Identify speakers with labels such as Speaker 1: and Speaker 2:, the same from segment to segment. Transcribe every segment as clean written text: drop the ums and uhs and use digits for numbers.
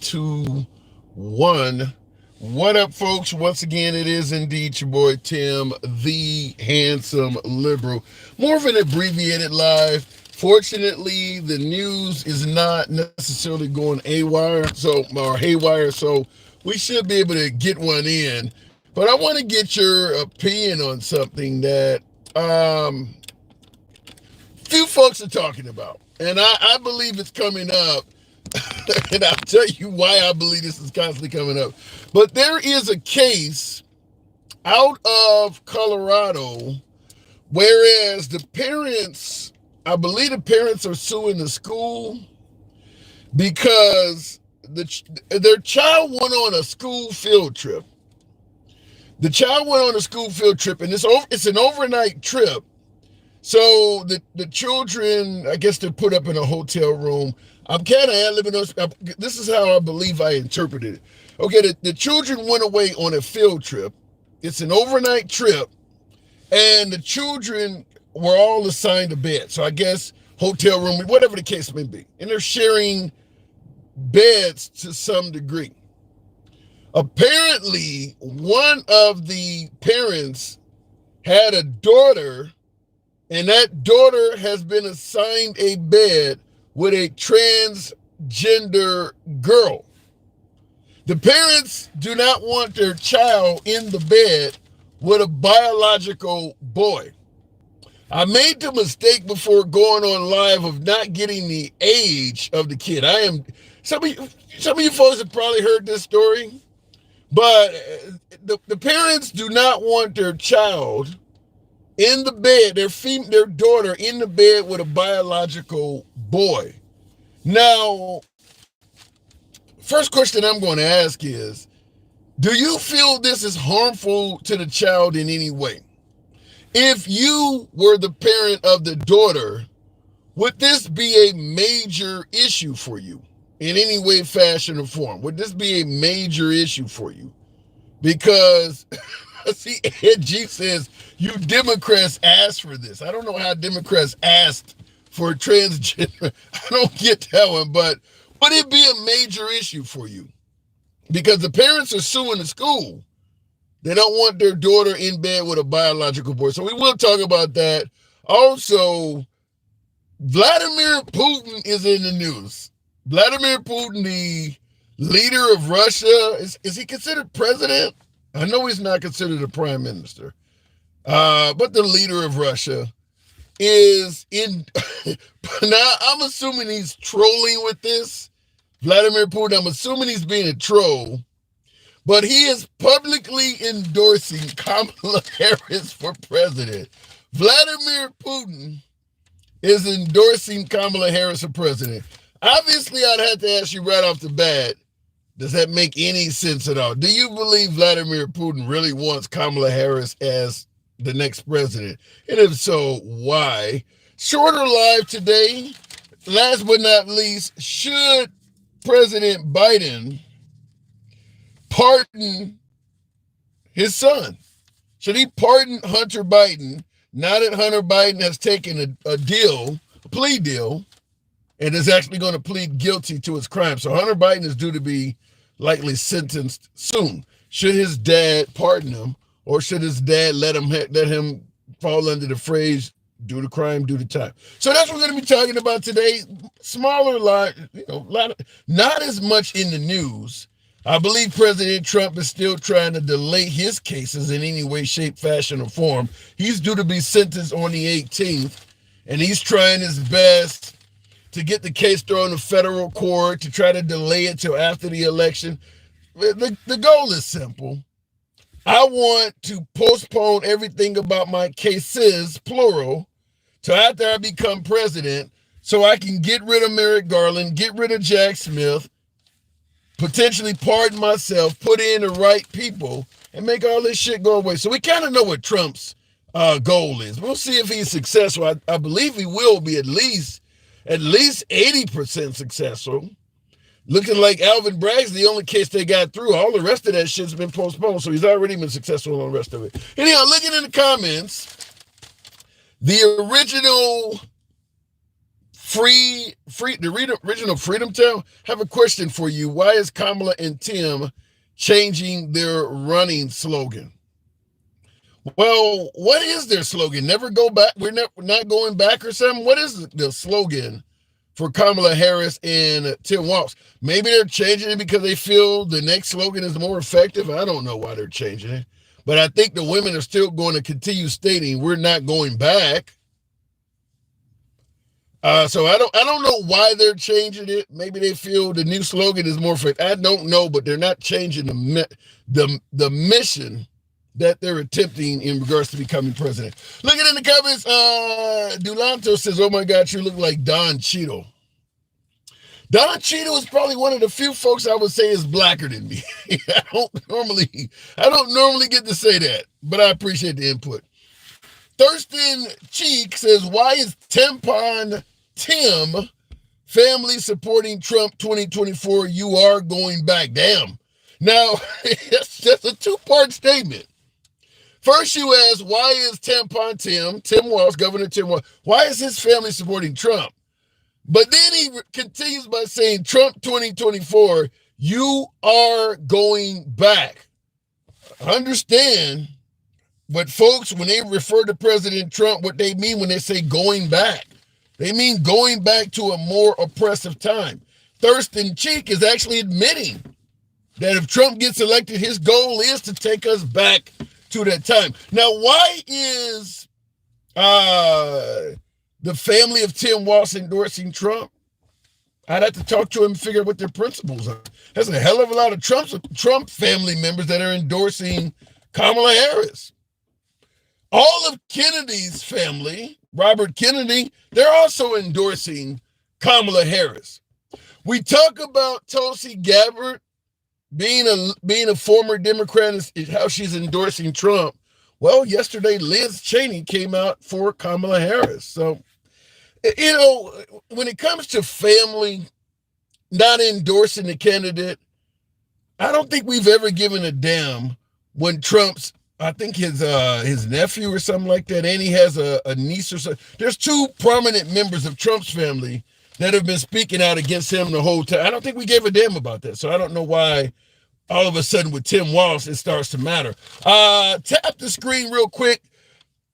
Speaker 1: 2, 1. What up, folks? Once again, it is indeed your boy Tim, the handsome liberal. More of an abbreviated live. Fortunately, the news is not necessarily going haywire, so we should be able to get one in. But I want to get your opinion on something that few folks are talking about. And I believe it's coming up. And I'll tell you why I believe this is constantly coming up. But there is a case out of Colorado, whereas the parents, I believe the parents are suing the school because their child went on a school field trip. The child went on a school field trip, and it's an overnight trip. So the children, I guess they're put up in a hotel room. I'm kind of ad-libbing on this. Is how I believe I interpreted it. Okay, the children went away on a field trip. It's an overnight trip, and the children were all assigned a bed. So I guess hotel room, whatever the case may be. And they're sharing beds to some degree. Apparently, one of the parents had a daughter, and that daughter has been assigned a bed with a transgender girl. The parents do not want their child in the bed with a biological boy. I made the mistake before going on live of not getting the age of the kid. Some of you folks have probably heard this story, but the parents do not want their child in the bed, their daughter in the bed with a biological boy. Now, first question I'm going to ask is, do you feel this is harmful to the child in any way? If you were the parent of the daughter, would this be a major issue for you in any way, fashion, or form? Would this be a major issue for you? Because, see, Ed G says, you Democrats asked for this. I don't know how Democrats asked for transgender. I don't get that one, but would it be a major issue for you? Because the parents are suing the school. They don't want their daughter in bed with a biological boy. So we will talk about that. Also, Vladimir Putin is in the news. Vladimir Putin, the leader of Russia, is he considered president? I know he's not considered a prime minister. But the leader of Russia is in. Now, I'm assuming he's trolling with this. Vladimir Putin, I'm assuming he's being a troll. But he is publicly endorsing Kamala Harris for president. Vladimir Putin is endorsing Kamala Harris for president. Obviously, I'd have to ask you right off the bat, does that make any sense at all? Do you believe Vladimir Putin really wants Kamala Harris as the next president? And if so, why? Shorter live today. Last but not least, should President Biden pardon his son? Should he pardon Hunter Biden now that Hunter Biden has taken a plea deal, and is actually going to plead guilty to his crime? So Hunter Biden is due to be likely sentenced soon. Should his dad pardon him, or should his dad let him fall under the phrase "do the crime, do the time"? So that's what we're going to be talking about today. Smaller line, not as much in the news. I believe President Trump is still trying to delay his cases in any way, shape, fashion, or form. He's due to be sentenced on the 18th, and he's trying his best to get the case thrown to federal court to try to delay it till after the election. The goal is simple. I want to postpone everything about my cases, plural, till after I become president, so I can get rid of Merrick Garland, get rid of Jack Smith, potentially pardon myself, put in the right people, and make all this shit go away. So we kind of know what Trump's goal is. We'll see if he's successful. I believe he will be at least 80% successful. Looking like Alvin Bragg's the only case they got through. All the rest of that shit's been postponed, so he's already been successful on the rest of it. Anyhow, looking in the comments, the original the original Freedom Town. Have a question for you. Why is Kamala and Tim changing their running slogan? Well, what is their slogan? Never go back. We're not going back or something. What is the slogan for Kamala Harris and Tim Walz? Maybe they're changing it because they feel the next slogan is more effective. I don't know why they're changing it. But I think the women are still going to continue stating we're not going back. So I don't know why they're changing it. Maybe they feel the new slogan is more effective. I don't know, but they're not changing the mission that they're attempting in regards to becoming president. Looking in the comments, Dulanto says, "Oh my God, you look like Don Cheadle." Don Cheadle is probably one of the few folks I would say is blacker than me. I don't normally get to say that, but I appreciate the input. Thurston Cheek says, "Why is Tampon Tim family supporting Trump 2024? You are going back." Damn. Now, that's a two-part statement. First, you ask, why is Tampon Tim Walz, Governor Tim Walz, why is his family supporting Trump? But then he continues by saying, Trump 2024, you are going back. Understand what folks, when they refer to President Trump, what they mean when they say going back. They mean going back to a more oppressive time. Thurston Cheek is actually admitting that if Trump gets elected, his goal is to take us back to that time. Now, why is the family of Tim Walz endorsing Trump? I'd have to talk to him and figure out what their principles are. There's a hell of a lot of Trump family members that are endorsing Kamala Harris. All of Kennedy's family, Robert Kennedy, they're also endorsing Kamala Harris. We talk about Tulsi Gabbard being a former Democrat and how she's endorsing Trump. Well, yesterday Liz Cheney came out for Kamala Harris. So, you know, when it comes to family not endorsing the candidate, I don't think we've ever given a damn when Trump's, I think his nephew or something like that, and he has a niece or something. There's two prominent members of Trump's family that have been speaking out against him the whole time. I don't think we gave a damn about that. So I don't know why all of a sudden with Tim Walz it starts to matter. Tap the screen real quick.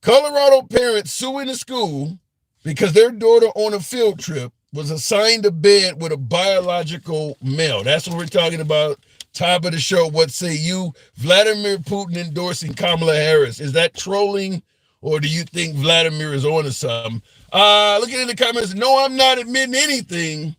Speaker 1: Colorado parents suing the school because their daughter on a field trip was assigned a bed with a biological male. That's what we're talking about. Top of the show, what say you? Vladimir Putin endorsing Kamala Harris. Is that trolling, or do you think Vladimir is on to something? Looking in the comments, no, I'm not admitting anything.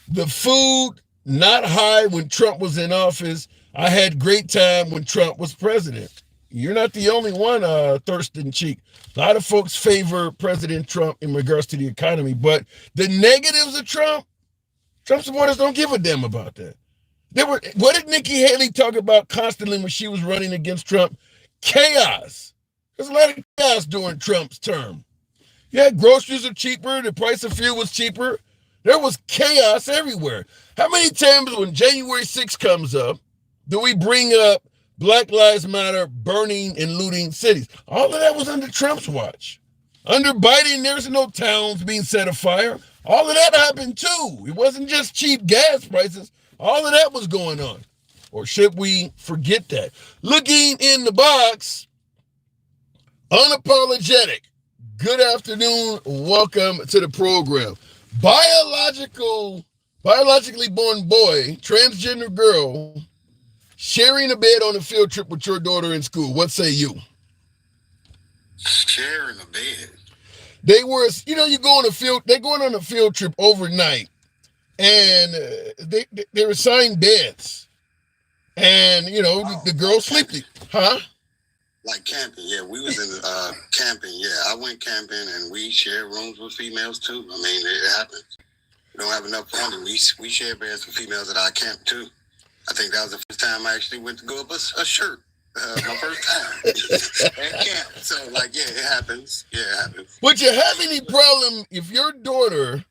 Speaker 1: The food, not high when Trump was in office. I had great time when Trump was president. You're not the only one, Thurston Cheek. A lot of folks favor President Trump in regards to the economy, but the negatives of Trump supporters don't give a damn about that. What did Nikki Haley talk about constantly when she was running against Trump? Chaos. There's a lot of chaos during Trump's term. Yeah, groceries are cheaper. The price of fuel was cheaper. There was chaos everywhere. How many times when January 6th comes up do we bring up Black Lives Matter burning and looting cities? All of that was under Trump's watch. Under Biden, there's no towns being set afire. All of that happened too. It wasn't just cheap gas prices. All of that was going on. Or should we forget that? Looking in the box, unapologetic. Good afternoon. Welcome to the program. Biologically born boy, transgender girl, sharing a bed on a field trip with your daughter in school. What say you?
Speaker 2: Sharing a bed.
Speaker 1: They were, they're going on a field trip overnight, and they were assigned beds, and the girl sleeping, huh?
Speaker 2: Like camping, yeah. We was in camping, yeah. I went camping, and we shared rooms with females too. I mean, it happens. We don't have enough funding. We share beds with females at our camp too. I think that was the first time I actually went to go up a shirt. My first time at camp. So, yeah, it happens. Yeah, it happens.
Speaker 1: Would you have any problem if your daughter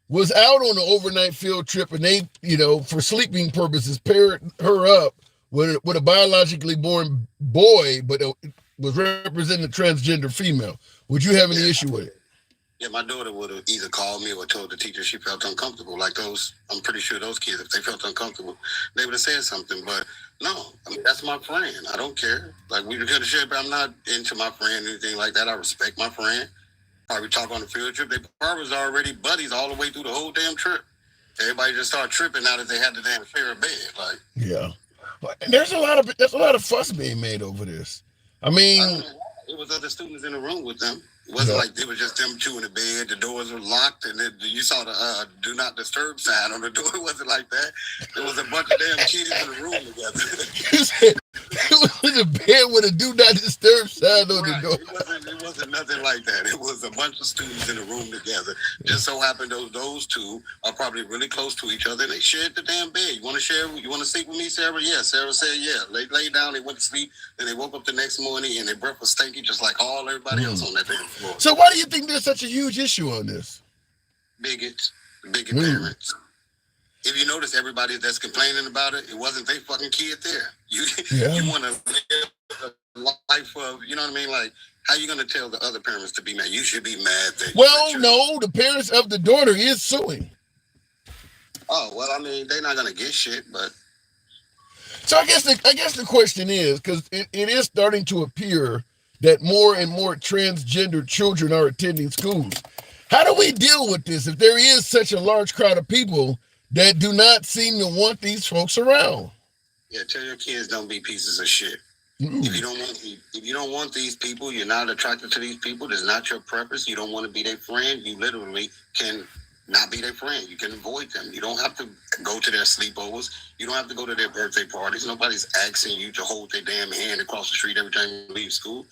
Speaker 1: was out on an overnight field trip and they, for sleeping purposes, paired her up with a biologically born boy, but it was representing a transgender female? Would you have any issue with it?
Speaker 2: Yeah, my daughter would have either called me or told the teacher she felt uncomfortable. Like those, I'm pretty sure those kids, if they felt uncomfortable, they would have said something. But no, I mean, that's my friend. I don't care. Like we could have shared, but I'm not into my friend or anything like that. I respect my friend. Probably talk on the field trip. They probably was already buddies all the way through the whole damn trip. Everybody just started tripping now that they had the damn share a bed. Like,
Speaker 1: yeah, there's a lot of fuss being made over this. I
Speaker 2: I don't
Speaker 1: mean,
Speaker 2: know why. It was other students in the room with them. It wasn't
Speaker 1: yeah.
Speaker 2: like it was just them two in the bed. The doors were locked, and then you saw the "Do Not Disturb" sign on the door. It wasn't like that. There was a bunch of damn kids in the room together.
Speaker 1: You said it was in a bed with a "Do Not Disturb" sign on the
Speaker 2: Right.
Speaker 1: door.
Speaker 2: It wasn't nothing like that. It was a bunch of students in the room together. Just so happened those two are probably really close to each other. And they shared the damn bed. You want to share? You want to sleep with me, Sarah? Yeah. Sarah said, yeah. They laid down. They went to sleep. Then they woke up the next morning and their breath was stinky, just like all everybody else on that damn floor.
Speaker 1: So why do you think there's such a huge issue on this?
Speaker 2: Bigots, bigot parents. If you notice, everybody that's complaining about it, it wasn't their fucking kid there. You want to live a life of, you know what I mean? Like, how you going to tell the other parents to be mad? You should be mad that.
Speaker 1: Well, no, the parents of the daughter is suing.
Speaker 2: Oh, well, I mean, they're not going to get shit, but.
Speaker 1: So I guess the question is, because it is starting to appear that more and more transgender children are attending schools. How do we deal with this if there is such a large crowd of people that do not seem to want these folks around?
Speaker 2: Yeah, tell your kids don't be pieces of shit. If you don't want these people, you're not attracted to these people. It's not your preference. You don't want to be their friend. You literally can not be their friend. You can avoid them. You don't have to go to their sleepovers. You don't have to go to their birthday parties. Nobody's asking you to hold their damn hand across the street every time you leave school.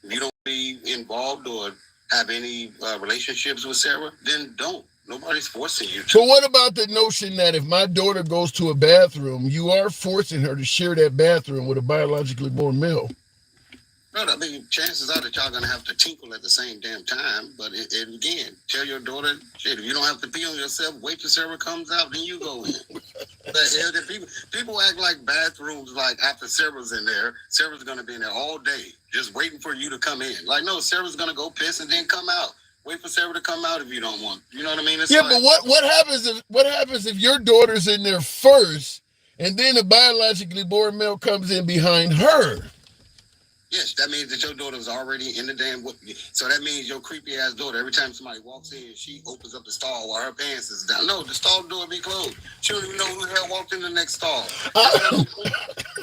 Speaker 2: If you don't be involved or have any relationships with Sarah, then don't. Nobody's forcing you to.
Speaker 1: But what about the notion that if my daughter goes to a bathroom, you are forcing her to share that bathroom with a biologically born male?
Speaker 2: No, I mean, chances are that y'all going to have to tinkle at the same damn time. But again, tell your daughter, shit, if you don't have to pee on yourself, wait till Sarah comes out, then you go in. The hell, that people act like bathrooms, like after Sarah's in there, Sarah's going to be in there all day, just waiting for you to come in. Like, no, Sarah's going to go piss and then come out. Wait for Sarah to come out if you don't want. You know what I mean? It's
Speaker 1: yeah,
Speaker 2: like,
Speaker 1: but what happens if your daughter's in there first, and then a biologically born male comes in behind her?
Speaker 2: Yes, that means that your daughter's already in the damn. So that means your creepy ass daughter, every time somebody walks in, she opens up the stall while her pants is down. No, the stall door be closed. She don't even know who the hell walked in the next stall.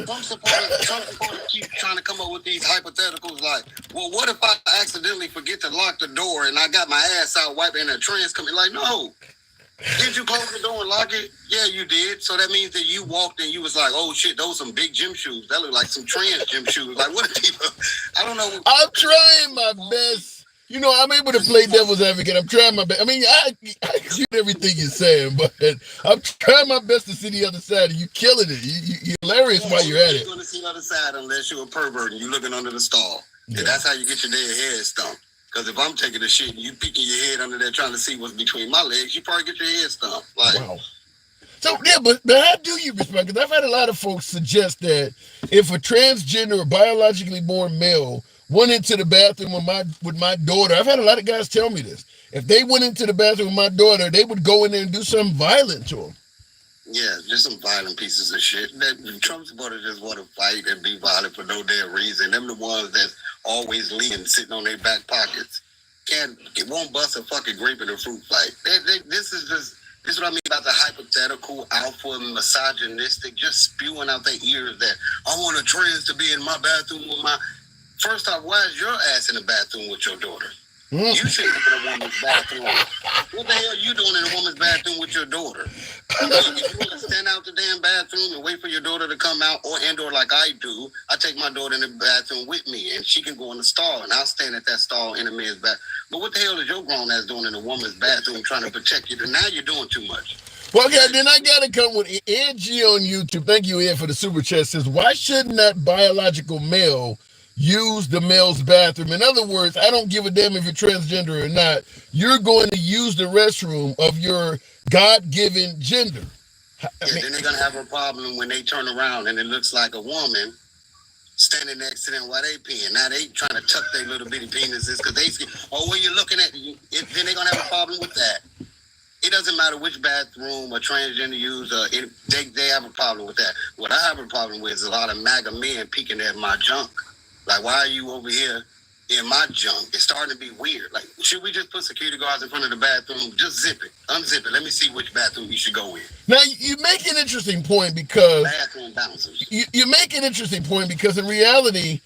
Speaker 2: Trump supporters keep trying to come up with these hypotheticals like, well, what if I accidentally forget to lock the door and I got my ass out wiping and a trans coming? Like, no. Did you close the door and lock it? Yeah, you did. So that means that you walked and you was like, oh shit, those some big gym shoes. That look like some trans gym shoes. Like, what are people? I don't know.
Speaker 1: I'm trying my best. You know, I'm able to play devil's advocate. I'm trying my best. I mean, I get everything you're saying, but I'm trying my best to see the other side. And you killing it. You're hilarious while you're at it.
Speaker 2: You're going to see the other side unless you're a pervert and you're looking under the stall. Yeah. And that's how you get your dead head stumped. Because if I'm taking a shit and you peeking your head under there trying to see what's between my legs, you probably get your head stumped. Like, wow.
Speaker 1: So, yeah, but how do you respond? Because I've had a lot of folks suggest that if a transgender or biologically born male went into the bathroom with my daughter, I've had a lot of guys tell me this. If they went into the bathroom with my daughter, they would go in there and do something violent to them.
Speaker 2: Yeah, just some violent pieces of shit. That Trump supporters just want to fight and be violent for no damn reason. Them the ones that's always leaning, sitting on their back pockets. It won't bust a fucking grape in a fruit fight. This is what I mean about the hypothetical, alpha, and misogynistic, just spewing out their ears that I want a trans to be in my bathroom with my. First off, why is your ass in the bathroom with your daughter? You shouldn't be in a woman's bathroom. What the hell are you doing in a woman's bathroom with your daughter? If you want to stand out the damn bathroom and wait for your daughter to come out, or like I do, I take my daughter in the bathroom with me, and she can go in the stall, and I'll stand at that stall in a man's bathroom. But what the hell is your grown ass doing in a woman's bathroom trying to protect you? Now you're doing too much.
Speaker 1: Well, okay, then I got to come with Ed G on YouTube. Thank you, Ed, for the super chat. Says, why shouldn't that biological male use the male's bathroom? In other words, I don't give a damn if you're transgender or not. You're going to use the restroom of your God-given gender.
Speaker 2: Then they're going to have a problem when they turn around and it looks like a woman standing next to them while they peeing. Now they trying to tuck their little bitty penises because they see, oh, where you looking at? Then they're going to have a problem with that. It doesn't matter which bathroom a transgender use. They have a problem with that. What I have a problem with is a lot of MAGA men peeking at my junk. Like, why are you over here in my junk? It's starting to be weird. Like, should we just put security guards in front of the bathroom? Just zip it. Unzip it. Let me see which bathroom you should go in.
Speaker 1: Now, you make an interesting point because...
Speaker 2: Bathroom bouncers.
Speaker 1: You make an interesting point because in reality...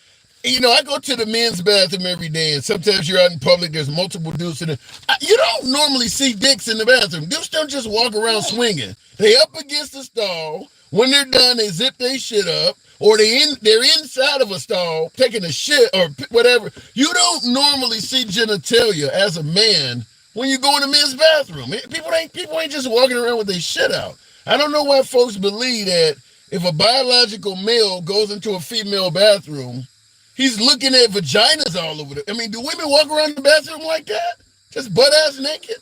Speaker 1: I go to the men's bathroom every day, and sometimes you're out in public, there's multiple dudes in there. You don't normally see dicks in the bathroom. Dudes don't just walk around swinging. They up against the stall. When they're done, they zip their shit up, or they're inside of a stall taking a shit or whatever. You don't normally see genitalia as a man when you go in the men's bathroom. People ain't just walking around with their shit out. I don't know why folks believe that if a biological male goes into a female bathroom, he's looking at vaginas all over I mean, do women walk around the bathroom like that? Just butt-ass naked?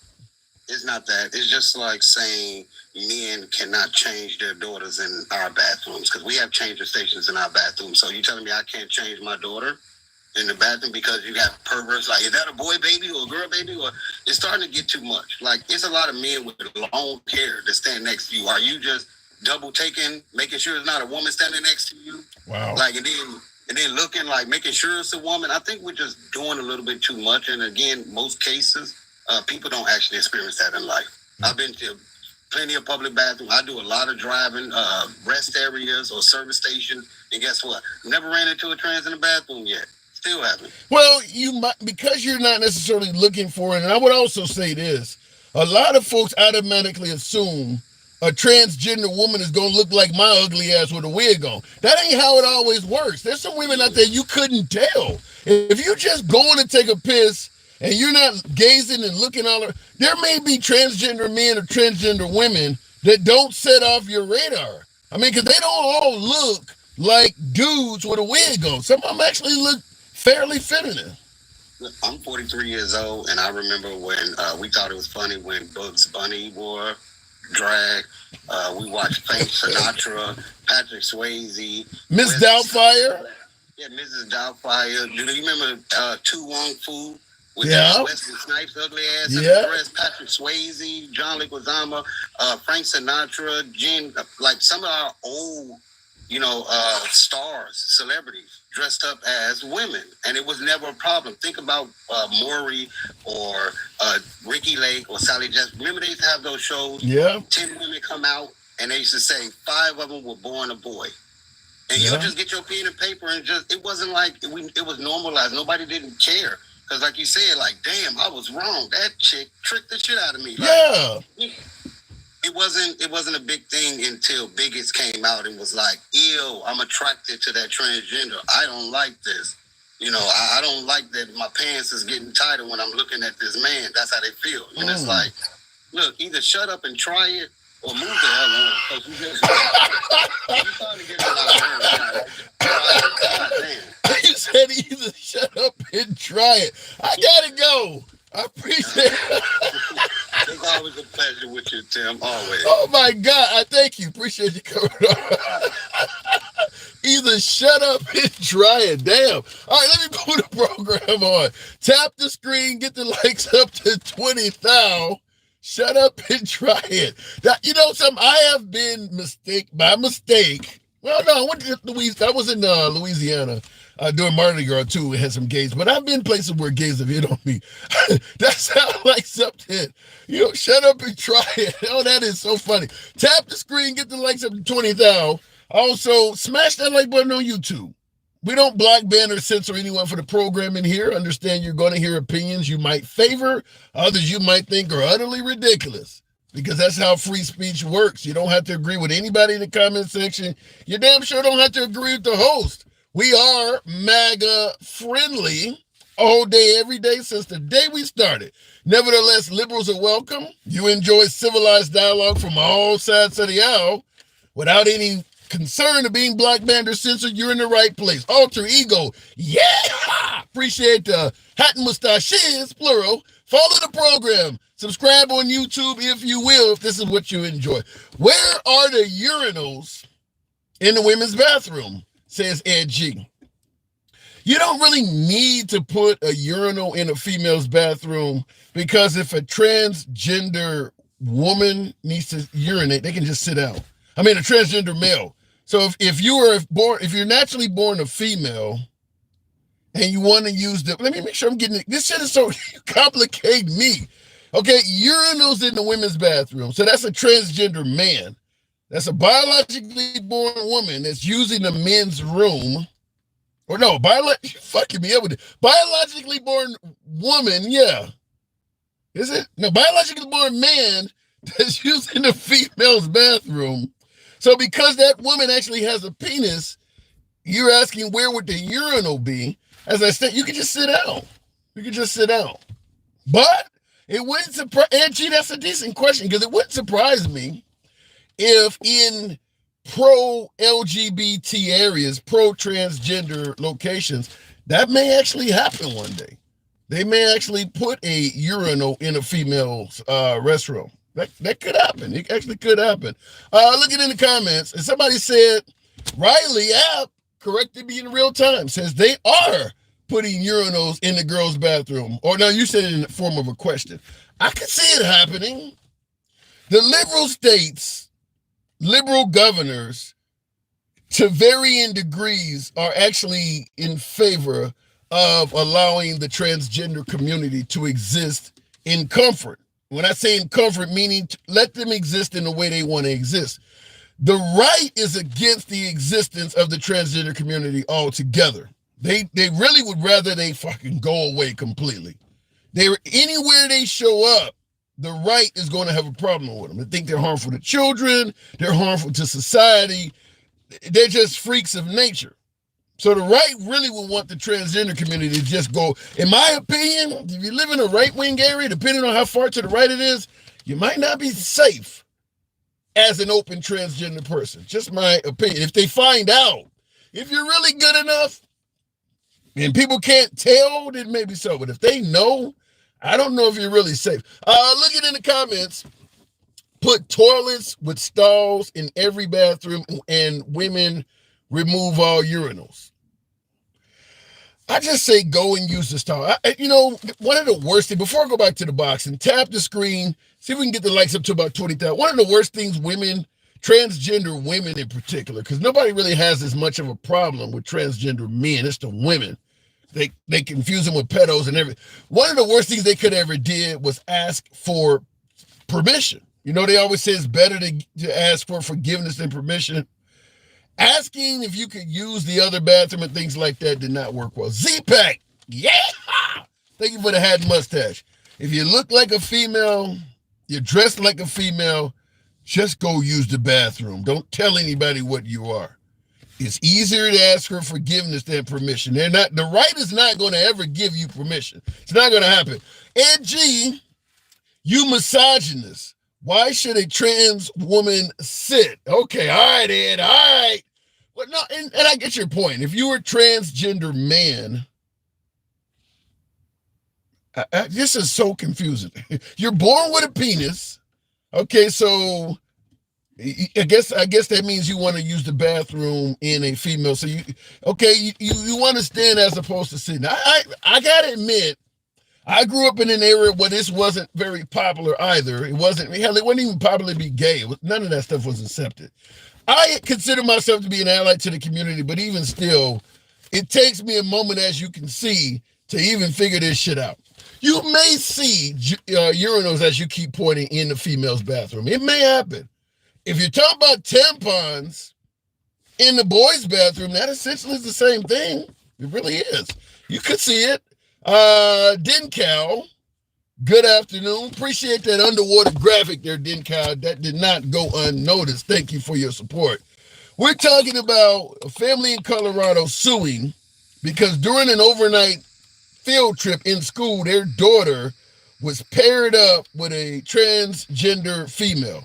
Speaker 2: It's not that. It's just like saying men cannot change their daughters in our bathrooms because we have changer stations in our bathroom. So you telling me I can't change my daughter in the bathroom because you got perverts like, is that a boy baby or a girl baby? Or it's starting to get too much. Like, it's a lot of men with long hair that stand next to you. Are you just double taking, making sure it's not a woman standing next to you?
Speaker 1: Wow.
Speaker 2: Like, and then looking like making sure it's a woman. I think we're just doing a little bit too much. And again, most cases, people don't actually experience that in life. Mm-hmm. I've been to plenty of public bathrooms. I do a lot of driving, rest areas or service stations. And guess what? Never ran into a trans in the bathroom yet. Still haven't.
Speaker 1: Well, you might, because you're not necessarily looking for it. And I would also say this. A lot of folks automatically assume a transgender woman is going to look like my ugly ass with a wig on. That ain't how it always works. There's some women out there you couldn't tell. If you just going to take a piss and you're not gazing and looking all around, there may be transgender men or transgender women that don't set off your radar. I mean, because they don't all look like dudes with a wig on. Some of them actually look fairly feminine.
Speaker 2: I'm 43 years old, and I remember when we thought it was funny when Bugs Bunny wore drag. We watched Frank Sinatra, Patrick Swayze,
Speaker 1: Miss Doubtfire.
Speaker 2: Yeah, Mrs. Doubtfire. Do you remember Tu Wong Fu with Wesley Snipes' ugly ass in the dress? Patrick Swayze, John Leguizamo, Frank Sinatra, like some of our old, stars, celebrities dressed up as women, and it was never a problem. Think about Maury or Ricky Lake or Sally Jess. Remember they used to have those shows?
Speaker 1: Yeah.
Speaker 2: 10 women come out, and they used to say 5 of them were born a boy. And you'll just get your pen and paper and it wasn't like it was normalized. Nobody didn't care. Because like you said, like, damn, I was wrong. That chick tricked the shit out of me. Like, It wasn't a big thing until bigots came out and was like, ew, I'm attracted to that transgender. I don't like this. I don't like that my pants is getting tighter when I'm looking at this man. That's how they feel. And it's like, look, either shut up and try it or move the hell on. Because you starting to get a lot of
Speaker 1: You said either shut up and try it. I gotta go. I appreciate it.
Speaker 2: It's always a pleasure with you, Tim. Always.
Speaker 1: Oh my God. I thank you. Appreciate you coming on. Either shut up and try it. Damn. All right, let me put the program on. Tap the screen, get the likes up to 20,000. Shut up and try it. Something I have been by mistake. Well, no, I went to Louisiana. I was in Louisiana during Mardi Gras too. It had some gays, but I've been places where gays have hit on me. That sounds like something. Shut up and try it. Oh, that is so funny. Tap the screen, get the likes up to 20,000. Also, smash that like button on YouTube. We don't block, ban, or censor anyone for the program in here. Understand you're going to hear opinions you might favor, others you might think are utterly ridiculous, because that's how free speech works. You don't have to agree with anybody in the comment section. You damn sure don't have to agree with the host. We are MAGA friendly all day, every day since the day we started. Nevertheless, liberals are welcome. You enjoy civilized dialogue from all sides of the aisle without any concern of being blocked, banned, or censored. You're in the right place. Alter ego. Yeah. Appreciate the hat and mustaches, plural. Follow the program. Subscribe on YouTube if you will, if this is what you enjoy. Where are the urinals in the women's bathroom? Says Ed G. You don't really need to put a urinal in a female's bathroom because if a transgender woman needs to urinate, they can just sit down. I mean, a transgender male. So if you're naturally born a female and you want to use let me make sure I'm getting it. This shit is so complicating me. Okay, urinals in the women's bathroom. So that's a transgender man. That's a biologically born woman that's using the men's room. Or no, fucking me up with it. Biologically born woman, yeah. Is it? No, biologically born man that's using the female's bathroom. So because that woman actually has a penis, you're asking where would the urinal be? As I said, you can just sit down. You can just sit down. But it wouldn't surprise, Angie, that's a decent question, because it wouldn't surprise me if in pro-LGBT areas, pro-transgender locations, that may actually happen one day. They may actually put a urinal in a female's restroom. That could happen. It actually could happen. Looking in the comments, and somebody said, Riley App corrected me in real time, says they are putting urinals in the girls' bathroom. Or no, you said it in the form of a question. I could see it happening. The liberal states, liberal governors, to varying degrees, are actually in favor of allowing the transgender community to exist in comfort. When I say in comfort, meaning let them exist in the way they want to exist. The right is against the existence of the transgender community altogether. They really would rather they fucking go away completely. Anywhere they show up, the right is going to have a problem with them. They think they're harmful to children, they're harmful to society. They're just freaks of nature. So the right really would want the transgender community to just go. In my opinion, if you live in a right-wing area, depending on how far to the right it is, you might not be safe as an open transgender person. Just my opinion. If they find out, if you're really good enough and people can't tell, then maybe so. But if they know, I don't know if you're really safe. Looking in the comments, put toilets with stalls in every bathroom and women remove all urinals. I just say go and use the stall. One of the worst things, before I go back to the box and tap the screen, see if we can get the likes up to about 20,000. One of the worst things transgender women in particular, because nobody really has as much of a problem with transgender men. It's the women. They confuse them with pedos and everything. One of the worst things they could ever did was ask for permission. They always say it's better to ask for forgiveness than permission. Asking if you could use the other bathroom and things like that did not work well. Z-Pack, yeah! Thank you for the hat and mustache. If you look like a female, you're dressed like a female, just go use the bathroom. Don't tell anybody what you are. It's easier to ask for forgiveness than permission. The right is not going to ever give you permission. It's not going to happen. And G, you misogynist. Why should a trans woman sit? Okay, all right, Ed, all right. Well, no, and I get your point. If you were a transgender man, this is so confusing. You're born with a penis. Okay, so I guess that means you want to use the bathroom in a female. So you want to stand as opposed to sitting. I gotta admit, I grew up in an area where this wasn't very popular either. It wasn't even popular to be gay. None of that stuff was accepted. I consider myself to be an ally to the community, but even still, it takes me a moment, as you can see, to even figure this shit out. You may see urinals, as you keep pointing, in the female's bathroom. It may happen. If you're talking about tampons in the boys' bathroom, that essentially is the same thing. It really is. You could see it. Dincal, good afternoon. Appreciate that underwater graphic there, Dincal. That did not go unnoticed. Thank you for your support. We're talking about a family in Colorado suing because during an overnight field trip in school, their daughter was paired up with a transgender female.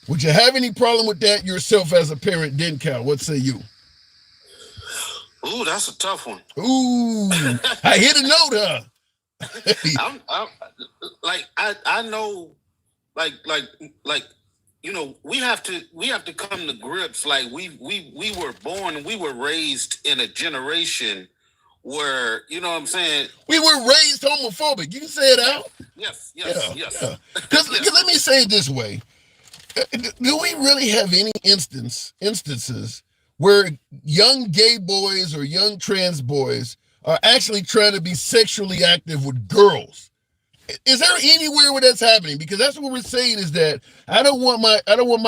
Speaker 1: Would you have any problem with that yourself as a parent, Dincal? What say you?
Speaker 2: Ooh, that's a tough one.
Speaker 1: Ooh, I hit a note, huh?
Speaker 2: I know, we have to come to grips. Like we were born, we were raised in a generation where, you know what I'm saying?
Speaker 1: We were raised homophobic. You can say it out.
Speaker 2: Yes.
Speaker 1: Because let me say it this way. Do we really have any instances where young gay boys or young trans boys are actually trying to be sexually active with girls? Is there anywhere where that's happening? Because that's what we're saying is that I don't want my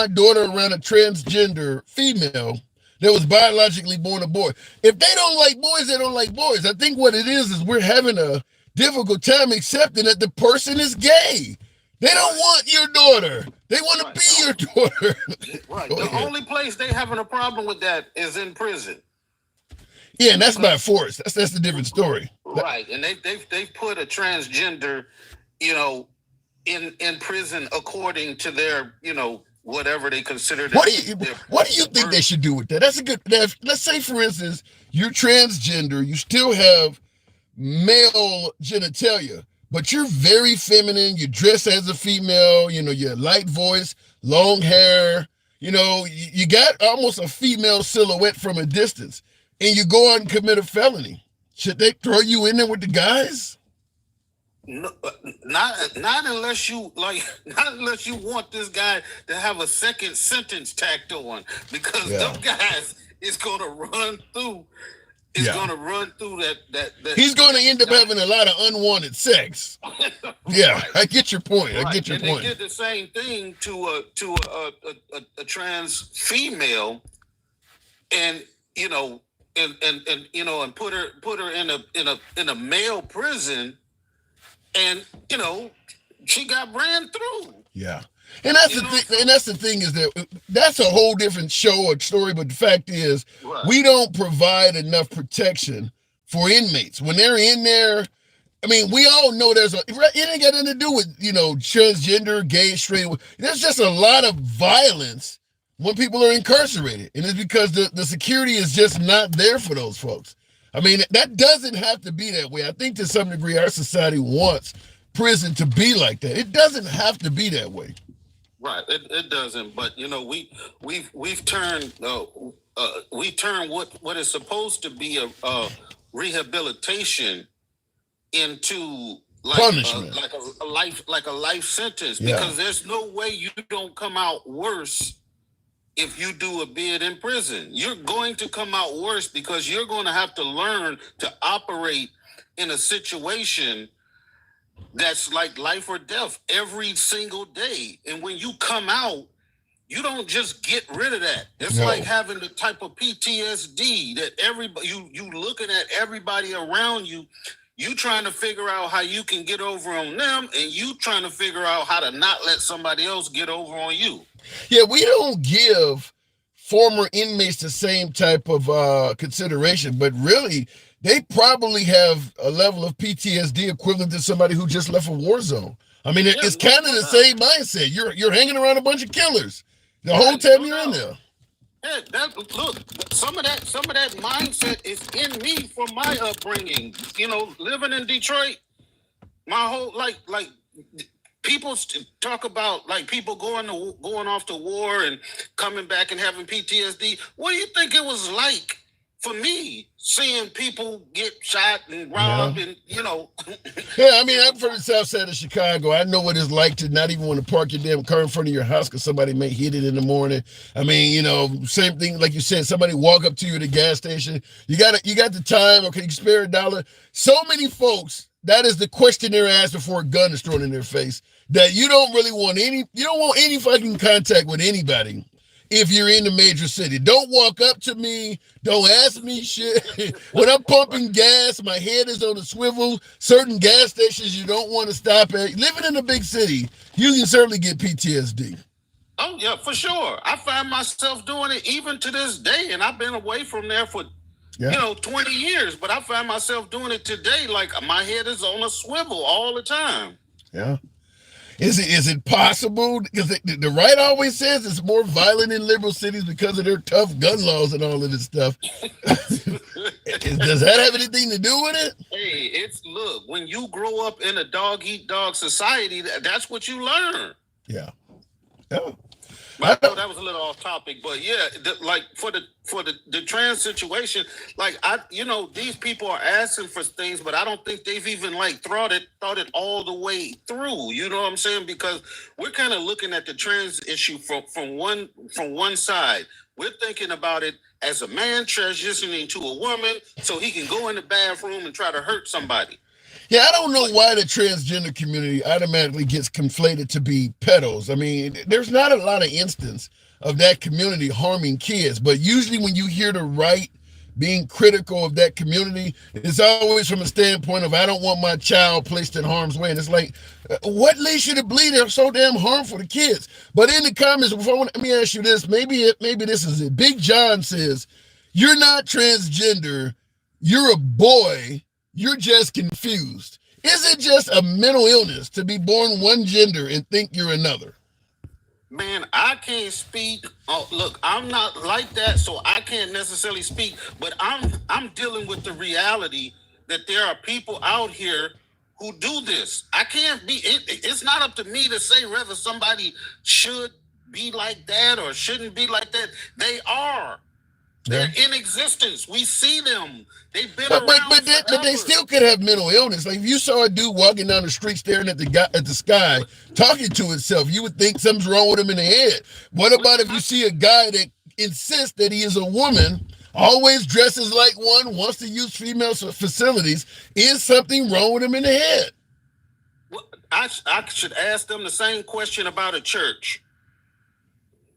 Speaker 1: daughter around a transgender female that was biologically born a boy. If they don't like boys, they don't like boys. I think what it is we're having a difficult time accepting that the person is gay. They don't want your daughter. They want to be your daughter.
Speaker 2: Right. The only place they having a problem with that is in prison.
Speaker 1: Yeah, and that's by force. That's the different story.
Speaker 2: Right. And they've put a transgender, in prison according to their, whatever they consider.
Speaker 1: What do you think they should do with that? That's a good. Let's say, for instance, you're transgender. You still have male genitalia, but you're very feminine. You dress as a female. You're light voice, long hair. You got almost a female silhouette from a distance, and you go out and commit a felony. Should they throw you in there with the guys?
Speaker 2: No, not unless you not unless you want this guy to have a second sentence tacked on, because those guys is going to run through. Going to run through that.
Speaker 1: He's going to end up having a lot of unwanted sex. Yeah, right. I get your point. I get your point.
Speaker 2: They did the same thing to a trans female, and and put her in a male prison. And she got ran through.
Speaker 1: Yeah, and that's the thing. And that's the thing is that's a whole different show or story. But the fact is, we don't provide enough protection for inmates when they're in there. I mean, we all know it ain't got nothing to do with transgender, gay, straight. There's just a lot of violence when people are incarcerated, and it's because the security is just not there for those folks. I mean, that doesn't have to be that way. I think to some degree our society wants prison to be like that. It doesn't have to be that way.
Speaker 2: Right. It doesn't. But we've turned what is supposed to be a rehabilitation into
Speaker 1: punishment,
Speaker 2: like a life sentence. Because there's no way you don't come out worse. If you do a bid in prison, you're going to come out worse because you're going to have to learn to operate in a situation that's like life or death every single day. And when you come out, you don't just get rid of that. It's like having the type of PTSD that everybody, you looking at everybody around you, you trying to figure out how you can get over on them, and you trying to figure out how to not let somebody else get over on you.
Speaker 1: Yeah, we don't give former inmates the same type of consideration, but really, they probably have a level of PTSD equivalent to somebody who just left a war zone. I mean, it's kind of the same mindset. You're hanging around a bunch of killers the whole time you're in there.
Speaker 2: Yeah, look, some of that mindset is in me from my upbringing. Living in Detroit, my whole like people talk about like people going off to war and coming back and having PTSD. What do you think it was like for me seeing people get shot and robbed and
Speaker 1: Yeah, I mean, I'm from the south side of Chicago. I know what it's like to not even want to park your damn car in front of your house because somebody may hit it in the morning. I mean, same thing like you said, somebody walk up to you at a gas station. You got the time, okay, you spare $1. So many folks, that is the question they're asked before a gun is thrown in their face. That you don't want any fucking contact with anybody if you're in the major city. Don't walk up to me. Don't ask me shit. When I'm pumping gas, my head is on a swivel. Certain gas stations you don't want to stop at. Living in a big city, you can certainly get PTSD.
Speaker 2: Oh, yeah, for sure. I find myself doing it even to this day, and I've been away from there for 20 years, but I find myself doing it today. Like my head is on a swivel all the time.
Speaker 1: Yeah. Is it possible? Because the right always says it's more violent in liberal cities because of their tough gun laws and all of this stuff. Does that have anything to do with it?
Speaker 2: Hey, look, when you grow up in a dog-eat-dog society, that's what you learn.
Speaker 1: Yeah.
Speaker 2: I know that was a little off topic, but yeah, like for for the trans situation, like these people are asking for things, but I don't think they've even like thought it all the way through. You know what I'm saying? Because we're kind of looking at the trans issue from one side. We're thinking about it as a man transitioning to a woman so he can go in the bathroom and try to hurt somebody.
Speaker 1: Yeah, I don't know why the transgender community automatically gets conflated to be pedos. I mean, there's not a lot of instance of that community harming kids, but usually when you hear the right being critical of that community, it's always from a standpoint of I don't want my child placed in harm's way. And it's like, what leads you to believe they're so damn harmful to kids? But in the comments, let me ask you this. Maybe this is it. Big John says, you're not transgender. You're a boy. You're just confused. Is it just a mental illness to be born one gender and think you're another?
Speaker 2: Man, I can't speak. Oh, look, I'm not like that, so I can't necessarily speak. But I'm dealing with the reality that there are people out here who do this. I can't be. It's not up to me to say whether somebody should be like that or shouldn't be like that. They are. They're in existence. We see them. They've been around
Speaker 1: but they still could have mental illness. Like if you saw a dude walking down the street staring at the sky, talking to himself, you would think something's wrong with him in the head. What about if you see a guy that insists that he is a woman, always dresses like one, wants to use female facilities? Is something wrong with him in the head?
Speaker 2: Well, I should ask them the same question about a church.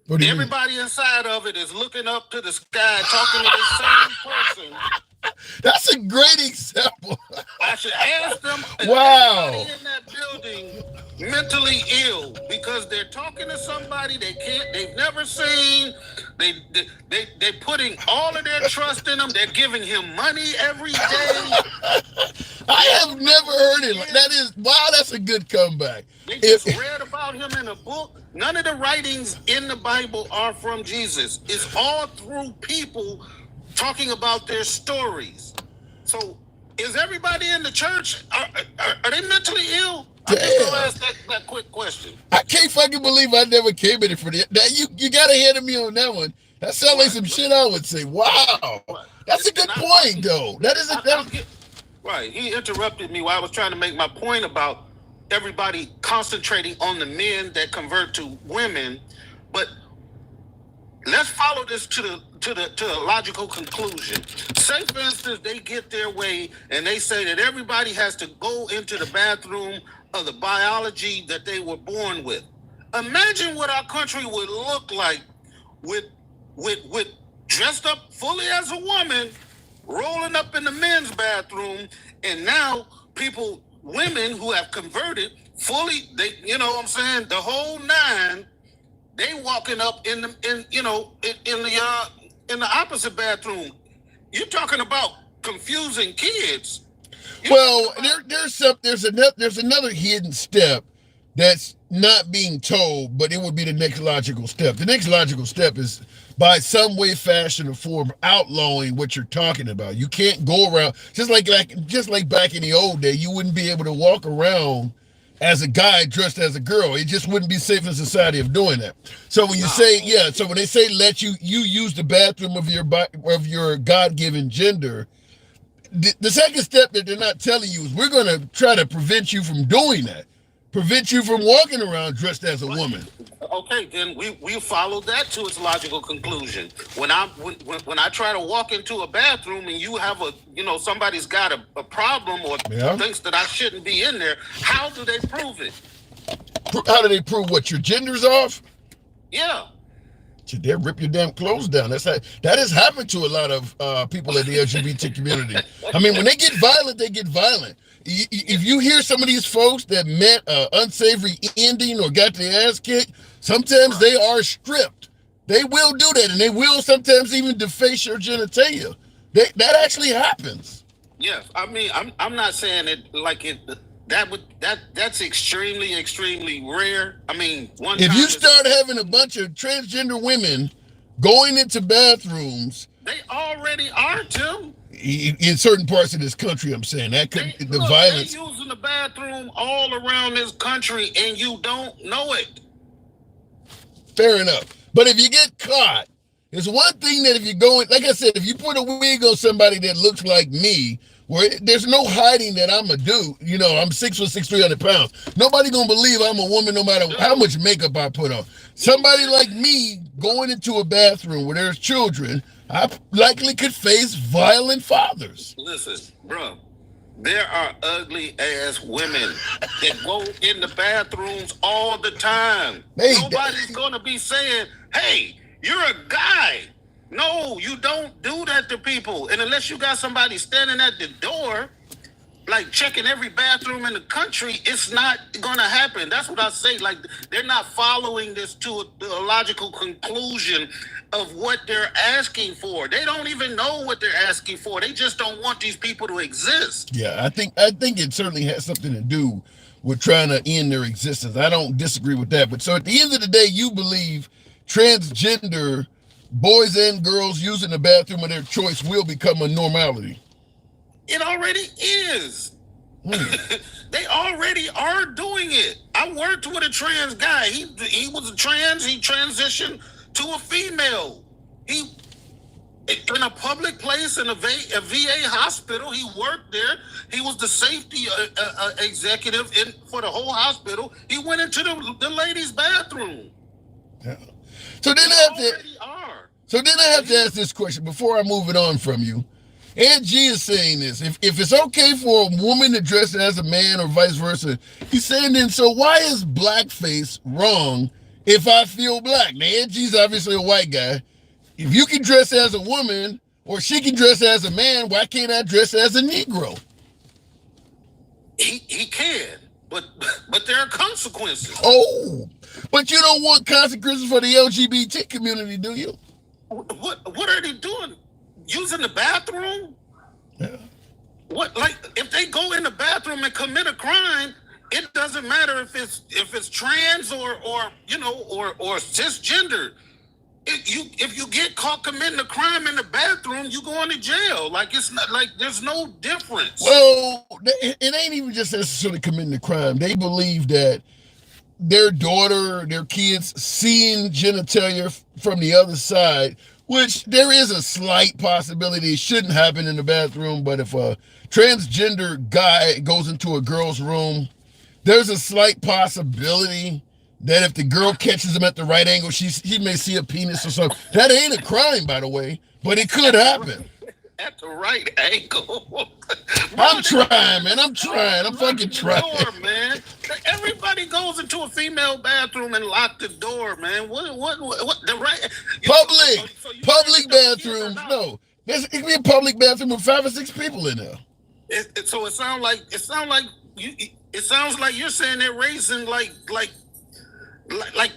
Speaker 2: Everybody inside of it is looking up to the sky, talking to the same person.
Speaker 1: That's a great example.
Speaker 2: I should ask them.
Speaker 1: Wow.
Speaker 2: Everybody in that building mentally ill because they're talking to somebody they've never seen. They're putting all of their trust in him. They're giving him money every day.
Speaker 1: I have never heard it. That's a good comeback.
Speaker 2: They just read about him in a book. None of the writings in the Bible are from Jesus. It's all through people talking about their stories. So, is everybody in the church, are they mentally ill? I'm just going to ask that quick question.
Speaker 1: I can't fucking believe I never came in it for that. You got ahead of me on that one. That sounds like some shit I would say. Wow. That's a good point, though.
Speaker 2: Right. He interrupted me while I was trying to make my point about everybody concentrating on the men that convert to women, but let's follow this to the logical conclusion. Say, for instance, they get their way and they say that everybody has to go into the bathroom of the biology that they were born with. Imagine what our country would look like with dressed up fully as a woman, rolling up in the men's bathroom, and now women who have converted fully, you know what I'm saying, the whole nine, they walking up in the opposite bathroom. You're talking about confusing kids.
Speaker 1: Well, there's another hidden step that's not being told, but it would be the next logical step. The next logical step is by some way, fashion, or form outlawing what you're talking about. You can't go around just like back in the old day. You wouldn't be able to walk around as a guy dressed as a girl. It just wouldn't be safe in society of doing that. So when you when they say let you use the bathroom of your God-given gender, the second step that they're not telling you is we're going to try to prevent you from doing that. Prevent you from walking around dressed as a woman.
Speaker 2: Okay, then we follow that to its logical conclusion. When I try to walk into a bathroom and you have somebody's got a problem or thinks that I shouldn't be in there, how do they prove it?
Speaker 1: How do they prove what your gender's off?
Speaker 2: Yeah.
Speaker 1: They rip your damn clothes down. That has happened to a lot of people in the LGBT community. I mean, when they get violent, they get violent. If you hear some of these folks that met an unsavory ending or got their ass kicked, sometimes they are stripped. They will do that, and they will sometimes even deface your genitalia. That actually happens.
Speaker 2: Yes, I mean, I'm not saying it like it. That's extremely, extremely rare. I mean,
Speaker 1: if you start having a bunch of transgender women going into bathrooms,
Speaker 2: they already are, Tim.
Speaker 1: In certain parts of this country, I'm saying that the violence.
Speaker 2: They're using the bathroom all around this country, and you don't know it.
Speaker 1: Fair enough, but if you get caught It's one thing that if you go in, like I said, if you put a wig on somebody that looks like me, where there's no hiding that I'm a dude, I'm 6'6", 300 pounds. Nobody gonna believe I'm a woman no matter how much makeup I put on. Somebody like me going into a bathroom where there's children, I likely could face violent fathers.
Speaker 2: Listen, bro, there are ugly ass women that go in the bathrooms all the time. Nobody's gonna be saying, "Hey, you're a guy." No, you don't do that to people. And unless you got somebody standing at the door, like checking every bathroom in the country, it's not gonna happen. That's what I say. Like, they're not following this to a logical conclusion of what they're asking for. They don't even know what they're asking for. They just don't want these people to exist.
Speaker 1: Yeah, I think it certainly has something to do with trying to end their existence. I don't disagree with that. But so at the end of the day, you believe transgender boys and girls using the bathroom of their choice will become a normality.
Speaker 2: It already is. They already are doing it. I worked with a trans guy. He was a trans. He transitioned to a female. He in a public place in a VA hospital. He worked there. He was the safety executive for the whole hospital. He went into the ladies' bathroom.
Speaker 1: Yeah. So then I have to ask this question before I move it on from you. Aunt G is saying this. If it's okay for a woman to dress as a man or vice versa, he's saying then, so why is blackface wrong if I feel black? Now, Aunt G's obviously a white guy. If you can dress as a woman or she can dress as a man, why can't I dress as a Negro?
Speaker 2: He can, but there are consequences.
Speaker 1: Oh, but you don't want consequences for the LGBT community, do you?
Speaker 2: What are they doing? Using the bathroom?
Speaker 1: Yeah.
Speaker 2: What, like, if they go in the bathroom and commit a crime, it doesn't matter if it's trans or cisgender. If you get caught committing a crime in the bathroom, you going to jail. Like, it's not like there's no difference.
Speaker 1: Well, it ain't even just necessarily committing a crime. They believe that their daughter, their kids seeing genitalia from the other side, which there is a slight possibility it shouldn't happen in the bathroom, but if a transgender guy goes into a girl's room, there's a slight possibility that if the girl catches him at the right angle, he may see a penis or something. That ain't a crime, by the way, but it could happen.
Speaker 2: At the right angle.
Speaker 1: I'm trying, man. I'm fucking trying.
Speaker 2: Door, man. Everybody goes into a female bathroom and lock the door, man. What the right
Speaker 1: public bathrooms? No, it can be a public bathroom with 5 or 6 people in there.
Speaker 2: So it sounds like you're saying they're raising like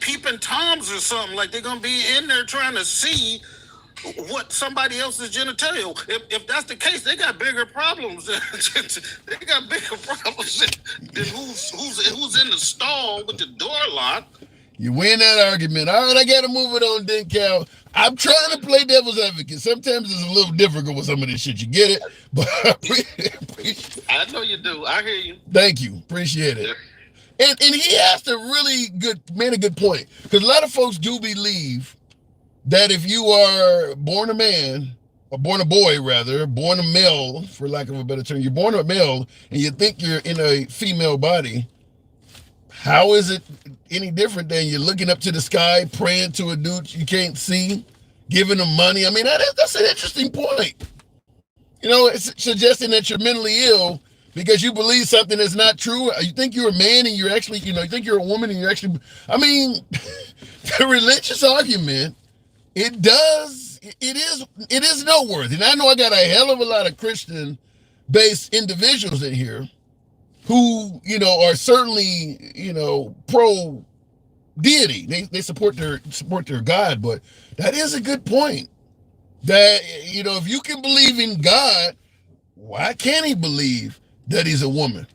Speaker 2: peeping toms or something. Like they're gonna be in there trying to see what somebody else's genitalia. If that's the case, they got bigger problems. They got bigger problems than who's in the stall with the door locked.
Speaker 1: You win that argument. All right, I got to move it on, then, Cal. I'm trying to play devil's advocate. Sometimes it's a little difficult with some of this shit. You get it? But
Speaker 2: I know you do. I hear you.
Speaker 1: Thank you. Appreciate it. Yeah. And he asked a good point. Because a lot of folks do believe that if you are born a man, or born a boy rather, born a male, for lack of a better term, you're born a male and you think you're in a female body, how is it any different than you're looking up to the sky, praying to a dude you can't see, giving him money? I mean, that's an interesting point. It's suggesting that you're mentally ill because you believe something that's not true. You think you're a man and you're actually, you think you're a woman and you're actually, I mean, the religious argument, it is noteworthy. And I know I got a hell of a lot of Christian-based individuals in here who, are certainly, pro deity. They support their God, but that is a good point. That, if you can believe in God, why can't he believe that he's a woman?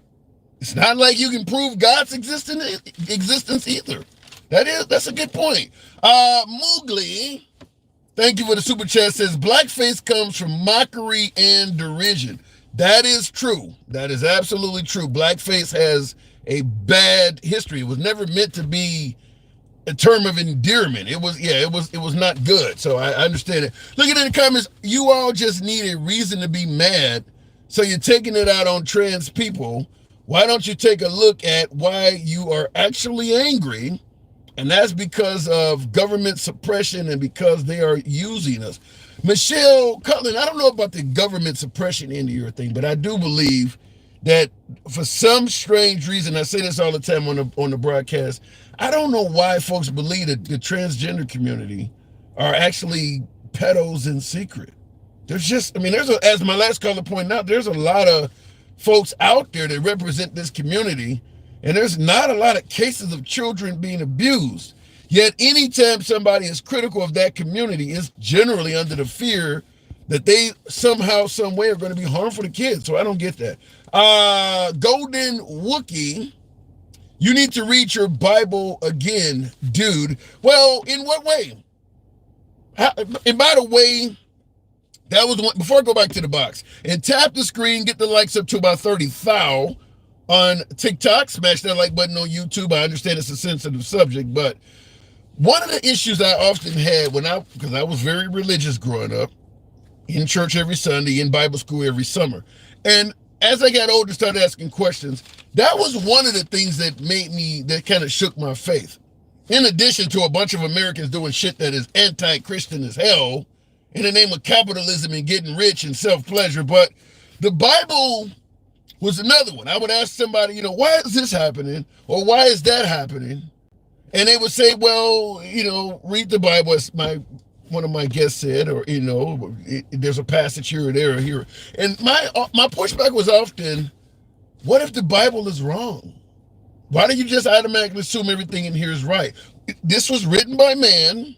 Speaker 1: It's not like you can prove God's existence either. That's a good point. Mowgli, thank you for the super chat, says blackface comes from mockery and derision. That is true. That is absolutely true. Blackface has a bad history. It was never meant to be a term of endearment. It was not good. So I understand it. Look at in the comments. You all just need a reason to be mad, so you're taking it out on trans people. Why don't you take a look at why you are actually angry? And that's because of government suppression and because they are using us. Michelle Cutland, I don't know about the government suppression end of your thing, but I do believe that for some strange reason, I say this all the time on the broadcast, I don't know why folks believe that the transgender community are actually pedos in secret. There's just, I mean, as my last caller pointed out, there's a lot of folks out there that represent this community, and there's not a lot of cases of children being abused. Yet anytime somebody is critical of that community, it's generally under the fear that they somehow, some way are going to be harmful to kids. So I don't get that. Golden Wookie, you need to read your Bible again, dude. Well, in what way? And by the way, that was one, before I go back to the box. And tap the screen, get the likes up to about 30,000 on TikTok. Smash that like button on YouTube. I understand it's a sensitive subject, but one of the issues I often had because I was very religious growing up, in church every Sunday, in Bible school every summer. And as I got older, started asking questions, that was one of the things that kind of shook my faith. In addition to a bunch of Americans doing shit that is anti-Christian as hell in the name of capitalism and getting rich and self-pleasure. But the Bible was another one. I would ask somebody, why is this happening? Or why is that happening? And they would say, well, read the Bible, as one of my guests said, or, there's a passage here or there or here. And my pushback was often, what if the Bible is wrong? Why do you just automatically assume everything in here is right? This was written by man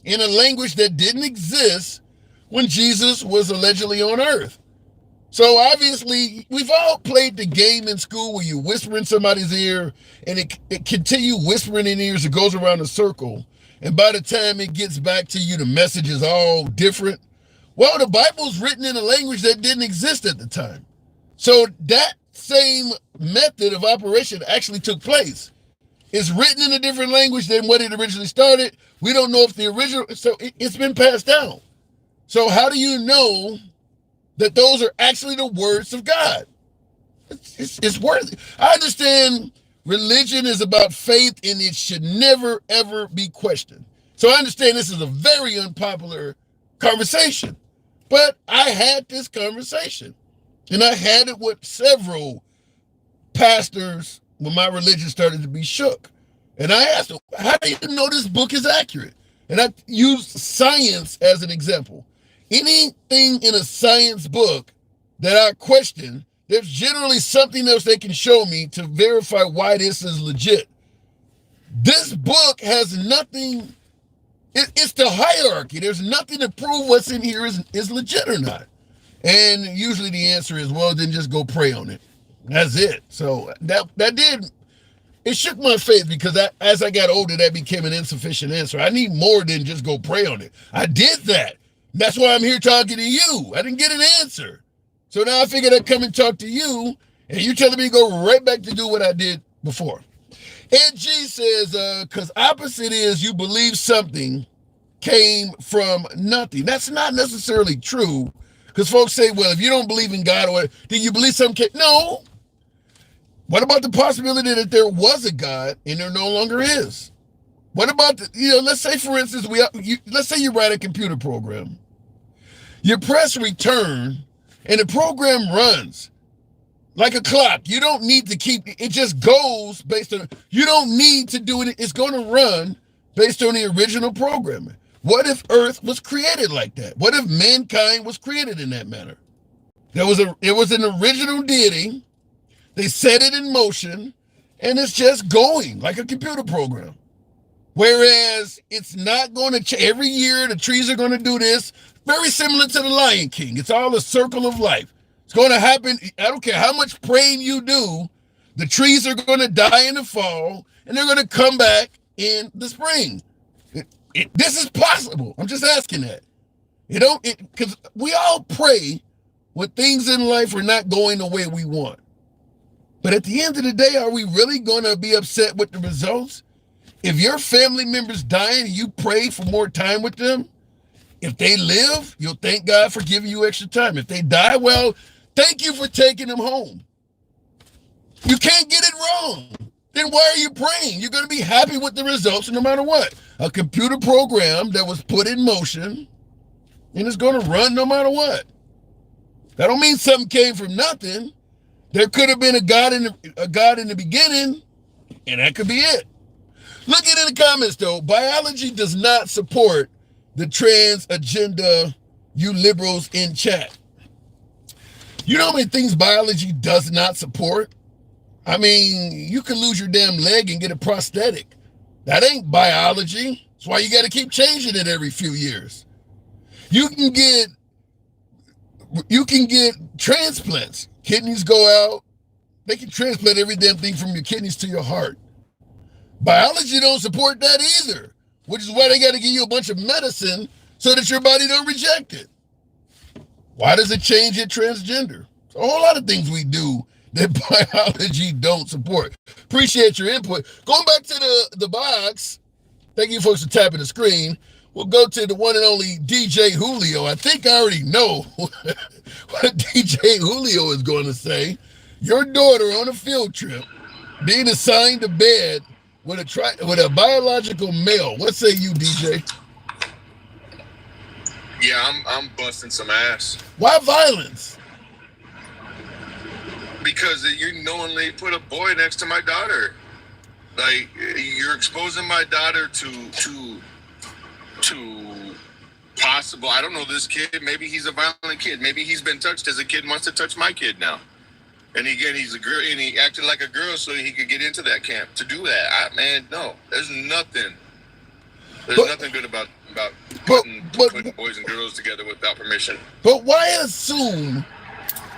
Speaker 1: in a language that didn't exist when Jesus was allegedly on earth. So obviously, we've all played the game in school where you whisper in somebody's ear and it continue whispering in ears. It goes around a circle. And by the time it gets back to you, the message is all different. Well, the Bible's written in a language that didn't exist at the time. So that same method of operation actually took place. It's written in a different language than what it originally started. We don't know if the original, so it's been passed down. So how do you know that those are actually the words of God? It's worthy. I understand religion is about faith and it should never, ever be questioned. So I understand this is a very unpopular conversation, but I had this conversation and I had it with several pastors when my religion started to be shook. And I asked them, how do you know this book is accurate? And I used science as an example. Anything in a science book that I question, there's generally something else they can show me to verify why this is legit. This book has nothing, it's the hierarchy. There's nothing to prove what's in here is legit or not. And usually the answer is, well, then just go pray on it. That's it. So it shook my faith because as I got older, that became an insufficient answer. I need more than just go pray on it. I did that. That's why I'm here talking to you. I didn't get an answer. So now I figured I'd come and talk to you, and you're telling me to go right back to do what I did before. Ed G says, because opposite is you believe something came from nothing. That's not necessarily true, because folks say, well, if you don't believe in God, or do you believe something came? No. What about the possibility that there was a God and there no longer is? What about, let's say, for instance, let's say you write a computer program. You press return, and the program runs like a clock. You don't need to it just goes based on, you don't need to do it. It's going to run based on the original programming. What if Earth was created like that? What if mankind was created in that manner? It was an original deity. They set it in motion, and it's just going like a computer program. Whereas it's not going to change. Every year, the trees are going to do this. Very similar to the Lion King. It's all a circle of life. It's going to happen. I don't care how much praying you do. The trees are going to die in the fall, and they're going to come back in the spring. This is possible. I'm just asking that. Because we all pray when things in life are not going the way we want. But at the end of the day, are we really going to be upset with the results? If your family member's dying and you pray for more time with them, if they live, you'll thank God for giving you extra time. If they die, well, thank you for taking them home. You can't get it wrong. Then why are you praying? You're going to be happy with the results no matter what. A computer program that was put in motion and it's going to run no matter what. That don't mean something came from nothing. There could have been a God in the beginning, and that could be it. Look at it in the comments, though. Biology does not support the trans agenda, you liberals in chat. You know how many things biology does not support? I mean, you can lose your damn leg and get a prosthetic. That ain't biology. That's why you got to keep changing it every few years. You can get transplants. Kidneys go out. They can transplant every damn thing from your kidneys to your heart. Biology don't support that either, which is why they got to give you a bunch of medicine so that your body don't reject it. Why does it change it transgender? It's a whole lot of things we do that biology don't support. Appreciate your input. Going back to the box, thank you folks for tapping the screen. We'll go to the one and only DJ Julio. I think I already know what DJ Julio is going to say. Your daughter on a field trip being assigned a bed with a biological male. What say you, DJ?
Speaker 3: Yeah, I'm busting some ass.
Speaker 1: Why violence?
Speaker 3: Because you knowingly put a boy next to my daughter. Like, you're exposing my daughter to possible, I don't know this kid, maybe he's a violent kid. Maybe he's been touched as a kid and wants to touch my kid now. And again, he's a girl, and he acted like a girl so he could get into that camp. To do that, no, there's nothing. There's nothing good about putting boys and girls together without permission.
Speaker 1: But why assume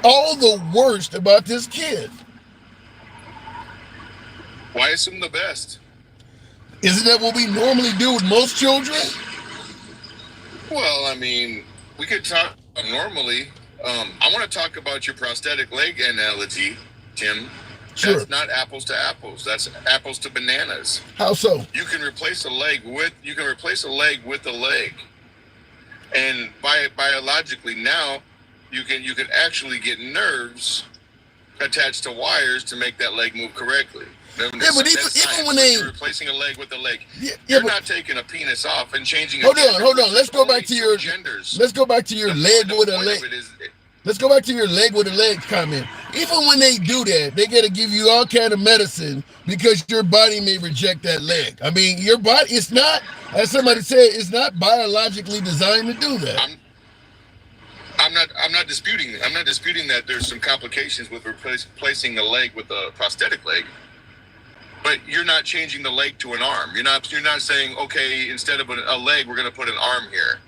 Speaker 1: all the worst about this kid?
Speaker 3: Why assume the best?
Speaker 1: Isn't that what we normally do with most children?
Speaker 3: Well, I mean, we could talk normally. I want to talk about your prosthetic leg analogy, Tim.
Speaker 1: Sure.
Speaker 3: That's not apples to apples. That's apples to bananas.
Speaker 1: How so?
Speaker 3: You can replace a leg with a leg, and biologically now, you can actually get nerves attached to wires to make that leg move correctly.
Speaker 1: Yeah, but even when
Speaker 3: you're replacing a leg with a leg, you're not taking a penis off and changing. Hold
Speaker 1: on. Let's go back to your genders. Let's go back to your leg with a leg. Let's go back to your leg with a leg comment. Even when they do that, they got to give you all kind of medicine because your body may reject that leg. I mean, your body, it's not, as somebody said, it's not biologically designed to do that.
Speaker 3: I'm not disputing that there's some complications with replacing a leg with a prosthetic leg. But you're not changing the leg to an arm. You're not saying, okay, instead of a leg, we're going to put an arm here.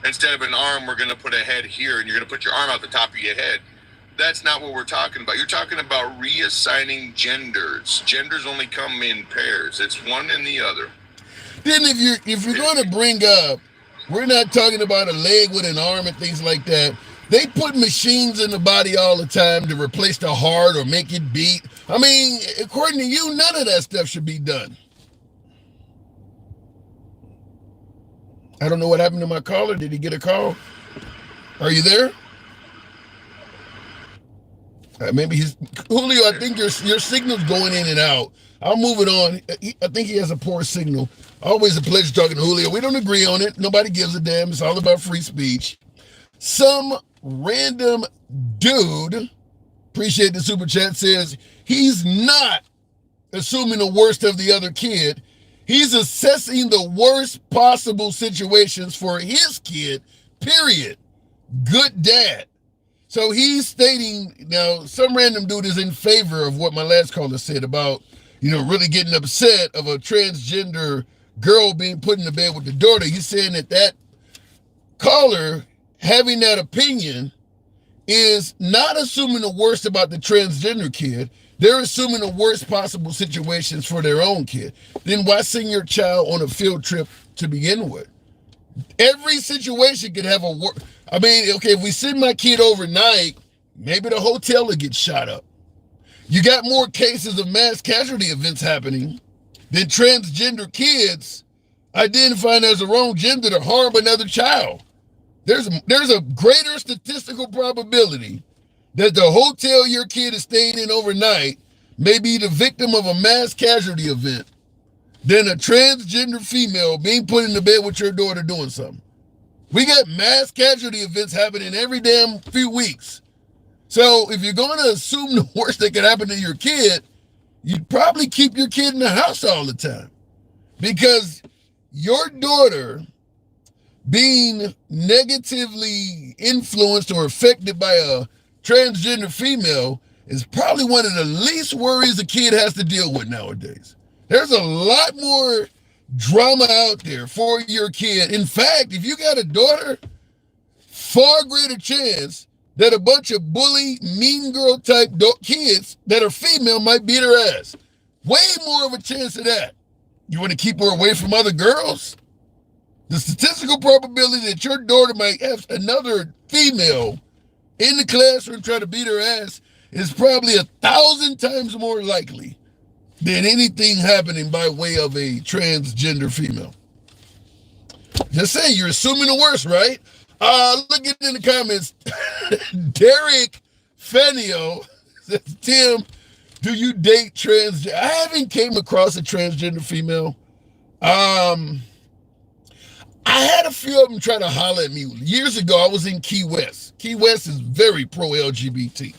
Speaker 3: Instead of an arm, we're going to put a head here, and you're going to put your arm out the top of your head. That's not what we're talking about. You're talking about reassigning genders. Genders only come in pairs. It's one and the other.
Speaker 1: Then if you're going to bring up, we're not talking about a leg with an arm and things like that. They put machines in the body all the time to replace the heart or make it beat. I mean, according to you, none of that stuff should be done. I don't know what happened to my caller. Did he get a call? Are you there? Maybe he's Julio. I think your signal's going in and out. I'll move it on. I think he has a poor signal. Always a pleasure talking to Julio. We don't agree on it. Nobody gives a damn. It's all about free speech. Some random dude, appreciate the super chat, says he's not assuming the worst of the other kid. He's assessing the worst possible situations for his kid, period. Good dad. So he's stating, now, some random dude is in favor of what my last caller said about, really getting upset of a transgender girl being put in the bed with the daughter. He's saying that caller having that opinion is not assuming the worst about the transgender kid. They're assuming the worst possible situations for their own kid. Then why send your child on a field trip to begin with? Every situation could have if we send my kid overnight, maybe the hotel will get shot up. You got more cases of mass casualty events happening than transgender kids identifying as the wrong gender to harm another child. There's a greater statistical probability that the hotel your kid is staying in overnight may be the victim of a mass casualty event than a transgender female being put in the bed with your daughter doing something. We got mass casualty events happening every damn few weeks. So if you're going to assume the worst that could happen to your kid, you'd probably keep your kid in the house all the time. Because your daughter being negatively influenced or affected by a transgender female is probably one of the least worries a kid has to deal with nowadays. There's a lot more drama out there for your kid. In fact, if you got a daughter, far greater chance that a bunch of bully, mean girl type kids that are female might beat her ass. Way more of a chance of that. You want to keep her away from other girls? The statistical probability that your daughter might have another female in the classroom trying to beat her ass is probably 1,000 times more likely than anything happening by way of a transgender female. Just saying, you're assuming the worst, right? Look at in the comments. Derek Fenio says, Tim, do you date transgender? I haven't came across a transgender female. I had a few of them try to holler at me. Years ago, I was in Key West. Key West is very pro-LGBT.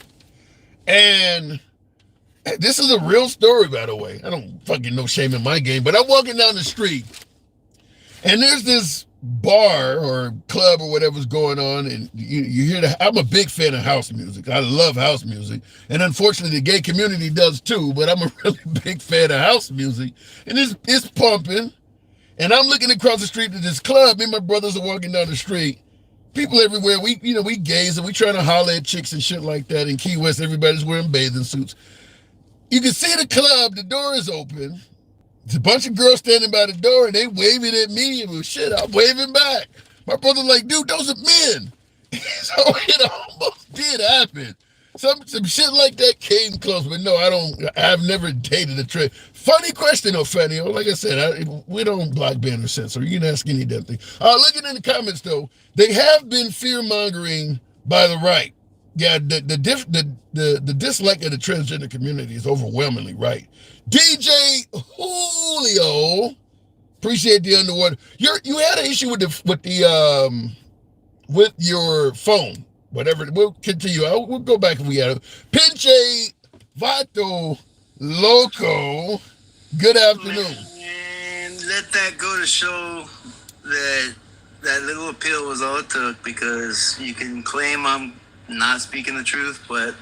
Speaker 1: And this is a real story, by the way. I don't fucking know shame in my game, but I'm walking down the street, and there's this bar or club or whatever's going on, and you hear I'm a big fan of house music. I love house music, and unfortunately the gay community does too, but I'm a really big fan of house music, and it's pumping, and I'm looking across the street to this club. Me and my brothers are walking down the street. People everywhere, we gaze, and we trying to holler at chicks and shit like that. In Key West, everybody's wearing bathing suits. You can see the club, the door is open. There's a bunch of girls standing by the door, and they waving at me. Well, shit, I'm waving back. My brother's like, dude, those are men. So it almost did happen. Some shit like that came close, but no, I've never dated a trans. Funny question, though, Fanny. Like I said, we don't block, ban, or censor. You can ask any damn thing. Looking in the comments, though, they have been fear-mongering by the right. Yeah, the dislike of the transgender community is overwhelmingly right. DJ Julio, appreciate the underwater. You had an issue with your phone, whatever. We'll continue. We'll go back if we had it. Pinche Vato Loco. Good afternoon.
Speaker 4: Man, let that go to show that little appeal was all it took, because you can claim I'm not speaking the truth, but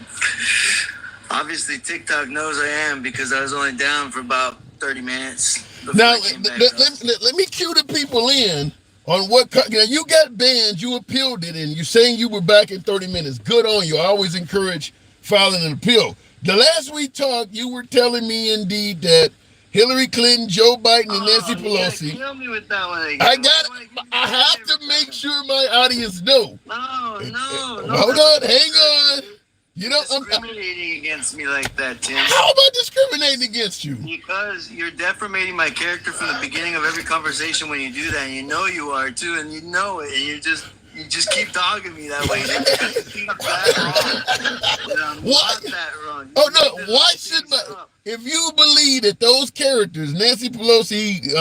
Speaker 4: obviously TikTok knows I am, because I was only down for about 30 minutes.
Speaker 1: Now, let me cue the people in on what. Now, you got banned, you appealed it, and you're saying you were back in 30 minutes. Good on you. I always encourage filing an appeal. The last we talked, you were telling me indeed that Hillary Clinton, Joe Biden, and Nancy Pelosi.
Speaker 4: Kill me with that one again.
Speaker 1: I have to make sure my audience know.
Speaker 4: No.
Speaker 1: Hold on, hang on. You know,
Speaker 4: discriminating against me like that, Tim.
Speaker 1: How am I discriminating against you?
Speaker 4: Because you're defamating my character from the beginning of every conversation when you do that, and you know you are too, and you know it, and you just keep dogging me that way. You keep that wrong.
Speaker 1: What?
Speaker 4: That wrong.
Speaker 1: Oh no! Why should if you believe that those characters, Nancy Pelosi,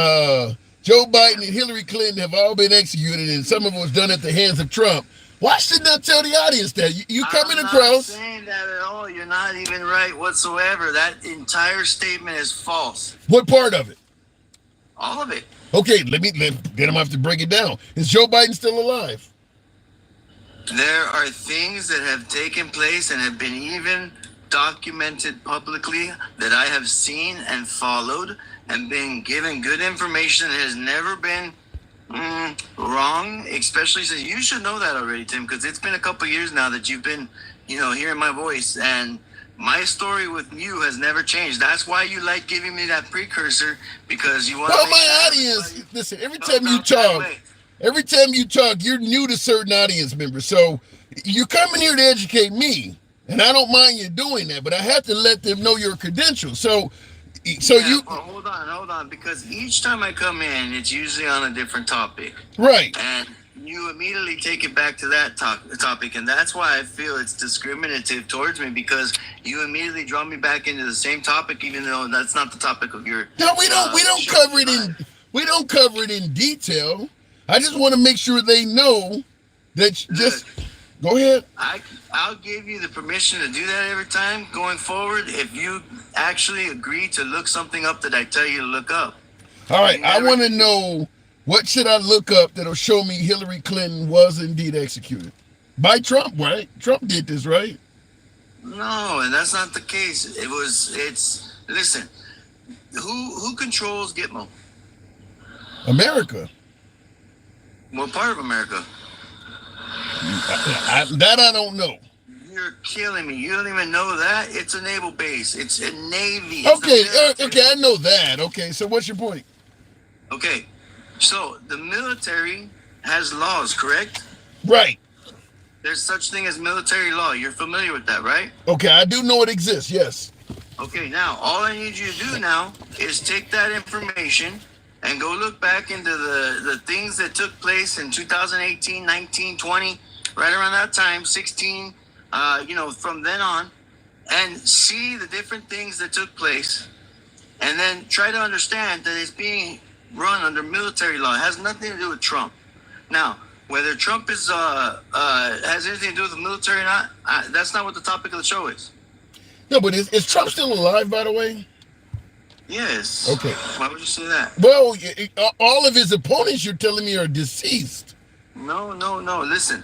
Speaker 1: Joe Biden, and Hillary Clinton, have all been executed, and some of it was done at the hands of Trump, why shouldn't I tell the audience that? You coming across? I'm not
Speaker 4: saying that at all. You're not even right whatsoever. That entire statement is false.
Speaker 1: What part of it?
Speaker 4: All of it.
Speaker 1: Okay, then I'm gonna have to break it down. Is Joe Biden still alive?
Speaker 4: There are things that have taken place and have been even documented publicly that I have seen and followed and been given good information that has never been wrong, especially since you should know that already, Tim, because it's been a couple of years now that you've been, hearing my voice, and my story with you has never changed. That's why you like giving me that precursor, because you want to.
Speaker 1: Well, my audience, listen, every time you talk, you're new to certain audience members, so you're coming here to educate me, and I don't mind you doing that, but I have to let them know your credentials. So So
Speaker 4: Yeah,
Speaker 1: you
Speaker 4: but hold on, because each time I come in, it's usually on a different topic,
Speaker 1: right.
Speaker 4: and you immediately take it back to that topic, and that's why I feel it's discriminative towards me, because you immediately draw me back into the same topic, even though that's not the topic of your.
Speaker 1: No, we don't
Speaker 4: show
Speaker 1: cover it
Speaker 4: tonight.
Speaker 1: we don't cover it in detail. I just want to make sure they know that just
Speaker 4: Look,
Speaker 1: go ahead.
Speaker 4: I'll give you the permission to do that every time going forward if you actually agree to look something up that I tell you to look up.
Speaker 1: All right,
Speaker 4: You
Speaker 1: I
Speaker 4: never-
Speaker 1: want to know what should I look up that'll show me Hillary Clinton was indeed executed by Trump, right? Trump did this, right?
Speaker 4: No, and that's not the case. It's listen. Who controls Gitmo?
Speaker 1: America.
Speaker 4: What part of America?
Speaker 1: That I don't know.
Speaker 4: You're killing me. You don't even know that? It's a naval base. It's a navy. It's
Speaker 1: Okay,
Speaker 4: the military.
Speaker 1: okay, I know that. Okay, so what's your point?
Speaker 4: Okay, so the military has laws, correct?
Speaker 1: Right.
Speaker 4: There's such thing as military law. You're familiar with that, right?
Speaker 1: Okay, I do know it exists. Yes.
Speaker 4: Okay, now all I need you to do now is take that information and go look back into the things that took place in 2018, 19, 20, right around that time, 16, from then on, and see the different things that took place, and then try to understand that it's being run under military law. It has nothing to do with Trump. Now, whether Trump is has anything to do with the military or not, that's not what the topic of the show is.
Speaker 1: No, but is Trump still alive, by the way?
Speaker 4: Yes.
Speaker 1: Okay.
Speaker 4: Why would you say that?
Speaker 1: Well, all of his opponents, you're telling me, are deceased.
Speaker 4: No. Listen,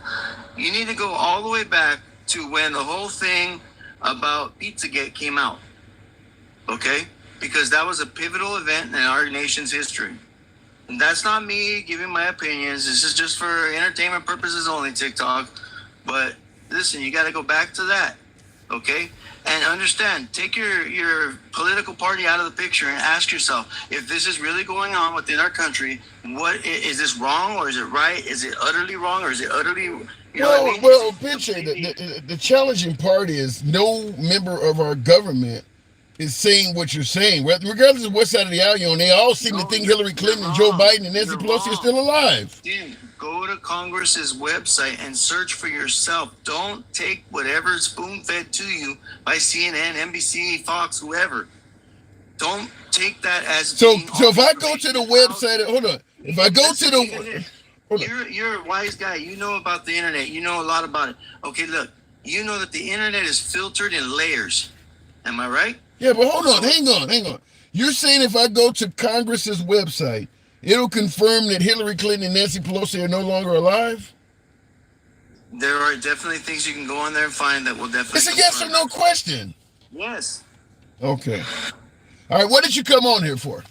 Speaker 4: you need to go all the way back to when the whole thing about Pizzagate came out. Okay? Because that was a pivotal event in our nation's history. And that's not me giving my opinions. This is just for entertainment purposes only, TikTok. But listen, you got to go back to that. Okay? And understand, take your political party out of the picture and ask yourself, if this is really going on within our country, what is this wrong or is it right? Is it utterly wrong or is it utterly, you know what I mean?
Speaker 1: Well, Pinche, the challenging part is no member of our government is saying what you're saying. Regardless of what side of the aisle you're on, they all seem to think Hillary Clinton and Joe Biden and Nancy Pelosi are still alive.
Speaker 4: Dude, go to Congress's website and search for yourself. Don't take whatever spoon-fed to you by CNN, NBC, Fox, whoever. Don't take that as
Speaker 1: So
Speaker 4: being
Speaker 1: if I go to the website, hold on. If I go to the
Speaker 4: You're a wise guy. You know about the internet. You know a lot about it. Okay, look. You know that the internet is filtered in layers. Am I right?
Speaker 1: Yeah, but hold on, hang on. You're saying if I go to Congress's website, it'll confirm that Hillary Clinton and Nancy Pelosi are no longer alive?
Speaker 4: There are definitely things you can go on there and find that will definitely.
Speaker 1: It's a yes or no question.
Speaker 4: Yes.
Speaker 1: Okay. All right, what did you come on here for?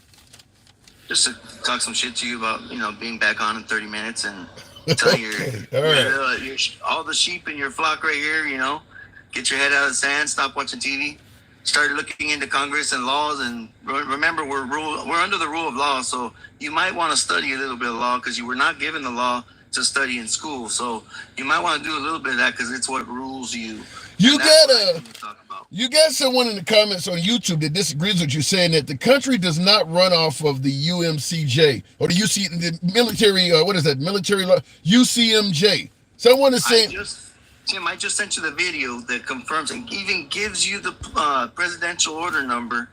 Speaker 4: Just to talk some shit to you about, being back on in 30 minutes and tell all the sheep in your flock right here, get your head out of the sand, stop watching TV. Start looking into Congress and laws, and remember we're under the rule of law, so you might want to study a little bit of law because you were not given the law to study in school. So you might want to do a little bit of that because it's what rules you. You
Speaker 1: got someone in the comments on YouTube that disagrees with you, saying that the country does not run off of the UMCJ or the military. What is that? Military law, UCMJ. Someone is saying.
Speaker 4: Tim, I just sent you the video that confirms and even gives you the presidential order number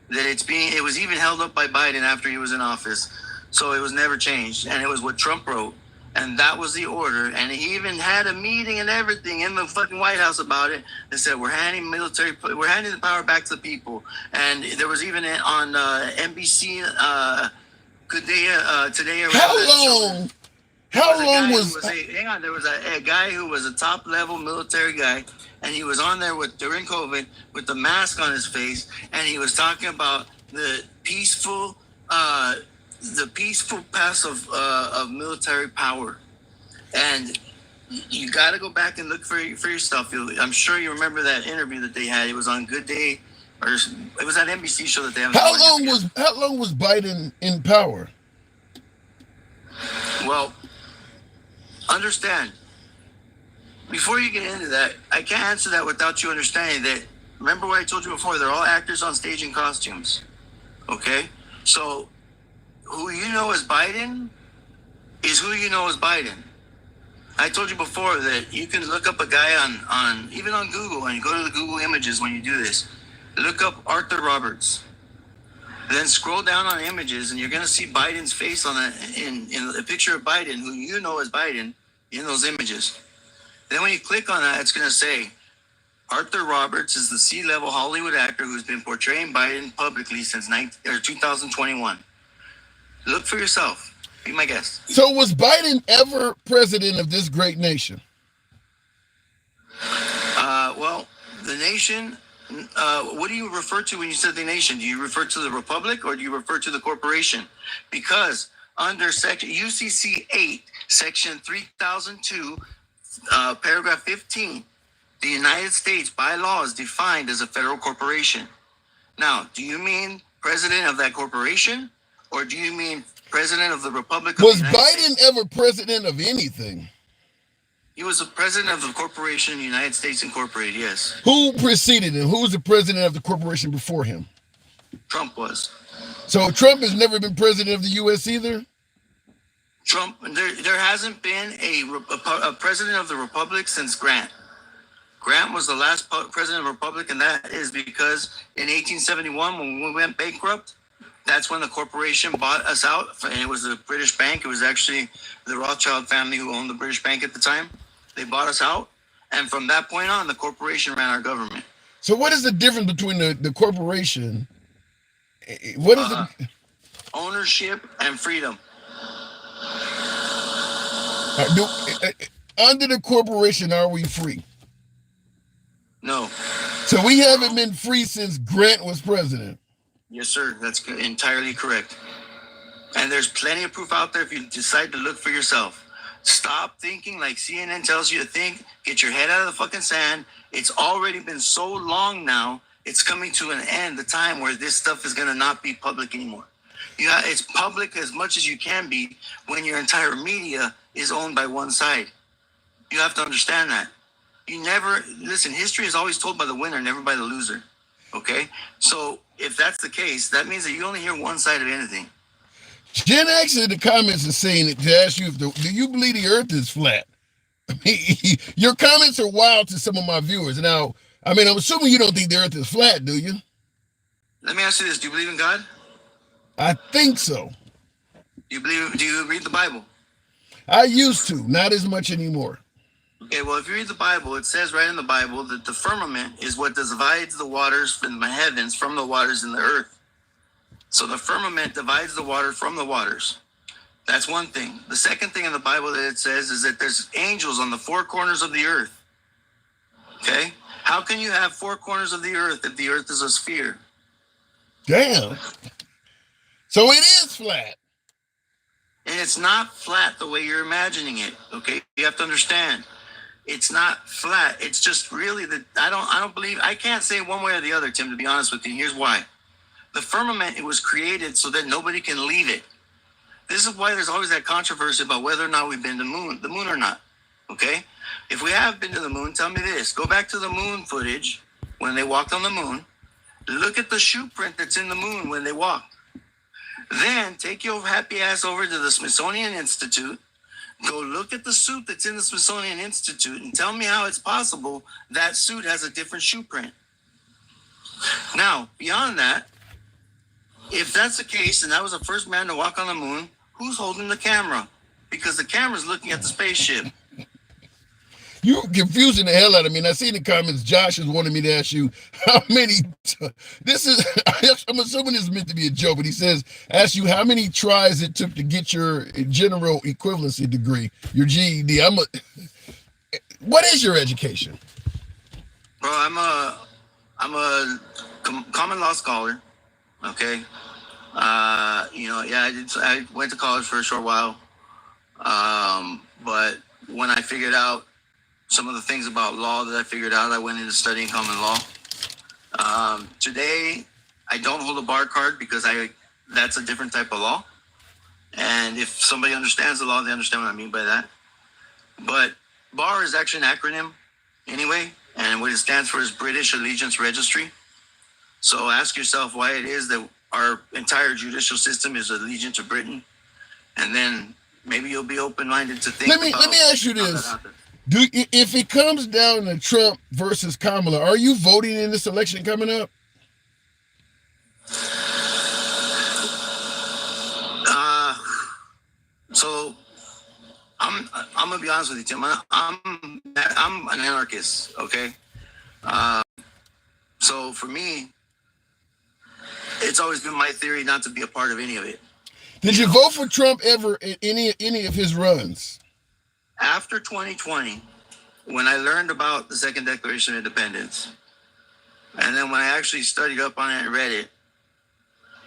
Speaker 4: that it was even held up by Biden after he was in office. So it was never changed. And it was what Trump wrote. And that was the order. And he even had a meeting and everything in the fucking White House about it. They said, we're handing the power back to the people. And there was even on NBC today.
Speaker 1: How long was
Speaker 4: there was a guy who was a top level military guy, and he was on there during COVID with the mask on his face, and he was talking about the peaceful pass of military power. And you got to go back and look for yourself. I'm sure you remember that interview that they had. It was on Good Day, or it was that NBC show that they have.
Speaker 1: How long was Biden in power?
Speaker 4: Well, understand, before you get into that, I can't answer that without you understanding that, remember what I told you before, they're all actors on stage in costumes. Okay? So who you know as Biden is who you know as Biden. I told you before that you can look up a guy on even on Google, and you go to the Google images when you do this. Look up Arthur Roberts. Then scroll down on images, and you're going to see Biden's face on in a picture of Biden, who you know as Biden, in those images. Then when you click on that, it's going to say, Arthur Roberts is the C-level Hollywood actor who's been portraying Biden publicly since 2021. Look for yourself. Be my guest.
Speaker 1: So was Biden ever president of this great nation?
Speaker 4: Well, the nation... what do you refer to when you said the nation? Do you refer to the republic or do you refer to the corporation? Because under section UCC 8, section 3002, paragraph 15, the United States by law is defined as a federal corporation. Now, do you mean president of that corporation or do you mean president of the Republic of
Speaker 1: Was
Speaker 4: the United
Speaker 1: Biden
Speaker 4: States?
Speaker 1: ever president of anything?
Speaker 4: He was the president of the corporation United States Incorporated, yes.
Speaker 1: Who preceded him? Who was the president of the corporation before him?
Speaker 4: Trump was.
Speaker 1: So Trump has never been president of the U.S. either?
Speaker 4: Trump, there hasn't been a president of the Republic since Grant. Grant was the last president of the Republic, and that is because in 1871, when we went bankrupt, that's when the corporation bought us out, and it was the British Bank. It was actually the Rothschild family who owned the British Bank at the time. They bought us out, and from that point on, the corporation ran our government.
Speaker 1: So what is the difference between the corporation? What is it?
Speaker 4: Ownership and freedom.
Speaker 1: Under the corporation, are we free?
Speaker 4: No.
Speaker 1: So we haven't been free since Grant was president.
Speaker 4: Yes, sir. That's entirely correct. And there's plenty of proof out there if you decide to look for yourself. Stop thinking like CNN tells you to think. Get your head out of the fucking sand. It's already been so long now. It's coming to an end, the time where this stuff is going to not be public anymore. Yeah, it's public as much as you can be when your entire media is owned by one side. You have to understand that. You never, listen, history is always told by the winner, never by the loser. Okay? So if that's the case, that means that you only hear one side of anything.
Speaker 1: Jen actually in the comments is saying to ask you, do you believe the earth is flat? I mean, your comments are wild to some of my viewers. Now, I mean, I'm assuming you don't think the earth is flat, do you?
Speaker 4: Let me ask you this. Do you believe in God?
Speaker 1: I think so.
Speaker 4: Do you read the Bible?
Speaker 1: I used to, not as much anymore.
Speaker 4: Okay, well, if you read the Bible, it says right in the Bible that the firmament is what divides the waters from the heavens from the waters in the earth. So the firmament divides the water from the waters. That's one thing. The second thing in the Bible that it says is that there's angels on the four corners of the earth. Okay? How can you have four corners of the earth if the earth is a sphere?
Speaker 1: Damn. So it is flat.
Speaker 4: And it's not flat the way you're imagining it. Okay? You have to understand. It's not flat. It's just really that I can't say one way or the other, Tim, to be honest with you. Here's why. The firmament, it was created so that nobody can leave it. This is why there's always that controversy about whether or not we've been to the moon or not. Okay? If we have been to the moon, tell me this. Go back to the moon footage when they walked on the moon. Look at the shoe print that's in the moon when they walked. Then take your happy ass over to the Smithsonian Institute. Go look at the suit that's in the Smithsonian Institute and tell me how it's possible that suit has a different shoe print. Now, beyond that, if that's the case, and that was the first man to walk on the moon, who's holding the camera? Because the camera's looking at the spaceship.
Speaker 1: You're confusing the hell out of me. And I see in the comments, Josh has wanted me to ask you how many, I'm assuming this is meant to be a joke, but he says, ask you how many tries it took to get your general equivalency degree, your GED. What is your education?
Speaker 4: Bro, I'm a common law scholar. Okay. I went to college for a short while. But when I figured out some of the things about law that I figured out, I went into studying common law. Today, I don't hold a bar card because that's a different type of law. And if somebody understands the law, they understand what I mean by that. But bar is actually an acronym anyway. And what it stands for is British Allegiance Registry. So ask yourself why it is that our entire judicial system is allegiant to Britain, and then maybe you'll be open-minded to think.
Speaker 1: Let me ask you this: if it comes down to Trump versus Kamala, are you voting in this election coming up?
Speaker 4: So I'm gonna be honest with you, Tim. I'm an anarchist. Okay. So for me, it's always been my theory not to be a part of any of it.
Speaker 1: Did you vote for Trump ever in any of his runs?
Speaker 4: After 2020, when I learned about the Second Declaration of Independence, and then when I actually studied up on it and read it,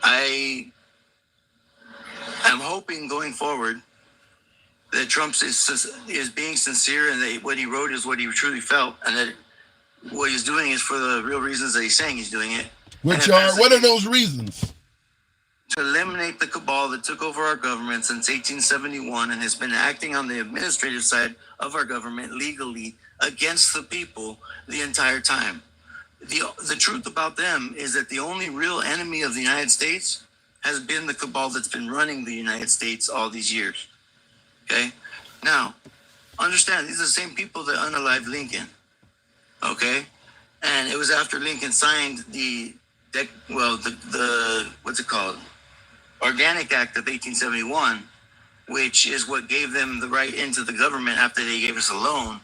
Speaker 4: I am hoping going forward that Trump is being sincere, and that what he wrote is what he truly felt, and that what he's doing is for the real reasons that he's saying he's doing it.
Speaker 1: What are those reasons?
Speaker 4: To eliminate the cabal that took over our government since 1871 and has been acting on the administrative side of our government legally against the people the entire time. The truth about them is that the only real enemy of the United States has been the cabal that's been running the United States all these years. Okay? Now, understand, these are the same people that unalived Lincoln. Okay? And it was after Lincoln signed the what's it called? Organic Act of 1871, which is what gave them the right into the government after they gave us a loan.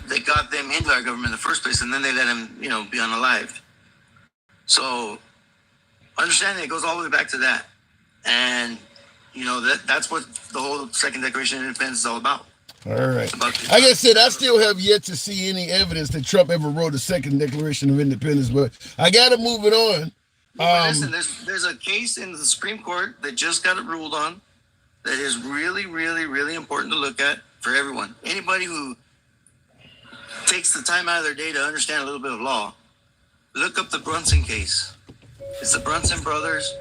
Speaker 4: They got them into our government in the first place, and then they let them, be unalived. So, understand it goes all the way back to that. And, that's what the whole Second Declaration of Independence is all about.
Speaker 1: All right. Like I said, I still have yet to see any evidence that Trump ever wrote a Second Declaration of Independence, but I got to move it on.
Speaker 4: Listen, there's a case in the Supreme Court that just got it ruled on that is really, really, really important to look at for everyone. Anybody who takes the time out of their day to understand a little bit of law, look up the Brunson case. It's the Brunson brothers.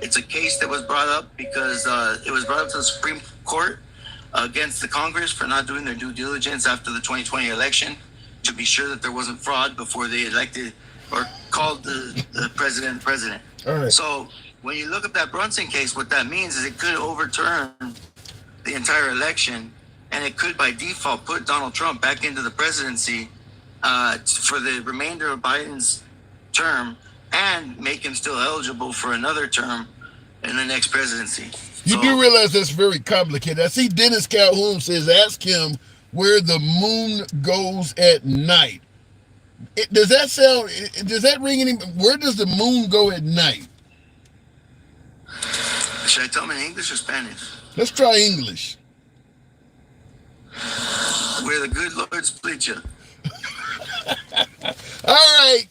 Speaker 4: It's a case that was brought up because it was brought up to the Supreme Court against the Congress for not doing their due diligence after the 2020 election to be sure that there wasn't fraud before they elected or called the president.
Speaker 1: All right.
Speaker 4: So when you look at that Brunson case, what that means is it could overturn the entire election, and it could by default put Donald Trump back into the presidency for the remainder of Biden's term and make him still eligible for another term in the next presidency.
Speaker 1: You do realize that's very complicated. I see Dennis Calhoun says, ask him where the moon goes at night. Does that ring any? Where does the moon go at night?
Speaker 4: Should I tell him in English or Spanish?
Speaker 1: Let's try English.
Speaker 4: Where the good Lord split you.
Speaker 1: All right.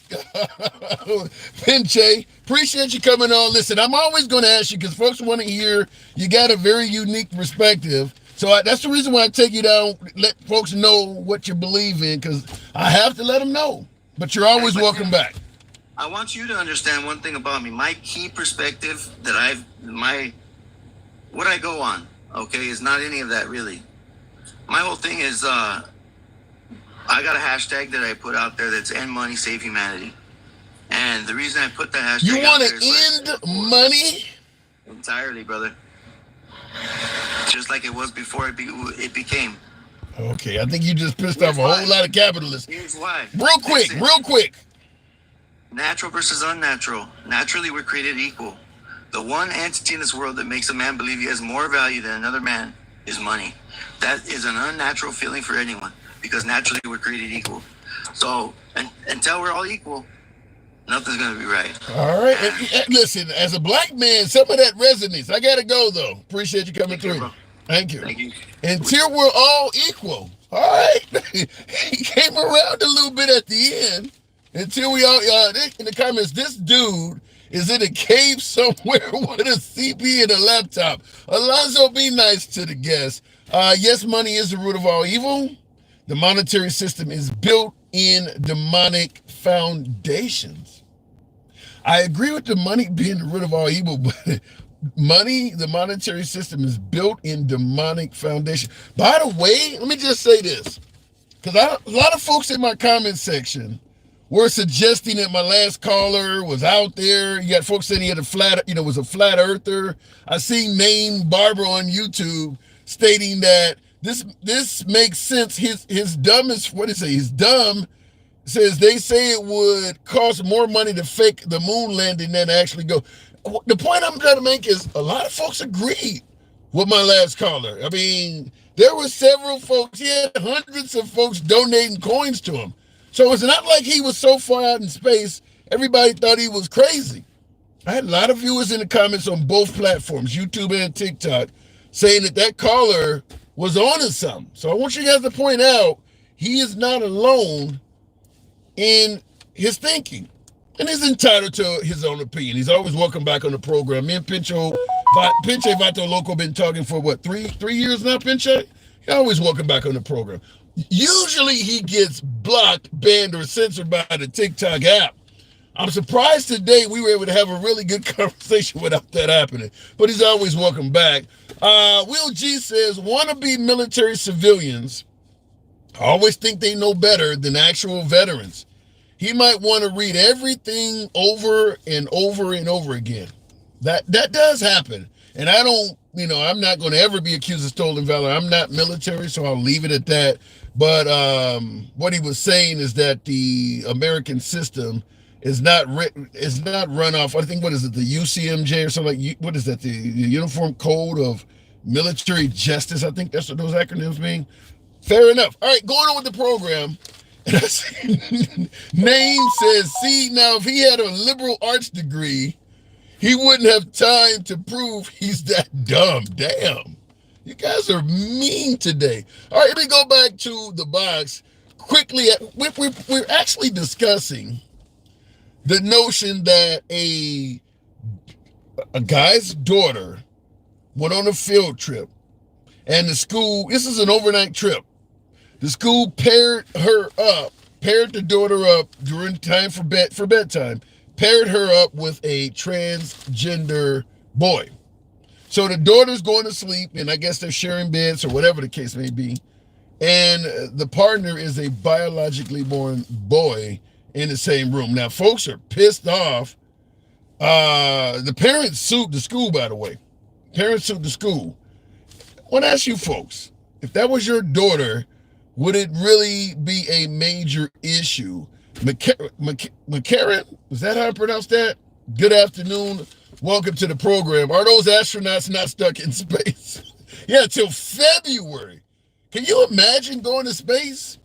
Speaker 1: Pinche, appreciate you coming on. Listen, I'm always going to ask you because folks want to hear you got a very unique perspective. So that's the reason why I take you down, let folks know what you believe in, because I have to let them know. But you're always welcome back.
Speaker 4: I want you to understand one thing about me. My key perspective that what I go on, okay, is not any of that really. My whole thing is I got a hashtag that I put out there that's End Money, Save Humanity. And the reason I put that hashtag
Speaker 1: You want to end money?
Speaker 4: Entirely, brother. Just like it was before it became.
Speaker 1: Okay, I think you just pissed off a whole lot of capitalists.
Speaker 4: Here's why.
Speaker 1: Real quick.
Speaker 4: Natural versus unnatural. Naturally, we're created equal. The one entity in this world that makes a man believe he has more value than another man is money. That is an unnatural feeling for anyone because naturally we're created equal. So until we're all equal, nothing's going to be right.
Speaker 1: All right. And listen, as a black man, some of that resonates. I got to go, though. Appreciate you coming through. Thank you. Until we're all equal. All right. He came around a little bit at the end. Until we all, in the comments, this dude is in a cave somewhere with a CP and a laptop. Alonzo, be nice to the guests. Yes, money is the root of all evil. The monetary system is built in demonic foundations. I agree with the money being the root of all evil, but money, the monetary system is built in demonic foundation. By the way, let me just say this, because a lot of folks in my comment section were suggesting that my last caller was out there. You got folks saying he had was a flat earther. I see Name Barbara on YouTube stating that this makes sense. His dumb is what is it? He's dumb. Says they say it would cost more money to fake the moon landing than to actually go. The point I'm trying to make is a lot of folks agreed with my last caller. I mean, there were several folks. He had hundreds of folks donating coins to him. So it's not like he was so far out in space, everybody thought he was crazy. I had a lot of viewers in the comments on both platforms, YouTube and TikTok, saying that caller was on to something. So I want you guys to point out he is not alone in his thinking. And he's entitled to his own opinion. He's always welcome back on the program. Me and Pinche Vato Loco been talking for what, three years now, Pinche? He's always welcome back on the program. Usually he gets blocked, banned, or censored by the TikTok app. I'm surprised today we were able to have a really good conversation without that happening. But he's always welcome back. Will G says, wannabe military civilians always think they know better than actual veterans. He might want to read everything over and over and over again. That does happen. And I don't, I'm not going to ever be accused of stolen valor. I'm not military, so I'll leave it at that. But what he was saying is that the American system is not run off. I think, what is it, the UCMJ or something like, what is that, the Uniform Code of Military Justice? I think that's what those acronyms mean. Fair enough. All right, going on with the program. Name says, see, now if he had a liberal arts degree, he wouldn't have time to prove he's that dumb. Damn. You guys are mean today. All right, let me go back to the box quickly. We're actually discussing the notion that a guy's daughter went on a field trip, and the school, this is an overnight trip. The school paired the daughter up during time for bedtime, paired her up with a transgender boy. So the daughter's going to sleep, and I guess they're sharing beds or whatever the case may be. And the partner is a biologically born boy in the same room. Now, folks are pissed off. The parents sued the school, by the way. Parents sued the school. I want to ask you folks, if that was your daughter, would it really be a major issue? McCarran, is that how I pronounce that? Good afternoon. Welcome to the program. Are those astronauts not stuck in space? Yeah, till February. Can you imagine going to space?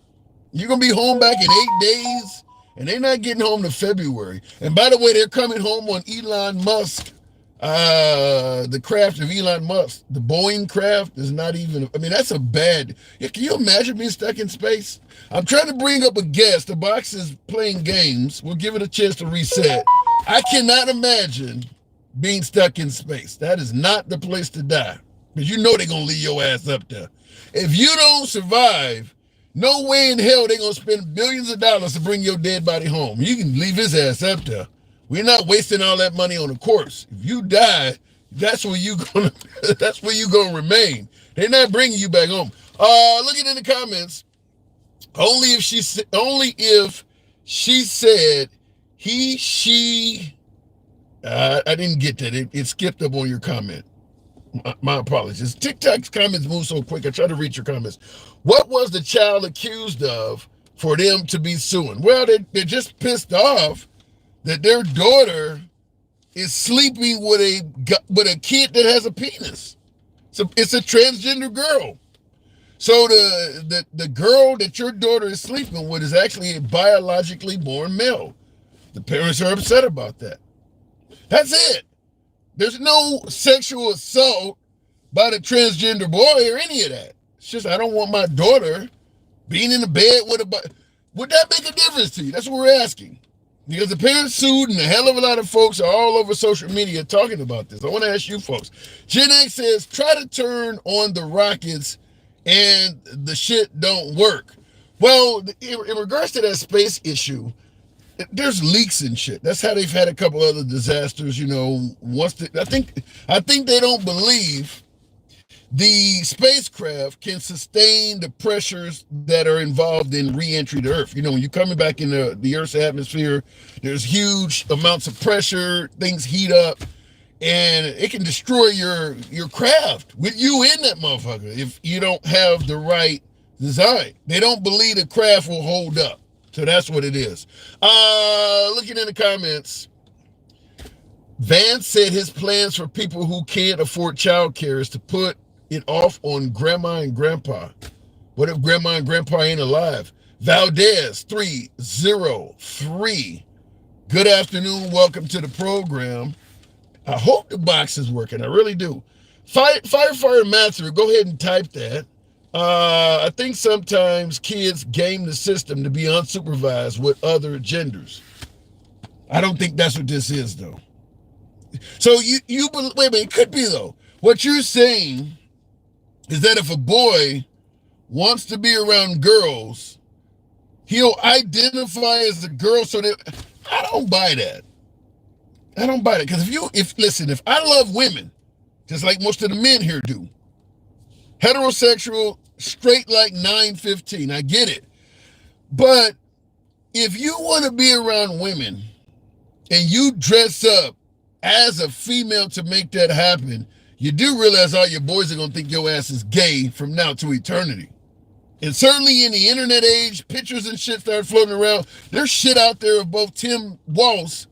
Speaker 1: You're going to be home back in 8 days, and they're not getting home to February. And by the way, they're coming home on Elon Musk, the craft of Elon Musk. The Boeing craft is not even, that's a bad, can you imagine being stuck in space? I'm trying to bring up a guest. The box is playing games. We'll give it a chance to reset. I cannot imagine being stuck in space. That is not the place to die, because they're going to leave your ass up there. If you don't survive, no way in hell they're going to spend billions of dollars to bring your dead body home. You can leave his ass up there. We're not wasting all that money on a corpse. If you die, that's where you're gonna remain. They're not bringing you back home. Looking in the comments, only if she said he, she. I didn't get that. It skipped up on your comment. My apologies. TikTok's comments move so quick. I try to read your comments. What was the child accused of for them to be suing? Well, they're just pissed off that their daughter is sleeping with a kid that has a penis. So it's a transgender girl. So the girl that your daughter is sleeping with is actually a biologically born male. The parents are upset about that. That's it. There's no sexual assault by the transgender boy or any of that. It's just, I don't want my daughter being in the bed with would that make a difference to you? That's what we're asking. Because the parents sued, and a hell of a lot of folks are all over social media talking about this. I want to ask you folks. Gen X says, try to turn on the rockets and the shit don't work. Well, in regards to that space issue, there's leaks and shit. That's how they've had a couple other disasters, I think they don't believe the spacecraft can sustain the pressures that are involved in re-entry to Earth. When you're coming back in the Earth's atmosphere, there's huge amounts of pressure, things heat up, and it can destroy your craft with you in that motherfucker if you don't have the right design. They don't believe the craft will hold up. So that's what it is. Looking in the comments, Vance said his plans for people who can't afford childcare is to put it off on grandma and grandpa. What if grandma and grandpa ain't alive? Valdez 303. Good afternoon. Welcome to the program. I hope the box is working. I really do. Firefighter Master, go ahead and type that. I think sometimes kids game the system to be unsupervised with other genders. I don't think that's what this is, though. So you wait a minute, it could be, though. What you're saying is that if a boy wants to be around girls, he'll identify as a girl. So that I don't buy that. I don't buy it. Because if I love women, just like most of the men here do, heterosexual, straight like 915, I get it. But if you want to be around women and you dress up as a female to make that happen, you do realize all your boys are going to think your ass is gay from now to eternity. And certainly in the internet age, pictures and shit start floating around. There's shit out there of both Tim Walz,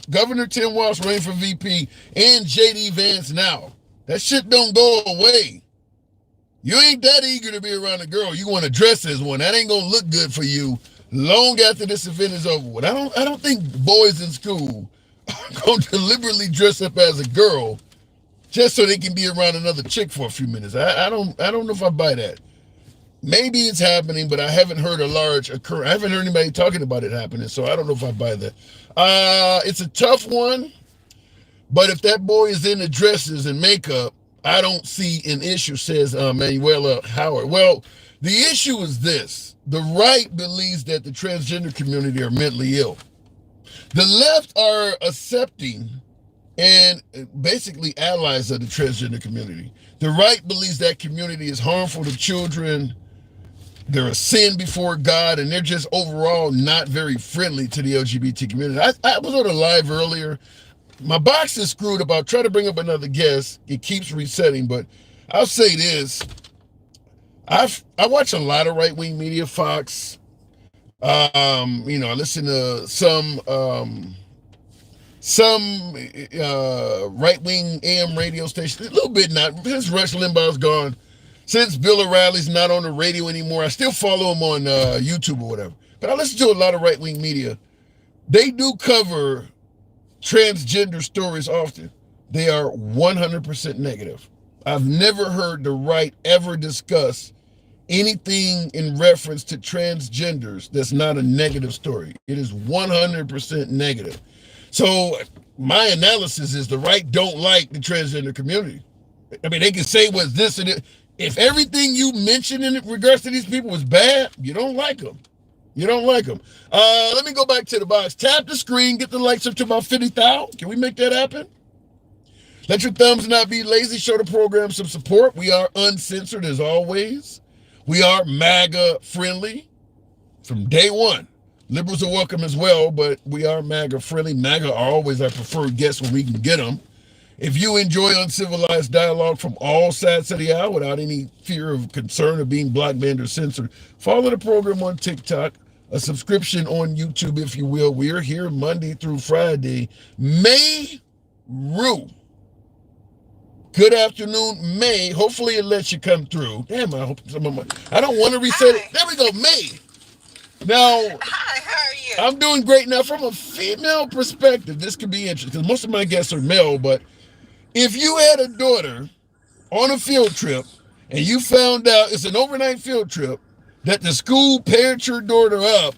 Speaker 1: Governor Tim Walz running for VP, and J.D. Vance now. That shit don't go away. You ain't that eager to be around a girl. You want to dress as one. That ain't going to look good for you long after this event is over with. I don't think boys in school are going to deliberately dress up as a girl just so they can be around another chick for a few minutes. I don't know if I buy that. Maybe it's happening, but I haven't heard a large occurrence. I haven't heard anybody talking about it happening, so I don't know if I buy that. It's a tough one, but if that boy is in the dresses and makeup, I don't see an issue, says Manuela Howard. Well, the issue is this. The right believes that the transgender community are mentally ill. The left are accepting and basically allies of the transgender community. The right believes that community is harmful to children. They're a sin before God, and they're just overall not very friendly to the LGBT community. I was on a live earlier. My box is screwed up. I'll try to bring up another guest. It keeps resetting, but I'll say this. I watch a lot of right-wing media, Fox. I listen to some right-wing AM radio stations. A little bit not. Since Rush Limbaugh's gone, since Bill O'Reilly's not on the radio anymore, I still follow him on YouTube or whatever. But I listen to a lot of right-wing media. They do cover transgender stories often. They are 100% negative. I've never heard the right ever discuss anything in reference to transgenders that's not a negative story. It is 100% negative. So my analysis is the right don't like the transgender community. I mean, they can say what's this and it. If everything you mentioned in regards to these people was bad, you don't like them. You don't like them. Let me go back to the box. Tap the screen, get the likes up to about 50,000. Can we make that happen? Let your thumbs not be lazy. Show the program some support. We are uncensored as always. We are MAGA friendly from day one. Liberals are welcome as well, but we are MAGA friendly. MAGA are always our preferred guests when we can get them. If you enjoy uncivilized dialogue from all sides of the aisle without any fear of concern of being blocked, banned, or censored, follow the program on TikTok, a subscription on YouTube, if you will. We are here Monday through Friday. May Rue. Good afternoon, May. Hopefully it lets you come through. Damn, I hope I don't want to reset it. There we go, May. Now,
Speaker 5: hi, how are you?
Speaker 1: I'm doing great. Now, from a female perspective, this could be interesting because most of my guests are male, but if you had a daughter on a field trip and you found out it's an overnight field trip that the school paired your daughter up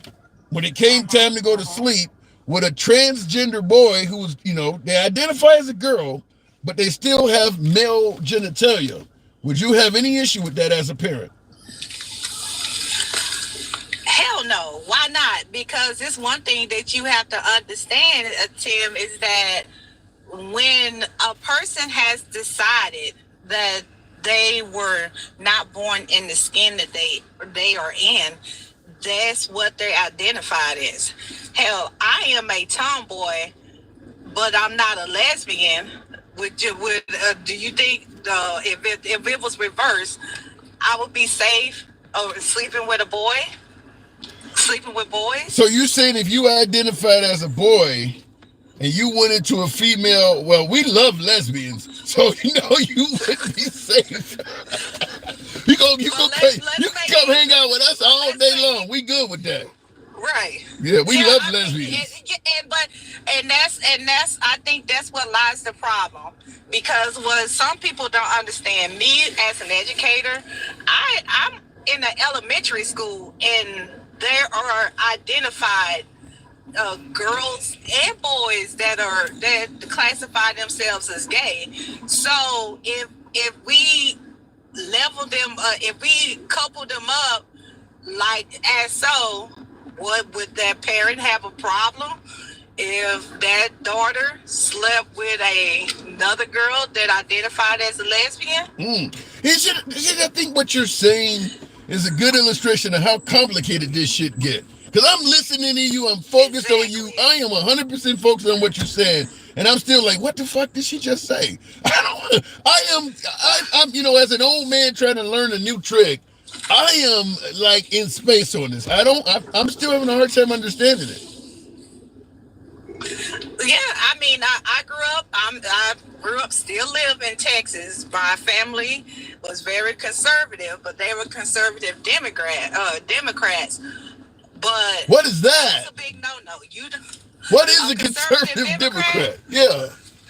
Speaker 1: when it came time to go to sleep with a transgender boy who was, they identify as a girl, but they still have male genitalia, would you have any issue with that as a parent?
Speaker 5: Hell no. Why not? Because it's one thing that you have to understand, Tim, is that when a person has decided that they were not born in the skin that they are in, that's what they identified as. Hell, I am a tomboy, but I'm not a lesbian. Do you think if it was reversed, I would be safe sleeping with a boy, sleeping with boys?
Speaker 1: So you're saying if you identified as a boy and you went into a female, well, we love lesbians, so you wouldn't be safe. you can come hang out with us all day long. We good with that.
Speaker 5: Right.
Speaker 1: Yeah, we love lesbians.
Speaker 5: And that's I think that's what lies the problem, because what some people don't understand, me as an educator, I'm in an elementary school, and there are identified girls and boys that classify themselves as gay. So if we level them, if we couple them up like as so, what would that parent have a problem if that daughter slept with another girl that identified as a lesbian?
Speaker 1: I think what you're saying is a good illustration of how complicated this shit get. Because I'm listening to you, I'm focused on you, I am 100% focused on what you're saying, and I'm still like, what the fuck did she just say? I'm as an old man trying to learn a new trick, I am like in space on this. I'm still having a hard time understanding it.
Speaker 5: Yeah, I mean, I grew up, still live in Texas. My family was very conservative, but they were conservative Democrats. But
Speaker 1: what is that?
Speaker 5: That's a big no-no.
Speaker 1: What is a conservative Democrat? Yeah.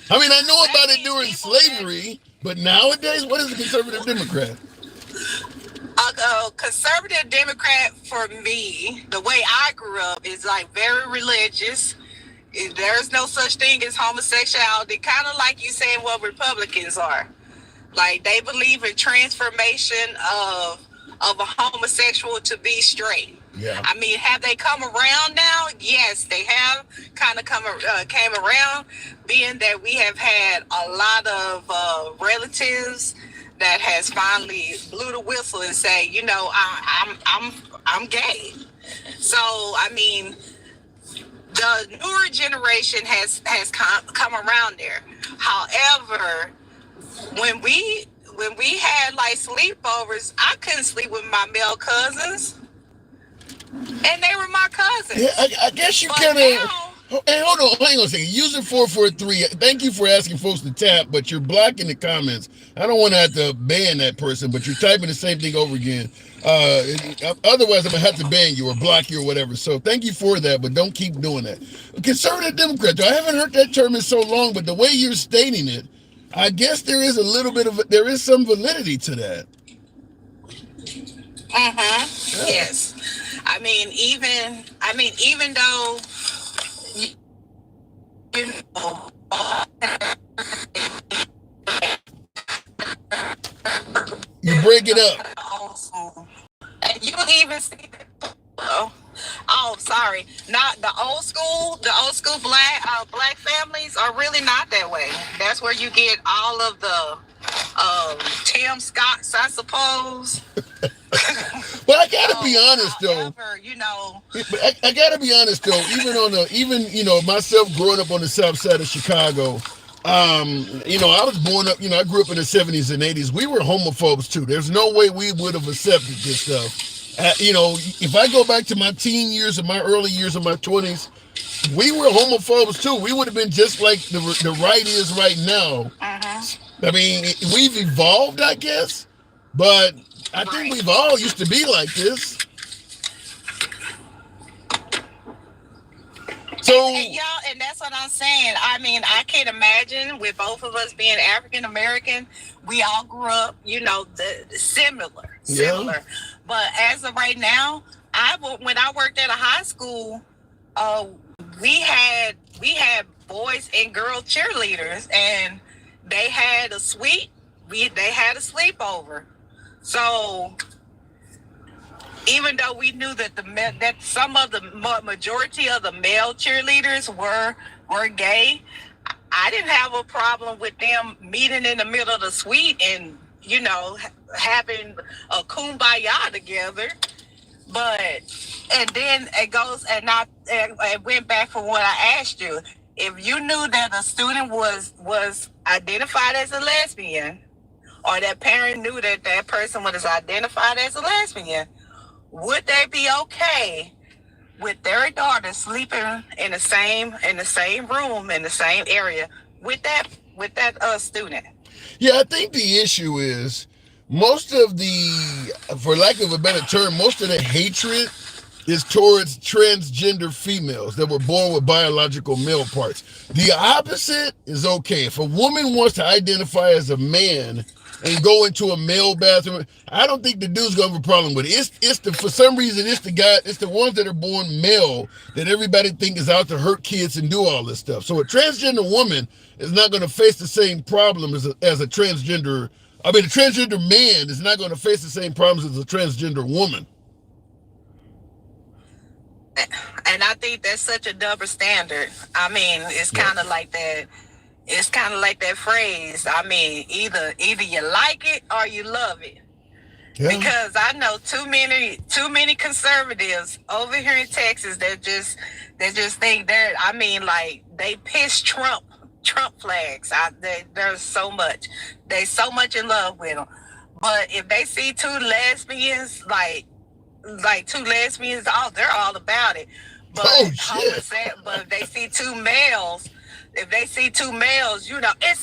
Speaker 1: I mean, I know about it during slavery, but nowadays, what is a conservative Democrat?
Speaker 5: A conservative Democrat, for me, the way I grew up, is like very religious. There's no such thing as homosexuality, kind of like you saying what Republicans are. Like, they believe in transformation of a homosexual to be straight.
Speaker 1: Yeah.
Speaker 5: I mean, have they come around now? Yes, they have kind of came around, being that we have had a lot of relatives that has finally blew the whistle and say, I'm gay. So, I mean, the newer generation has come around there. However, when we had like sleepovers, I couldn't sleep with my male cousins, and they were my cousins.
Speaker 1: Yeah, I guess you kind of. Hey, hold on, hang on a second. User 443. Thank you for asking folks to tap, but you're blocking the comments. I don't want to have to ban that person, but you're typing the same thing over again. Otherwise, I'm gonna have to ban you or block you or whatever. So thank you for that, but don't keep doing that. Conservative Democrat. I haven't heard that term in so long, but the way you're stating it, I guess there is some validity to that.
Speaker 5: Yeah. Yes. I mean, even though
Speaker 1: you break it up.
Speaker 5: And you even see that. Oh, sorry. Not the old school black families are really not that way. That's where you get all of the Tim Scotts, I suppose.
Speaker 1: But I gotta be honest though. I gotta be honest though. Myself growing up on the south side of Chicago, I was born up. I grew up in the 70s and 80s. We were homophobes too. There's no way we would have accepted this stuff. If I go back to my teen years and my early years of my 20s, we were homophobes too. We would have been just like the right is right now. I mean, we've evolved, I guess, but I think we've all used to be like this. So,
Speaker 5: and that's what I'm saying. I mean, I can't imagine with both of us being African American, we all grew up, similar.
Speaker 1: Yeah.
Speaker 5: But as of right now, when I worked at a high school, we had boys and girl cheerleaders, and they had a suite. They had a sleepover. So even though we knew that some of the majority of the male cheerleaders were gay, I didn't have a problem with them meeting in the middle of the suite and having a kumbaya together. But and then it goes, and I went back from what I asked you. If you knew that a student was identified as a lesbian, or that parent knew that that person was identified as a lesbian, would they be okay with their daughter sleeping in the same room in the same area with that student?
Speaker 1: Yeah, I think the issue is most of the, for lack of a better term, most of the hatred is towards transgender females that were born with biological male parts. The opposite is okay. If a woman wants to identify as a man and go into a male bathroom, I don't think the dude's gonna have a problem with it. For some reason, it's the ones that are born male that everybody think is out to hurt kids and do all this stuff. So a transgender woman is not gonna face the same problem as a transgender. I mean, a transgender man is not gonna face the same problems as a transgender woman.
Speaker 5: And I think that's such a double standard. I mean, it's kind of like that. It's kind of like that phrase. I mean, either you like it or you love it. Yeah. Because I know too many conservatives over here in Texas that just think that, I mean, like, they piss Trump flags. There's so much. They so much in love with them. But if they see two lesbians, like two lesbians, they're all about it. But but if they see two males, it's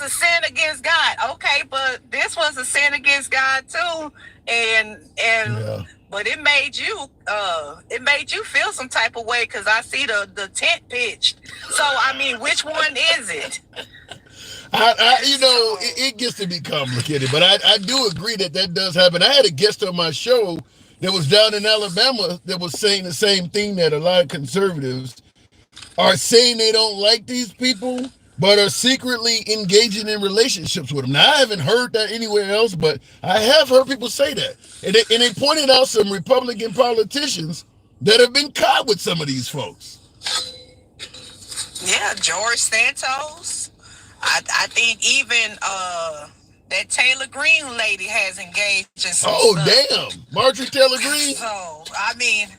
Speaker 5: a sin against God. Okay, but this was a sin against God too, and yeah. But it made you feel some type of way, because I see the tent pitched. So I mean, which one is it?
Speaker 1: It gets to be complicated, but I do agree that does happen. I had a guest on my show that was down in Alabama that was saying the same thing, that a lot of conservatives are saying they don't like these people, but are secretly engaging in relationships with them. Now, I haven't heard that anywhere else, but I have heard people say that. And they pointed out some Republican politicians that have been caught with some of these folks.
Speaker 5: Yeah, George Santos. I think even that Taylor Greene lady has engaged in some stuff.
Speaker 1: Damn. Marjorie Taylor Greene?
Speaker 5: So, I mean,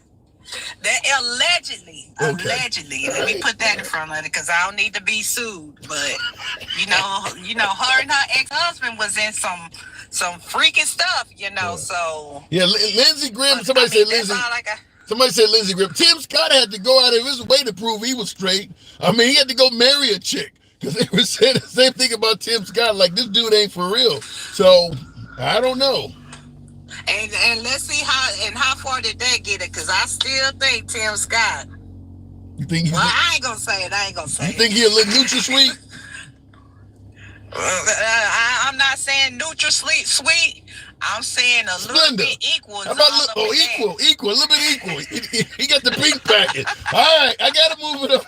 Speaker 5: that allegedly, let me put that in front of it, because I don't need to be sued. But, her and her ex-husband was in some freaky stuff, so.
Speaker 1: Yeah, Lindsey Graham, somebody said Lindsey Graham. Tim Scott had to go out of his way to prove he was straight. I mean, he had to go marry a chick, because they were saying the same thing about Tim Scott, like, this dude ain't for real. So, I don't know.
Speaker 5: And let's see how far did that get it, because I still think Tim Scott.
Speaker 1: You think?
Speaker 5: I ain't gonna say it.
Speaker 1: You think he a little NutraSweet?
Speaker 5: I'm not saying NutraSweet. I'm saying a little bit equal.
Speaker 1: How about equal, a little bit equal. He got the pink packet. All right, I gotta move it up.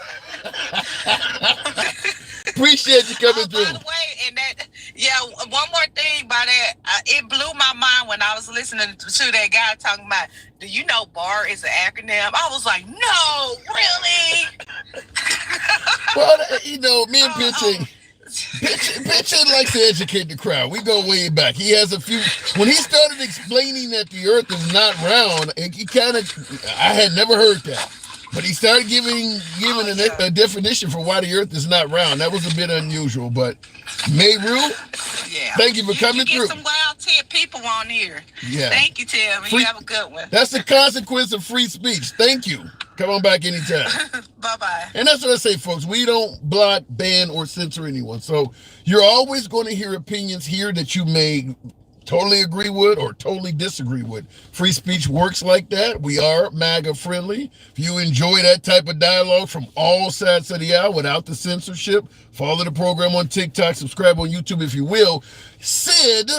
Speaker 1: Appreciate you coming through.
Speaker 5: By the way, one more thing about that, it blew my mind when I was listening to that guy talking about, do you know BAR is an acronym? I was like, no, really?
Speaker 1: Well, me and Pitching likes to educate the crowd. We go way back. He has a few. When he started explaining that the Earth is not round, and I had never heard that. But he started giving a definition for why the Earth is not round. That was a bit unusual, but Mayru, thank you for coming through.
Speaker 5: Some wild people on here.
Speaker 1: Yeah.
Speaker 5: Thank you, Tim. You have a good one.
Speaker 1: That's the consequence of free speech. Thank you. Come on back anytime.
Speaker 5: Bye-bye.
Speaker 1: And that's what I say, folks. We don't block, ban, or censor anyone. So you're always going to hear opinions here that you may totally agree with or totally disagree with. Free speech works like that. We are MAGA friendly. If you enjoy that type of dialogue from all sides of the aisle without the censorship, follow the program on TikTok, subscribe on YouTube if you will. Sid,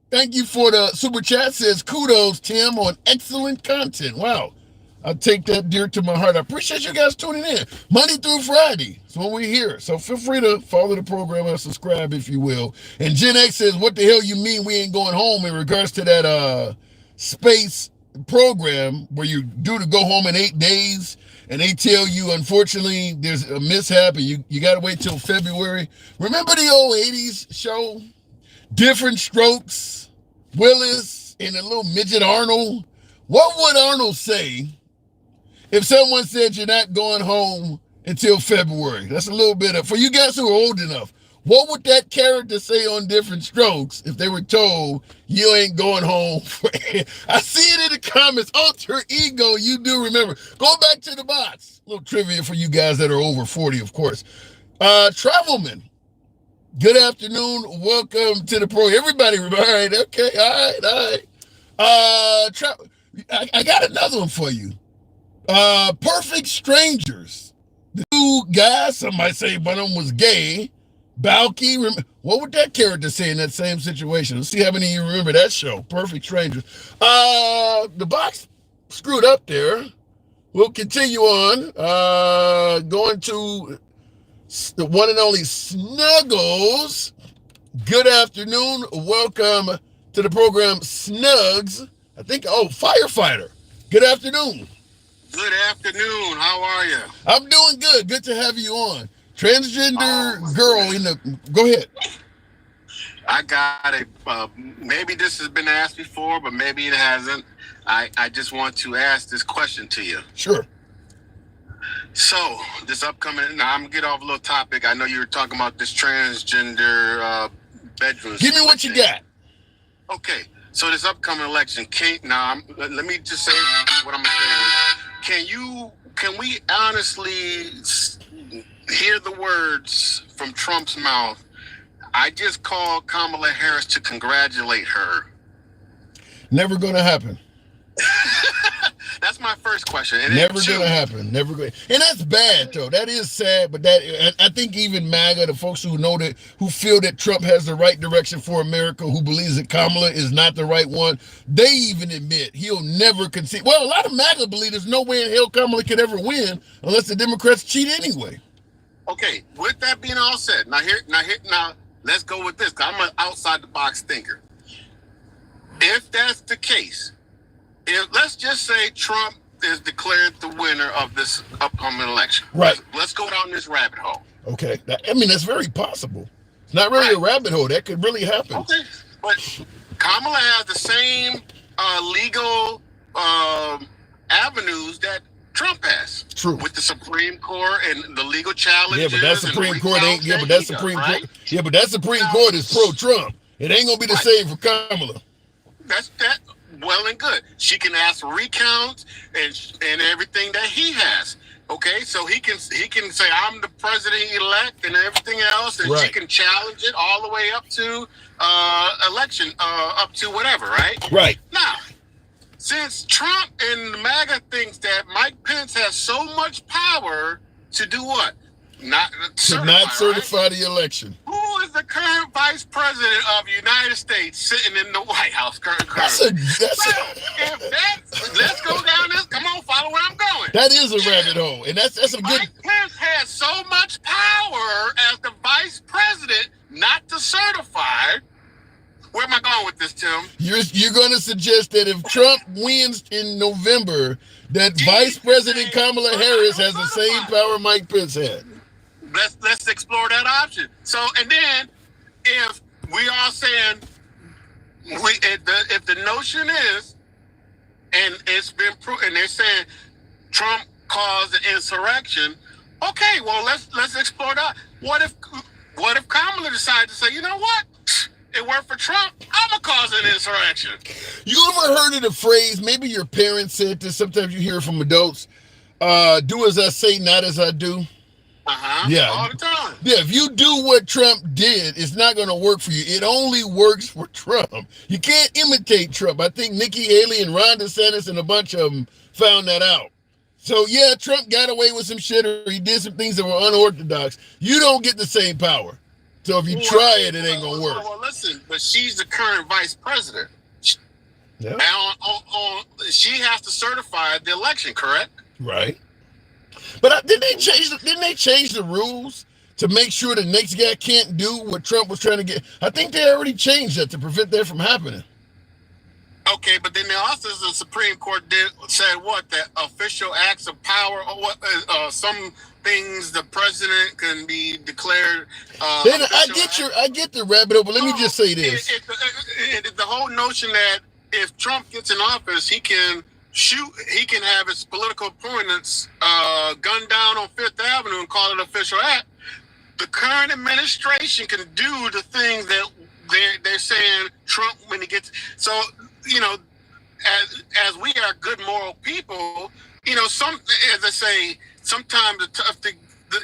Speaker 1: thank you for the super chat. Says, kudos, Tim, on excellent content. Wow. I'll take that dear to my heart. I appreciate you guys tuning in. Monday through Friday. That's when we're here. So feel free to follow the program and subscribe if you will. And Gen X says, what the hell you mean we ain't going home in regards to that space program where you're due to go home in 8 days and they tell you, unfortunately, there's a mishap and you got to wait till February. Remember the old 80s show? Different Strokes, Willis, and a little midget Arnold. What would Arnold say if someone said you're not going home until February? That's a little bit of, for you guys who are old enough, what would that character say on Different Strokes if they were told you ain't going home? I see it in the comments. Alter ego, you do remember. Go back to the box. A little trivia for you guys that are over 40, of course. Travelman, good afternoon. Welcome to the program. Everybody, all right, okay, all right. I got another one for you. Perfect Strangers. The two guys, some might say one of them was gay. Balky, what would that character say in that same situation? Let's see how many of you remember that show, Perfect Strangers. The box screwed up there. We'll continue on. Going to the one and only Snuggles. Good afternoon. Welcome to the program, Snugs. I think, firefighter. Good afternoon.
Speaker 2: Good afternoon. How are you?
Speaker 1: I'm doing good. Good to have you on. Transgender girl in the... Go ahead.
Speaker 2: I got it. Maybe this has been asked before, but maybe it hasn't. I just want to ask this question to you.
Speaker 1: Sure.
Speaker 2: So, this upcoming... Now, I'm going to get off a little topic. I know you were talking about this transgender bedroom.
Speaker 1: Give me what you got.
Speaker 2: Okay. So, this upcoming election... let me just say what I'm going to say. Can we honestly hear the words from Trump's mouth? I just called Kamala Harris to congratulate her.
Speaker 1: Never going to happen.
Speaker 2: That's my first question. And
Speaker 1: never going to happen. Never going. And that's bad, though. That is sad. But I think even MAGA, the folks who know that, who feel that Trump has the right direction for America, who believes that Kamala is not the right one, they even admit he'll never concede. Well, a lot of MAGA believe there's no way in hell Kamala could ever win unless the Democrats cheat anyway.
Speaker 2: Okay, with that being all said, now let's go with this. I'm an outside the box thinker. If that's the case, let's just say Trump is declared the winner of this upcoming election.
Speaker 1: Right.
Speaker 2: Let's go down this rabbit hole.
Speaker 1: Okay. That's very possible. It's not really a rabbit hole. That could really happen.
Speaker 2: Okay. But Kamala has the same legal avenues that Trump has.
Speaker 1: True.
Speaker 2: With the Supreme Court and the legal challenges.
Speaker 1: Yeah, but that Supreme Court ain't. Yeah, but that Supreme Court. Yeah, but that Supreme Court is pro-Trump. It ain't gonna be the same for Kamala.
Speaker 2: That's that. Well and good. She can ask for recounts and everything that he has. Okay, so he can say I'm the president-elect and everything else, and she can challenge it all the way up to election, up to whatever, right?
Speaker 1: Right.
Speaker 2: Now, since Trump and MAGA thinks that Mike Pence has so much power to do what? Not certify the election. Who is the current vice president of the United States sitting in the White House currently? Let's go down this. Come on, follow where I'm going.
Speaker 1: That is a rabbit hole, and that's a good.
Speaker 2: Mike Pence has so much power as the vice president not to certify. Where am I going with this, Tim?
Speaker 1: You're going to suggest that if Trump wins in November, that Vice President Kamala Harris has the same power Mike Pence had.
Speaker 2: Let's explore that option. So, and then if we are saying if the notion is, and it's been proven, and they're saying Trump caused an insurrection. Okay, well let's explore that. What if Kamala decided to say, you know what? It worked for Trump. I'm gonna cause an insurrection.
Speaker 1: You ever heard of the phrase? Maybe your parents said this. Sometimes you hear it from adults. Do as I say, not as I do. Yeah.
Speaker 2: All the time.
Speaker 1: Yeah, if you do what Trump did, it's not going to work for you. It only works for Trump. You can't imitate Trump. I think Nikki Haley and Ron DeSantis and a bunch of them found that out. So, yeah, Trump got away with some shit, or he did some things that were unorthodox. You don't get the same power. So if you try it, it ain't going to work.
Speaker 2: Well, listen, but she's the current vice president. Yeah. And she has to certify the election, correct?
Speaker 1: Right. But didn't they change the rules to make sure the next guy can't do what Trump was trying to get? I think they already changed that to prevent that from happening.
Speaker 2: Okay, but then also the Supreme Court said what, that official acts of power, or what, some things the president can be declared.
Speaker 1: Then I get the rabbit hole, but let me just say this:
Speaker 2: the whole notion that if Trump gets in office, he can have his political opponents gunned down on Fifth Avenue and call it an official act. The current administration can do the things that they're saying Trump when he gets. So, you know, as we are good moral people, you know, as I say, sometimes it's tough to,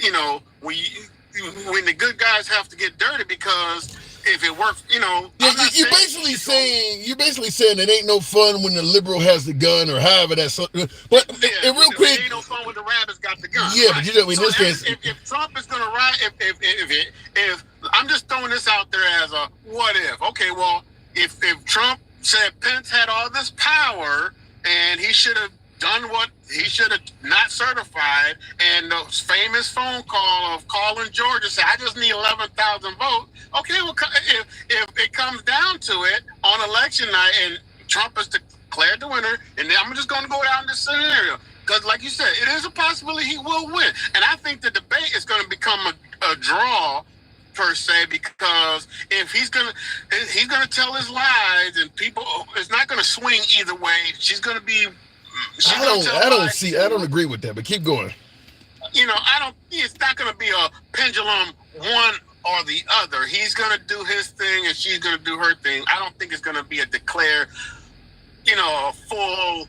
Speaker 2: you know, when the good guys have to get dirty, because if it works, you know.
Speaker 1: You're basically saying it ain't no fun when the liberal has the gun, or however that's. But real quick,
Speaker 2: ain't no fun when the rabbit's got the gun.
Speaker 1: Yeah, right? But you know, in this case,
Speaker 2: if Trump is going to ride, if I'm just throwing this out there as a what if. Okay, well, if Trump said Pence had all this power and he should have done what he should have not certified, and the famous phone call of calling Georgia said, I just need 11,000 votes. Okay, well, if it comes down to it on election night and Trump is declared the winner, and then I'm just going to go down this scenario, because like you said, it is a possibility he will win. And I think the debate is going to become a draw per se, because if he's gonna tell his lies, and people, it's not going to swing either way. She's going to be.
Speaker 1: I don't agree with that, but keep going.
Speaker 2: You know, it's not going to be a pendulum one or the other. He's going to do his thing and she's going to do her thing. I don't think it's going to be a declare, you know, a full,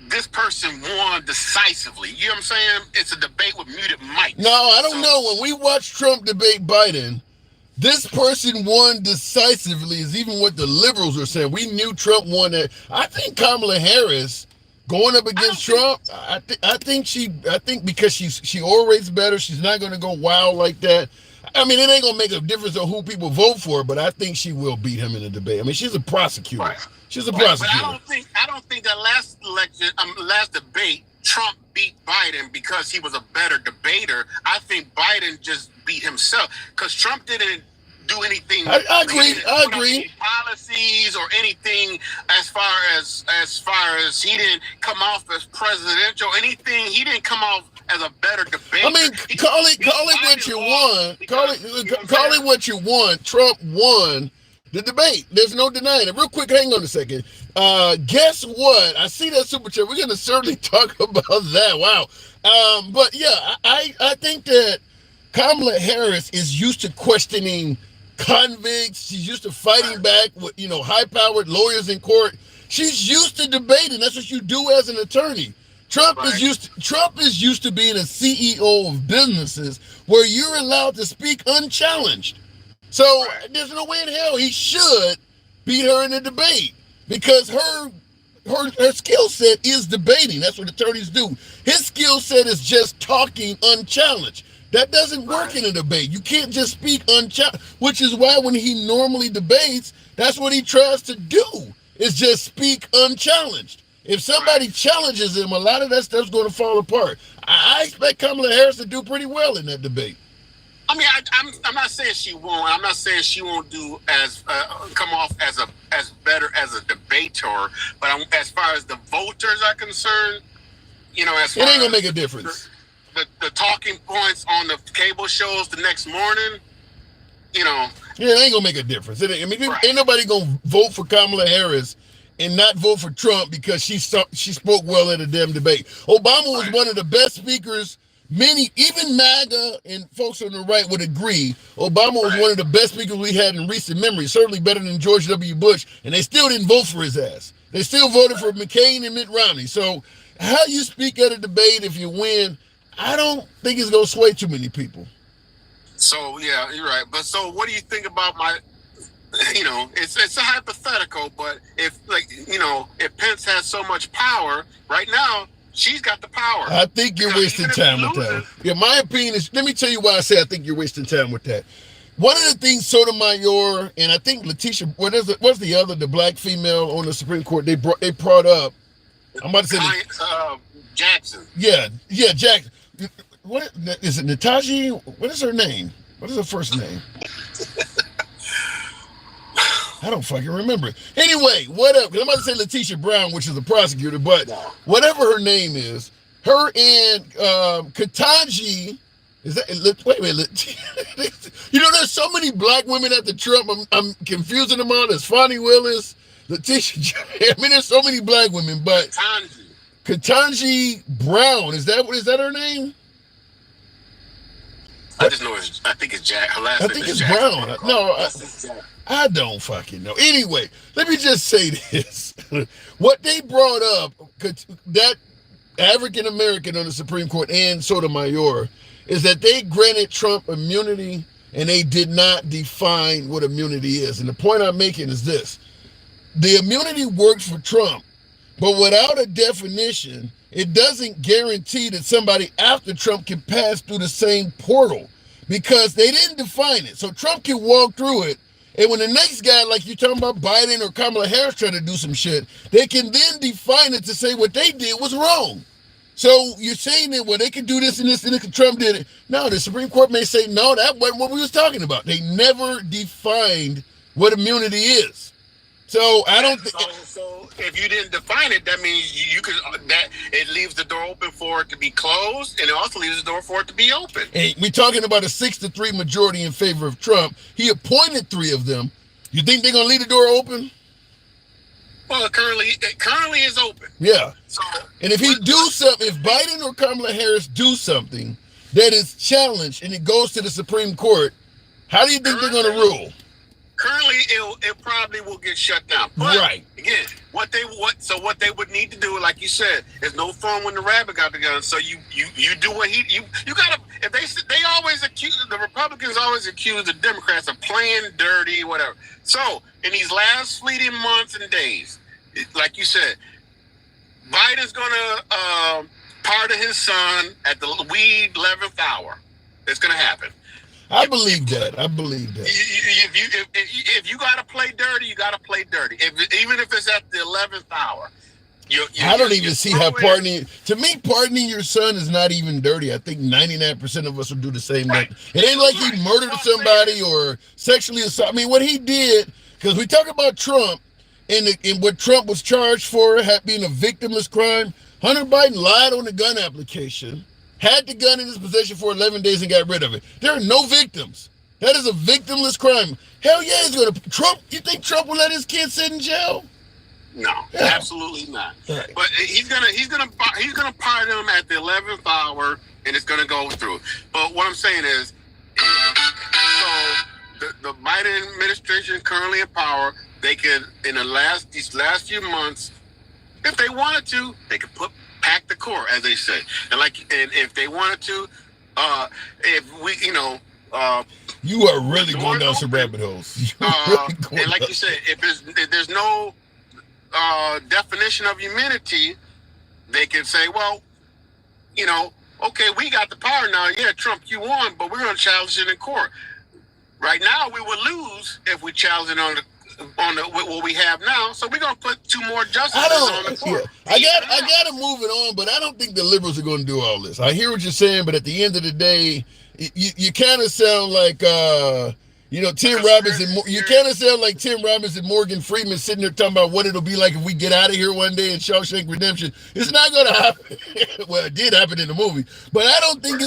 Speaker 2: this person won decisively. You know what I'm saying? It's a debate with muted mics.
Speaker 1: No, I don't know. When we watch Trump debate Biden, this person won decisively is even what the liberals are saying. We knew Trump won that. I think Kamala Harris going up against Trump, I think because she orates better, she's not going to go wild like that. I mean, it ain't going to make a difference on who people vote for, but I think she will beat him in the debate. I mean, she's a prosecutor.
Speaker 2: Right.
Speaker 1: She's a prosecutor.
Speaker 2: But I don't think that last debate Trump beat Biden because he was a better debater. I think Biden just beat himself, because Trump didn't do anything.
Speaker 1: I agree.
Speaker 2: Policies or anything as far as he didn't come off as presidential. Anything, he didn't come off as a better debater.
Speaker 1: I mean, call it what you want. Call it what you want. Trump won the debate. There's no denying it. Real quick, hang on a second. Guess what? I see that super chat. We're going to certainly talk about that. Wow. But yeah, I think that Kamala Harris is used to questioning convicts. She's used to fighting back with, you know, high-powered lawyers in court. She's used to debating. That's what you do as an attorney. Trump is used to being a CEO of businesses where you're allowed to speak unchallenged. So there's no way in hell he should beat her in a debate, because her skill set is debating. That's what attorneys do. His skill set is just talking unchallenged. That doesn't work in a debate. You can't just speak unchallenged, which is why when he normally debates, that's what he tries to do, is just speak unchallenged. If somebody challenges him, a lot of that stuff's going to fall apart. I expect Kamala Harris to do pretty well in that debate.
Speaker 2: I mean, I'm not saying she won't. I'm not saying she won't do as come off as better as a debater. But as far as the voters are concerned, you know, as far
Speaker 1: it ain't gonna make a difference.
Speaker 2: The talking points on the cable shows the next morning, you know.
Speaker 1: Yeah, it ain't gonna make a difference. Ain't nobody gonna vote for Kamala Harris and not vote for Trump because she spoke well at a damn debate. Obama was one of the best speakers. Many, even MAGA and folks on the right would agree, Obama was one of the best speakers we had in recent memory, certainly better than George W. Bush, and they still didn't vote for his ass. They still voted for McCain and Mitt Romney. So how you speak at a debate if you win, I don't think it's going to sway too many people.
Speaker 2: So, yeah, you're right. But so what do you think about my, you know, it's a hypothetical, but if Pence has so much power right now, she's got the power.
Speaker 1: I think you're wasting time with that. Yeah, my opinion is, let me tell you why I say I think you're wasting time with that. One of the things Sotomayor and I think Letitia, what's the other, the black female on the Supreme Court, they brought up, I'm about to say
Speaker 2: Jackson.
Speaker 1: Yeah, Jackson. What is it, Nataji? What is her name? What is her first name? I don't fucking remember. Anyway, whatever. I'm about to say Letitia Brown, which is a prosecutor, but whatever her name is, her and Ketanji, is that, wait a minute. You know, there's so many black women at the Trump, I'm confusing them all. There's Fonnie Willis, Letitia, I mean, there's so many black women, but Ketanji Brown, is that her name?
Speaker 2: I just know I think it's Jack. Her last
Speaker 1: I
Speaker 2: name
Speaker 1: think
Speaker 2: is
Speaker 1: it's
Speaker 2: Jack.
Speaker 1: Brown. No, I don't fucking know. Anyway, let me just say this. What they brought up, that African American on the Supreme Court and Sotomayor, is that they granted Trump immunity and they did not define what immunity is. And the point I'm making is this. The immunity works for Trump, but without a definition, it doesn't guarantee that somebody after Trump can pass through the same portal because they didn't define it. So Trump can walk through it, and when the next guy, like you're talking about Biden or Kamala Harris, try to do some shit, they can then define it to say what they did was wrong. So you're saying that, well, they can do this and this and this, and Trump did it. No, the Supreme Court may say, no, that wasn't what we was talking about. They never defined what immunity is. So I don't think.
Speaker 2: So if you didn't define it, that means you could. That it leaves the door open for it to be closed, and it also leaves the door for it to be open.
Speaker 1: Hey, we're talking about a 6-3 majority in favor of Trump. He appointed 3 of them. You think they're gonna leave the door open?
Speaker 2: Well, it currently is open.
Speaker 1: Yeah.
Speaker 2: So,
Speaker 1: and if if Biden or Kamala Harris do something that is challenged and it goes to the Supreme Court, how do you think they're gonna rule?
Speaker 2: Currently, it probably will get shut down. But
Speaker 1: right.
Speaker 2: Again, what they would need to do, like you said, is no fun when the rabbit got the gun. So you do what you gotta. If they always accuse the Republicans always accuse the Democrats of playing dirty, whatever. So in these last fleeting months and days, like you said, Biden's gonna pardon his son at the wee 11th hour. It's gonna happen.
Speaker 1: I believe that.
Speaker 2: If you got to play dirty, you got to play dirty. Even if it's at the 11th hour.
Speaker 1: I don't even see how pardoning. To me, pardoning your son is not even dirty. I think 99% of us will do the same thing. It ain't like he murdered somebody or sexually assaulted. I mean, what he did, because we talk about Trump and what Trump was charged for being a victimless crime. Hunter Biden lied on the gun application. Had the gun in his possession for 11 days and got rid of it. There are no victims. That is a victimless crime. Hell yeah, he's gonna Trump. You think Trump will let his kid sit in jail?
Speaker 2: No, absolutely not. Right. But he's gonna pardon him at the 11th hour, and it's gonna go through. But what I'm saying is, so the Biden administration currently in power, they could in these last few months, if they wanted to, they could pack the court, as they say, and if they wanted to, if we,
Speaker 1: you are really going down some rabbit holes.
Speaker 2: And like you said, if there's no definition of immunity, they can say, well, okay, we got the power now. Yeah, Trump, you won, but we're going to challenge it in court. Right now, we would lose if we challenge it on what we have now. So we're gonna put 2 more justices on the court.
Speaker 1: Yeah. I gotta move it on, but I don't think the liberals are gonna do all this. I hear what you're saying, but at the end of the day, you kind of sound like Tim Robbins and you kind of sound like Tim Robbins and Morgan Freeman sitting there talking about what it'll be like if we get out of here one day in Shawshank Redemption. It's not gonna happen. Well, it did happen in the movie, but I don't think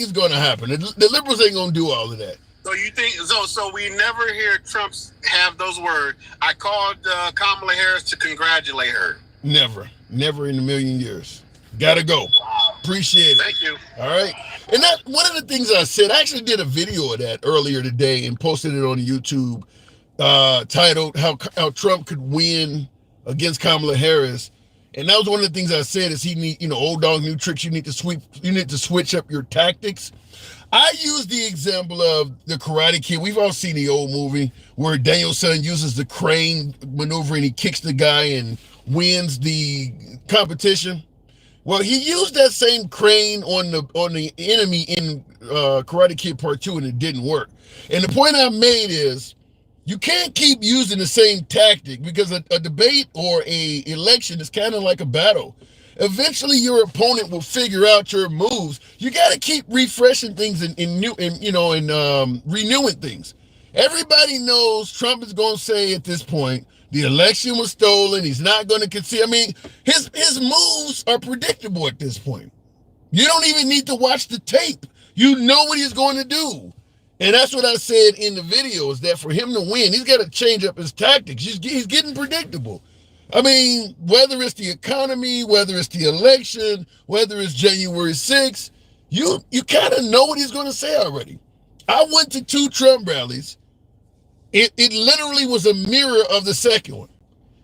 Speaker 1: it's gonna happen. The liberals ain't gonna do all of that.
Speaker 2: So you think so? We never hear Trump have those words. I called Kamala Harris to congratulate her.
Speaker 1: Never in a million years. Gotta go. Appreciate it.
Speaker 2: Thank you.
Speaker 1: All right. And that one of the things I said, I actually did a video of that earlier today and posted it on YouTube, titled "How Trump Could Win Against Kamala Harris." And that was one of the things I said is he need, old dog, new tricks. You need to switch up your tactics. I use the example of the Karate Kid. We've all seen the old movie where Daniel-san uses the crane maneuver and he kicks the guy and wins the competition. Well, he used that same crane on the enemy in Karate Kid Part 2 and it didn't work. And the point I made is you can't keep using the same tactic because a debate or a election is kind of like a battle. Eventually, your opponent will figure out your moves. You got to keep refreshing things and renewing things. Everybody knows Trump is going to say at this point, the election was stolen. He's not going to concede. I mean, his moves are predictable at this point. You don't even need to watch the tape. You know what he's going to do. And that's what I said in the video, is that for him to win, he's got to change up his tactics. He's getting predictable. I mean, whether it's the economy, whether it's the election, whether it's January 6th, you kind of know what he's going to say already. I went to 2 Trump rallies. It literally was a mirror of the second one.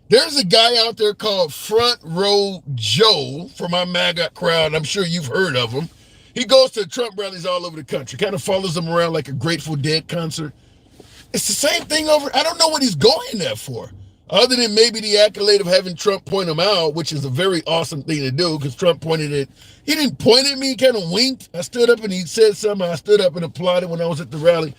Speaker 1: There's a guy out there called Front Row Joe for my MAGA crowd. I'm sure you've heard of him. He goes to Trump rallies all over the country, kind of follows them around like a Grateful Dead concert. It's the same thing over. I don't know what he's going there for, other than maybe the accolade of having Trump point him out, which is a very awesome thing to do, because Trump pointed it. He didn't point at me, he kind of winked. I stood up and he said something. I stood up and applauded when I was at the rally.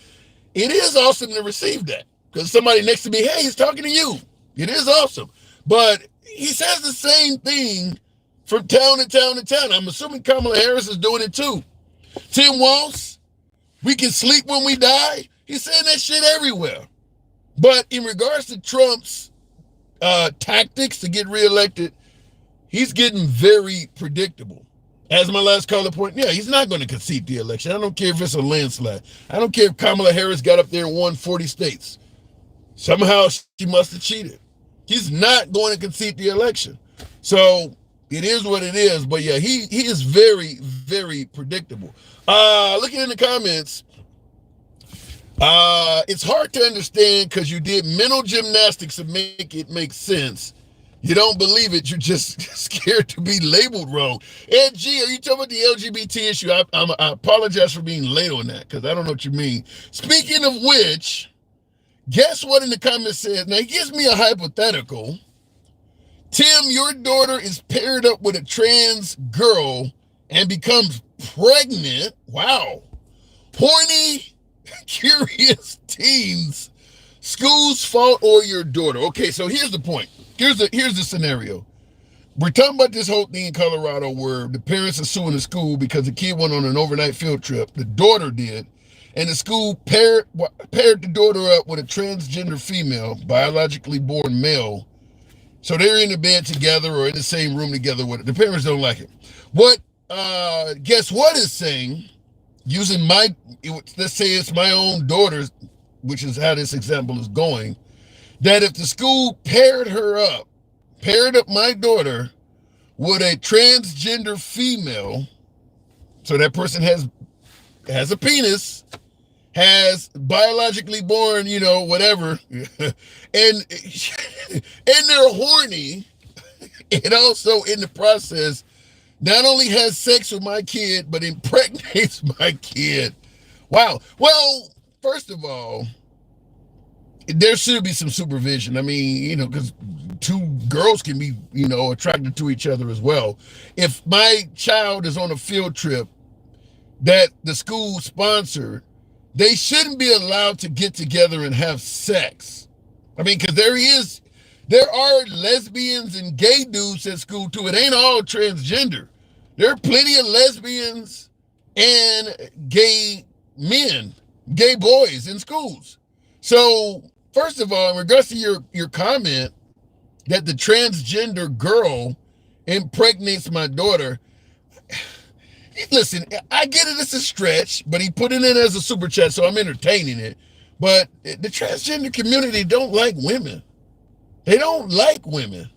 Speaker 1: It is awesome to receive that, because somebody next to me, hey, he's talking to you. It is awesome. But he says the same thing from town to town to town. I'm assuming Kamala Harris is doing it too. Tim Walz, we can sleep when we die. He's saying that shit everywhere. But in regards to Trump's tactics to get reelected, he's getting very predictable. As my last caller point, yeah, he's not going to concede the election. I don't care if it's a landslide. I don't care if Kamala Harris got up there and won 40 states. Somehow she must have cheated. He's not going to concede the election. So it is what it is. But yeah, he is very, very predictable. Looking in the comments, it's hard to understand because you did mental gymnastics to make it make sense. You don't believe it. You're just scared to be labeled wrong. Ed G, are you talking about the LGBT issue? I apologize for being late on that because I don't know what you mean. Speaking of which, guess what in the comments says? Now, he gives me a hypothetical. Tim, your daughter is paired up with a trans girl and becomes pregnant. Wow. Horny, curious teens. School's fault or your daughter? Okay, so here's the point. Here's the scenario. We're talking about this whole thing in Colorado where the parents are suing the school because the kid went on an overnight field trip. The daughter did. And the school paired the daughter up with a transgender female, biologically born male. So they're in the bed together or in the same room together with it. The parents don't like it. What guess what is saying, using let's say it's my own daughter, which is how this example is going, that if the school paired up my daughter with a transgender female, so that person has a penis, has biologically born, whatever, and they're horny, and also in the process not only has sex with my kid, but impregnates my kid. Wow. Well, first of all, there should be some supervision. I mean, because 2 girls can be, attracted to each other as well. If my child is on a field trip that the school sponsored, they shouldn't be allowed to get together and have sex. I mean, because there are lesbians and gay dudes at school too. It ain't all transgender. There are plenty of lesbians and gay men, gay boys in schools. So, first of all, in regards to your comment that the transgender girl impregnates my daughter, listen, I get it, it's a stretch, but he put it in as a super chat, so I'm entertaining it. But the transgender community don't like women. They don't like women.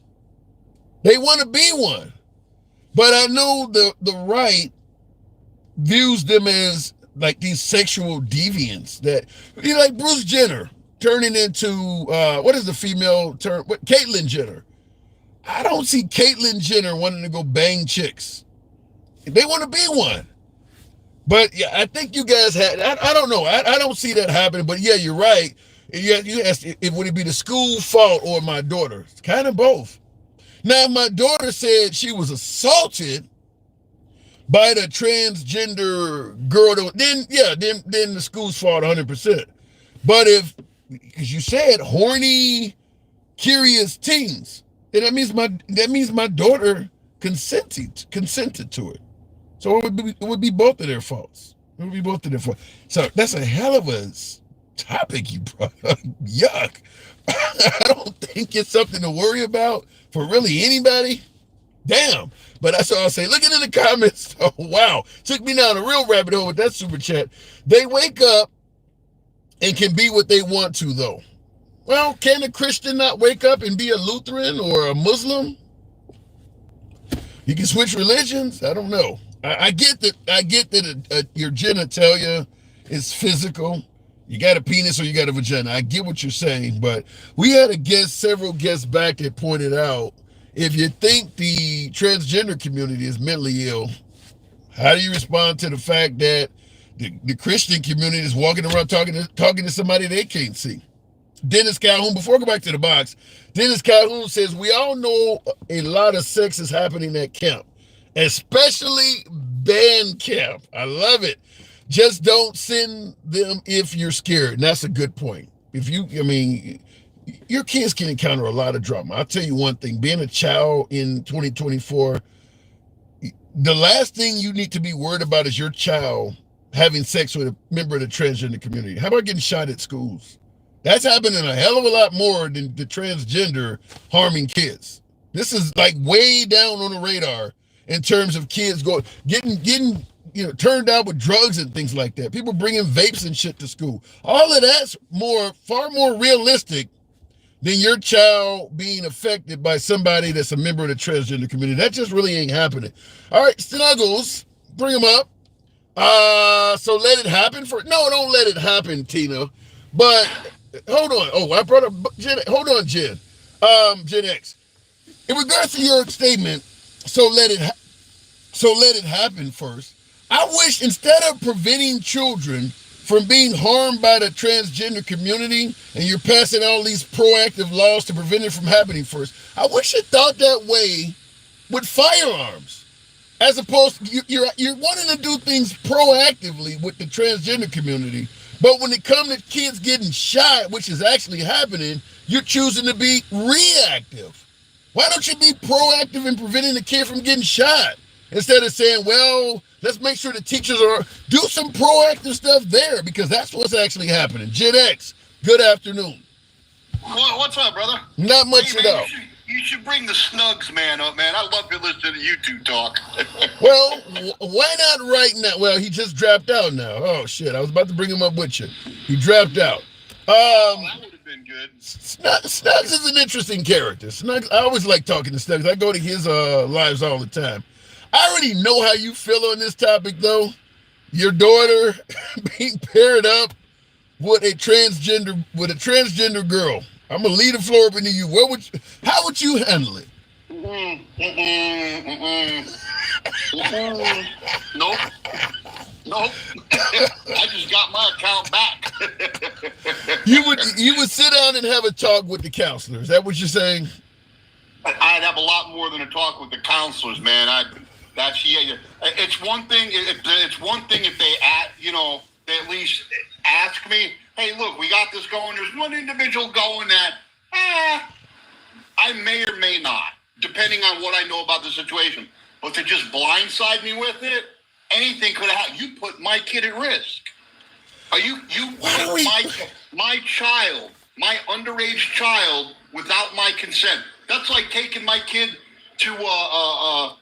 Speaker 1: They want to be one. But I know the right views them as like these sexual deviants that, like Bruce Jenner turning into, what is the female term? Caitlyn Jenner. I don't see Caitlyn Jenner wanting to go bang chicks. They want to be one. But yeah, I think you guys I don't know. I don't see that happening. But yeah, you're right. You asked, would it be the school fault or my daughter? It's kind of both. Now, my daughter said she was assaulted by the transgender girl. Then the school's fault 100%. But because you said horny, curious teens, then that means my daughter consented to it. So it would be both of their faults. It would be both of their faults. So that's a hell of a topic you brought up. Yuck. I don't think it's something to worry about for really anybody. Damn. But that's all I'll say. Looking in the comments, oh, wow. Took me down a real rabbit hole with that super chat. They wake up and can be what they want to, though. Well, can a Christian not wake up and be a Lutheran or a Muslim? You can switch religions? I don't know. I get that your genitalia is physical. You got a penis or you got a vagina. I get what you're saying, but we had several guests back that pointed out, if you think the transgender community is mentally ill, how do you respond to the fact that the Christian community is walking around talking to somebody they can't see? Dennis Calhoun, before I go back to the box, Dennis Calhoun says, we all know a lot of sex is happening at camp, especially band camp. I love it. Just don't send them if you're scared. And that's a good point. Your kids can encounter a lot of drama. I'll tell you one thing, being a child in 2024, the last thing you need to be worried about is your child having sex with a member of the transgender community. How about getting shot at schools? That's happening a hell of a lot more than the transgender harming kids. This is like way down on the radar in terms of kids getting turned out with drugs and things like that. People bringing vapes and shit to school. All of that's far more realistic than your child being affected by somebody that's a member of the transgender community. That just really ain't happening. All right, Snuggles, bring them up. So let it happen no, don't let it happen, Tina. But hold on. Oh, I brought up Jen. Hold on, Jen. Gen X. In regards to your statement, so let it happen first. I wish instead of preventing children from being harmed by the transgender community, and you're passing all these proactive laws to prevent it from happening first, I wish you thought that way with firearms, as opposed to you're wanting to do things proactively with the transgender community, but when it comes to kids getting shot, which is actually happening, you're choosing to be reactive. Why don't you be proactive in preventing the kid from getting shot? Instead of saying, well, let's make sure the teachers do some proactive stuff there, because that's what's actually happening. Gen X, good afternoon.
Speaker 6: What's up, brother?
Speaker 1: Not much at all.
Speaker 6: You should bring the Snugs man up, man. I love to listen to you two talk.
Speaker 1: Well, why not right now? Well, he just dropped out now. Oh, shit. I was about to bring him up with you. He dropped out.
Speaker 6: That would have been good.
Speaker 1: Snugs is an interesting character. Snugs, I always like talking to Snugs. I go to his lives all the time. I already know how you feel on this topic, though. Your daughter being paired up with a transgender girl. I'm gonna leave the floor open to you. How would you handle it?
Speaker 6: Nope. I just got my account back.
Speaker 1: You would sit down and have a talk with the counselor. Is that what you're saying?
Speaker 6: I'd have a lot more than a talk with the counselors, man. It's one thing. It's one thing if they they at least ask me, hey, look, we got this going. There's one individual going that, I may or may not, depending on what I know about the situation. But to just blindside me with it, anything could have happened. You put my kid at risk. You put my child, my underage child, without my consent. That's like taking my kid to a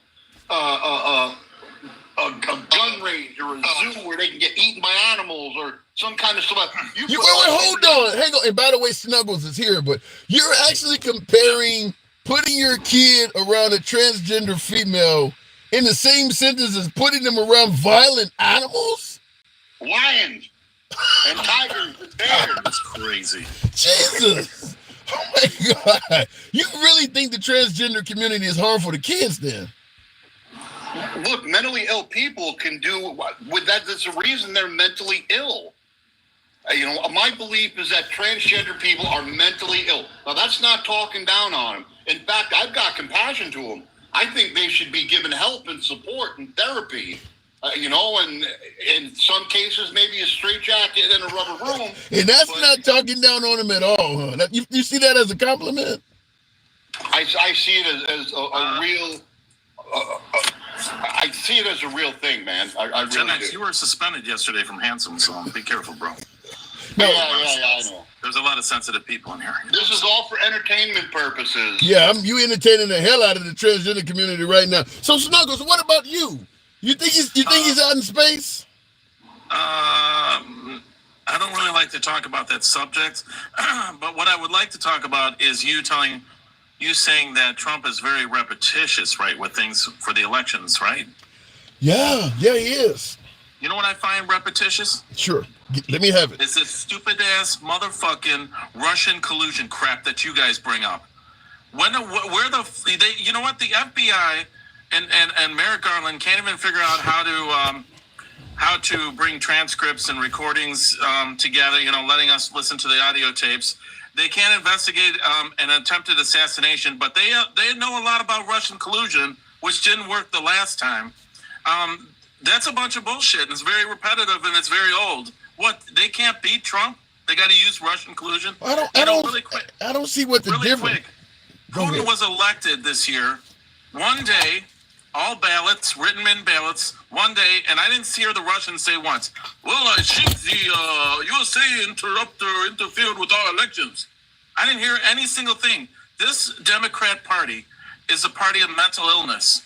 Speaker 6: gun range or a zoo where they can get eaten by animals or some kind of stuff.
Speaker 1: Hold on, hang on. And by the way, Snuggles is here, but you're actually comparing putting your kid around a transgender female in the same sentence as putting them around violent animals?
Speaker 6: Lions and tigers and bears.
Speaker 3: That's crazy.
Speaker 1: Jesus. Oh my God. You really think the transgender community is harmful to kids then?
Speaker 6: Look, mentally ill people can do with that. That's the reason they're mentally ill. My belief is that transgender people are mentally ill. Now, that's not talking down on them. In fact, I've got compassion to them. I think they should be given help and support and therapy. And in some cases, maybe a straitjacket in a rubber room.
Speaker 1: And that's not talking down on them at all, huh? You see that as a compliment?
Speaker 6: I see it as a real. I see it as a real thing, man. I really do.
Speaker 3: You were suspended yesterday from Hanson, so be careful, bro.
Speaker 1: No.
Speaker 6: Yeah, I know.
Speaker 3: There's a lot of sensitive people in here.
Speaker 6: This is all for entertainment purposes.
Speaker 1: Yeah, you entertaining the hell out of the transgender community right now. So Snuggles, what about you? You think he's out in space?
Speaker 3: I don't really like to talk about that subject, but what I would like to talk about is you saying that Trump is very repetitious, right, with things for the elections, right?
Speaker 1: Yeah, he is.
Speaker 3: You know what I find repetitious?
Speaker 1: Sure. Let me have it.
Speaker 3: It's this stupid ass motherfucking Russian collusion crap that you guys bring up. You know what? The FBI and Merrick Garland can't even figure out how to bring transcripts and recordings together. You know, letting us listen to the audio tapes. They can't investigate an attempted assassination, but they know a lot about Russian collusion, which didn't work the last time. That's a bunch of bullshit, and it's very repetitive, and it's very old. What, they can't beat Trump? They got to use Russian collusion?
Speaker 1: I don't see what the difference.
Speaker 3: Quick, Putin was elected this year, one day, all ballots, written in ballots, one day, and I didn't hear the Russians say once, well, I think the USA interfered with our elections. I didn't hear any single thing. This Democrat Party is a party of mental illness.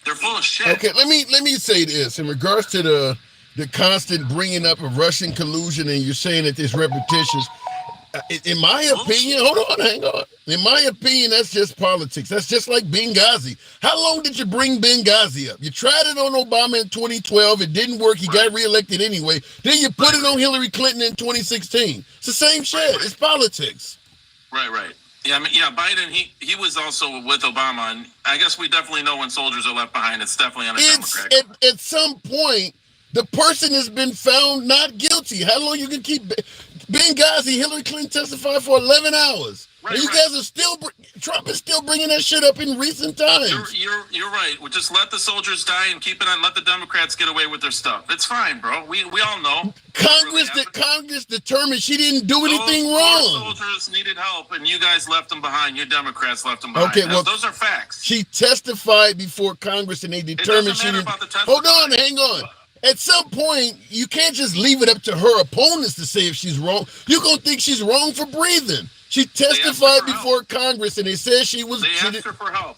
Speaker 3: They're full of shit.
Speaker 1: Okay, let me say this in regards to the constant bringing up of Russian collusion, and you're saying that it's repetitious. In my opinion, hang on. In my opinion, that's just politics. That's just like Benghazi. How long did you bring Benghazi up? You tried it on Obama in 2012. It didn't work. He got reelected anyway. Then you put it on Hillary Clinton in 2016. It's the same shit. It's politics.
Speaker 3: Right. Yeah, Biden, he was also with Obama, and I guess we definitely know when soldiers are left behind. It's definitely on a Democrat.
Speaker 1: At some point, the person has been found not guilty. How long you can keep Benghazi? Hillary Clinton testified for 11 hours.
Speaker 3: Right,
Speaker 1: and you guys are still, Trump is still bringing that shit up in recent times.
Speaker 3: You're right. We'll just let the soldiers die and keep it on. Let the Democrats get away with their stuff. It's fine, bro. We all know.
Speaker 1: Congress determined she didn't do anything wrong.
Speaker 3: Soldiers needed help, and you guys left them behind. You Democrats left them behind.
Speaker 1: Okay, well,
Speaker 3: those are facts.
Speaker 1: She testified before Congress, and they determined she didn't. Hold on, hang on. At some point, you can't just leave it up to her opponents to say if she's wrong. You're going to think she's wrong for breathing. She testified before Congress, and they said she was...
Speaker 3: They asked her for help.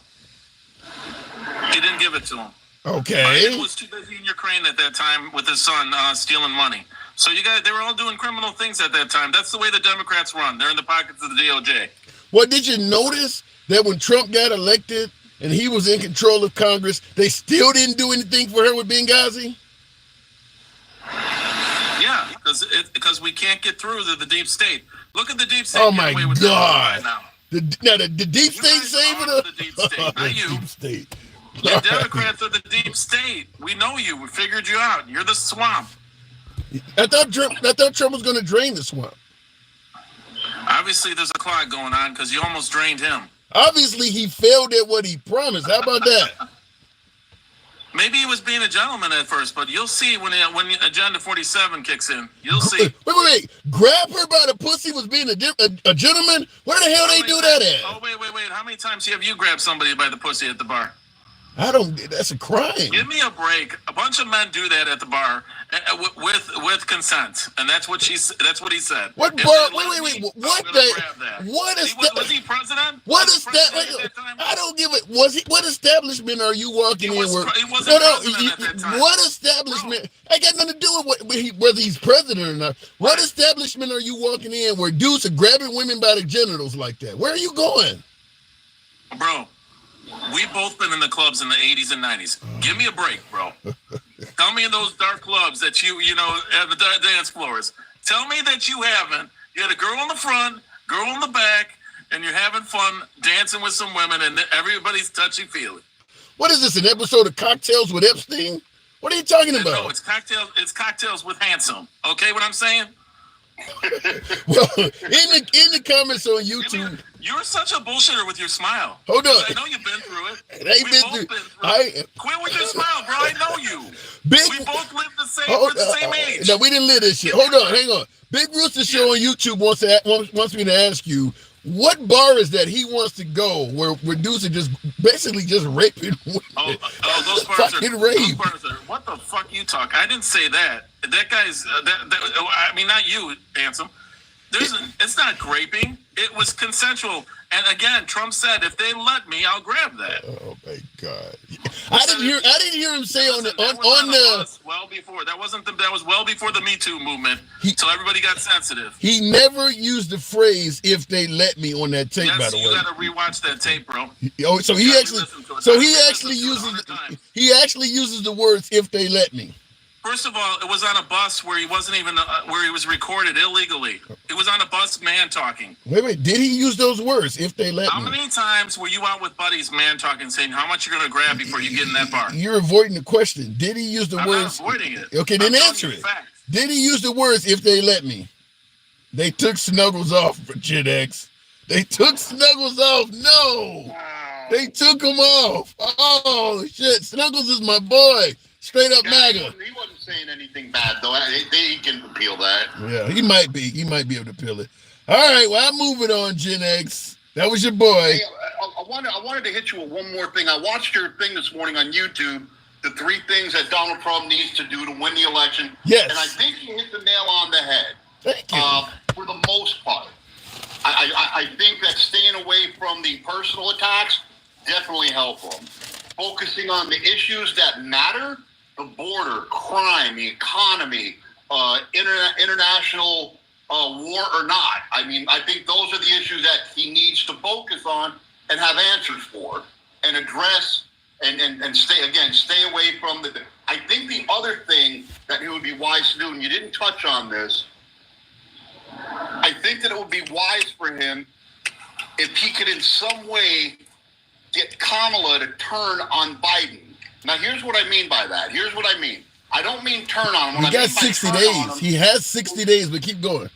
Speaker 3: He didn't give it to him.
Speaker 1: Okay.
Speaker 3: Biden was too busy in Ukraine at that time with his son stealing money. So they were all doing criminal things at that time. That's the way the Democrats run. They're in the pockets of the DOJ.
Speaker 1: Well, did you notice that when Trump got elected and he was in control of Congress, they still didn't do anything for her with Benghazi?
Speaker 3: Yeah, because we can't get through the deep state. Look at the deep state.
Speaker 1: Oh my God!
Speaker 3: Right now.
Speaker 1: The deep state saving her.
Speaker 3: The deep state, not you.
Speaker 1: Deep state.
Speaker 3: The Democrats are the deep state. We know you. We figured you out. You're the swamp.
Speaker 1: I thought Trump was going to drain the swamp.
Speaker 3: Obviously, there's a clog going on because you almost drained him.
Speaker 1: Obviously, he failed at what he promised. How about that?
Speaker 3: Maybe he was being a gentleman at first, but you'll see when Agenda 47 kicks in. You'll see.
Speaker 1: Wait. Grab her by the pussy was being a gentleman? Where the hell they do that at?
Speaker 3: Oh, wait. How many times have you grabbed somebody by the pussy at the bar?
Speaker 1: That's a crime.
Speaker 3: Give me a break. A bunch of men do that at the bar with consent, and that's what he said.
Speaker 1: What bar? Wait.
Speaker 3: Was he president?
Speaker 1: What is that? I don't give it. What establishment are you walking in?
Speaker 3: He wasn't president at that time.
Speaker 1: What establishment? I got nothing to do with whether he's president or not. What establishment are you walking in where dudes are grabbing women by the genitals like that? Where are you going,
Speaker 3: bro? We've both been in the clubs in the 80s and 90s. Give me a break, bro. Tell me in those dark clubs that you at the dance floors. Tell me that you haven't. You had a girl in the front, girl in the back, and you're having fun dancing with some women, and everybody's touchy-feely.
Speaker 1: What is this, an episode of Cocktails with Epstein? What are you talking about?
Speaker 3: No, it's cocktails with Handsome. Okay, what I'm saying?
Speaker 1: Well, in the comments on YouTube,
Speaker 3: you're such a bullshitter with your smile.
Speaker 1: Hold on,
Speaker 3: I know you've been through it.
Speaker 1: We've both been through it.
Speaker 3: Quit with your smile, bro. I know you. We both live the same. We're the same age.
Speaker 1: No, we didn't live this shit. Hold on, hang on. Big Rooster Show on YouTube wants me to ask you, what bar is that he wants to go where dudes are just basically just raping women?
Speaker 3: Those bars are rape.
Speaker 7: What the fuck you talk? I didn't say that. That guy's. I mean, not you, Ansem. It's not graping. It was consensual. And again, Trump said, "If they let me, I'll grab that."
Speaker 1: Oh my God! I didn't hear him say on the
Speaker 7: well before that was well before the Me Too movement. So everybody got sensitive.
Speaker 1: He never used the phrase "if they let me" on that tape. By the way,
Speaker 7: you got to rewatch that tape, bro.
Speaker 1: Oh, so he actually uses the words "if they let me."
Speaker 7: First of all, it was on a bus where he wasn't even where he was recorded illegally. It was on a bus, man talking.
Speaker 1: Wait, did he use those words? If they let me.
Speaker 7: How many times were you out with buddies, man talking, saying how much you're going to grab before you get in that bar?
Speaker 1: You're avoiding the question. Did he use the words?
Speaker 7: I'm not avoiding it.
Speaker 1: Okay, then answer it. Did he use the words "if they let me"? They took Snuggles off for Gen X. They took Snuggles off. No, they took him off. Oh shit, Snuggles is my boy. Straight up MAGA.
Speaker 6: He wasn't saying anything bad though. He can appeal that.
Speaker 1: Yeah, he might be. He might be able to appeal it. All right, well, I'm moving on, Gen X. That was your boy.
Speaker 6: Hey, I wanted to hit you with one more thing. I watched your thing this morning on YouTube, the 3 things that Donald Trump needs to do to win the election.
Speaker 1: Yes.
Speaker 6: And I think you hit the nail on the head.
Speaker 1: Thank you.
Speaker 6: For the most part. I think that staying away from the personal attacks definitely help him. Focusing on the issues that matter, the border, crime, the economy, international war or not. I mean, I think those are the issues that he needs to focus on and have answers for and address and stay away from the. I think the other thing that it would be wise to do, and you didn't touch on this, I think that it would be wise for him if he could in some way get Kamala to turn on Biden. Now, here's what I mean by that. Here's what I mean. I don't mean turn on him.
Speaker 1: He got 60 days. He has 60 days, but keep going.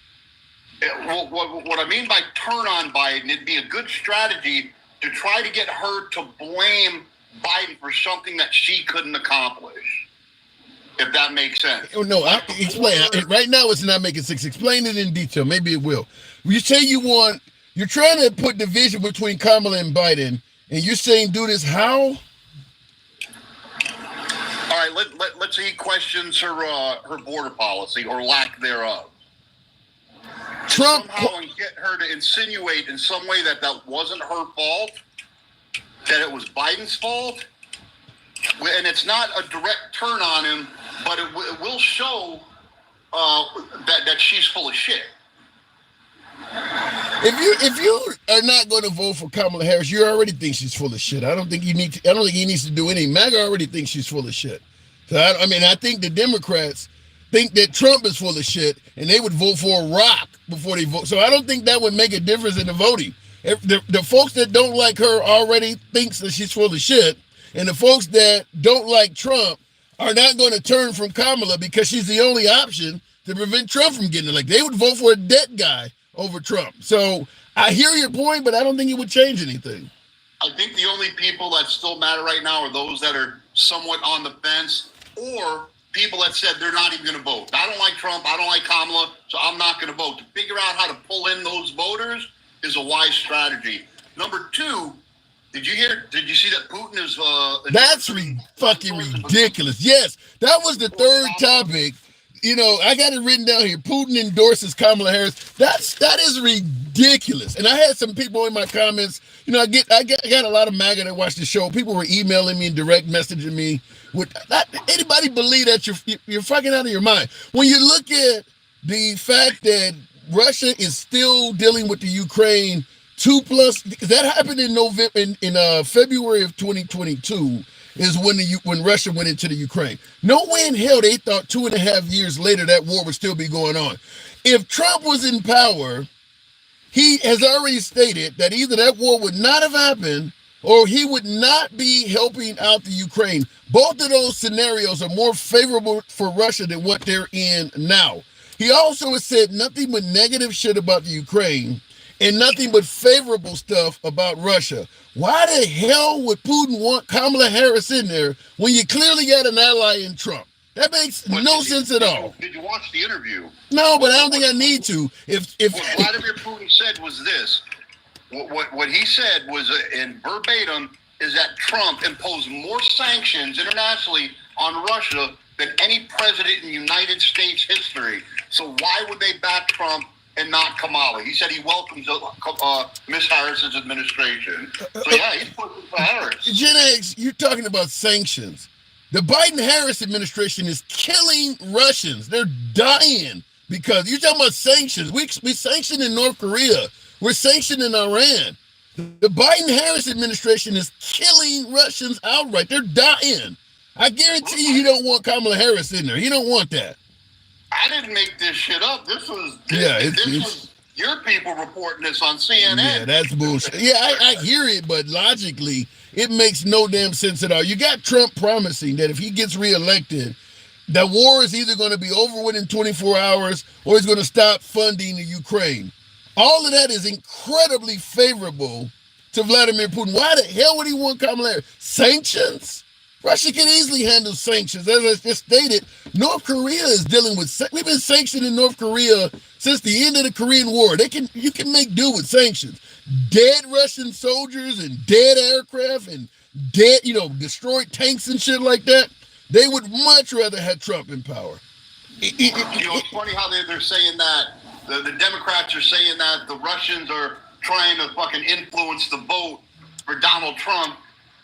Speaker 6: What I mean by turn on Biden, it'd be a good strategy to try to get her to blame Biden for something that she couldn't accomplish. If that makes sense.
Speaker 1: Oh, no, explain. Right now, it's not making sense. Explain it in detail. Maybe it will. You say you're trying to put division between Kamala and Biden, and you're saying do this how?
Speaker 6: All right, let's say he questions her border policy or lack thereof.
Speaker 1: Trump
Speaker 6: somehow and get her to insinuate in some way that wasn't her fault, that it was Biden's fault, and it's not a direct turn on him, but it will show that she's full of shit.
Speaker 1: If you are not going to vote for Kamala Harris, you already think she's full of shit. I don't think he needs to do anything. MAGA already thinks she's full of shit. So I think the Democrats think that Trump is full of shit, and they would vote for a rock before they vote. So I don't think that would make a difference in the voting. If the folks that don't like her already thinks that she's full of shit, and the folks that don't like Trump are not going to turn from Kamala because she's the only option to prevent Trump from getting elected. They would vote for a dead guy over Trump. So I hear your point, but I don't think it would change anything.
Speaker 6: I think the only people that still matter right now are those that are somewhat on the fence, or people that said they're not even going to vote. I don't like Trump. I don't like Kamala, so I'm not going to vote. To figure out how to pull in those voters is a wise strategy. Number two, did you see that Putin is...
Speaker 1: That's fucking ridiculous. Yes, that was the third topic. You know, I got it written down here. Putin endorses Kamala Harris. That is ridiculous. And I had some people in my comments. You know, I got a lot of MAGA that watch the show. People were emailing me and direct messaging me. Anybody believe that you're fucking out of your mind? When you look at the fact that Russia is still dealing with the Ukraine 2+, that happened in February of 2022. Is when Russia went into the Ukraine. No way in hell they thought 2.5 years later that war would still be going on. If Trump was in power, he has already stated that either that war would not have happened or he would not be helping out the Ukraine. Both of those scenarios are more favorable for Russia than what they're in now. He also has said nothing but negative shit about the Ukraine and nothing but favorable stuff about Russia. Why the hell would Putin want Kamala Harris in there when you clearly got an ally in Trump? That makes no sense at all.
Speaker 6: Did you watch the interview?
Speaker 1: No, but I don't think I need to.
Speaker 6: What Vladimir Putin said was this. What he said was, in verbatim, is that Trump imposed more sanctions internationally on Russia than any president in United States history. So why would they back Trump and not Kamala? He said he welcomes Miss Harris's administration. So yeah, he's pushing for Harris.
Speaker 1: Gen X, you're talking about sanctions. The Biden-Harris administration is killing Russians. They're dying because you're talking about sanctions. We sanctioned in North Korea. We're sanctioned in Iran. The Biden-Harris administration is killing Russians outright. They're dying. I guarantee you, he don't want Kamala Harris in there. He don't want that.
Speaker 6: I didn't make this shit up. This was your people reporting this on CNN.
Speaker 1: Yeah, that's bullshit. Yeah, I hear it, but logically, it makes no damn sense at all. You got Trump promising that if he gets reelected, the war is either going to be over within 24 hours or he's going to stop funding the Ukraine. All of that is incredibly favorable to Vladimir Putin. Why the hell would he want Kamala Harris? Sanctions? Russia can easily handle sanctions. As I just stated, North Korea is dealing with, we've been sanctioning North Korea since the end of the Korean War. You can make do with sanctions. Dead Russian soldiers and dead aircraft and dead, destroyed tanks and shit like that. They would much rather have Trump in power.
Speaker 6: It's funny how they're saying that. The Democrats are saying that the Russians are trying to fucking influence the vote for Donald Trump,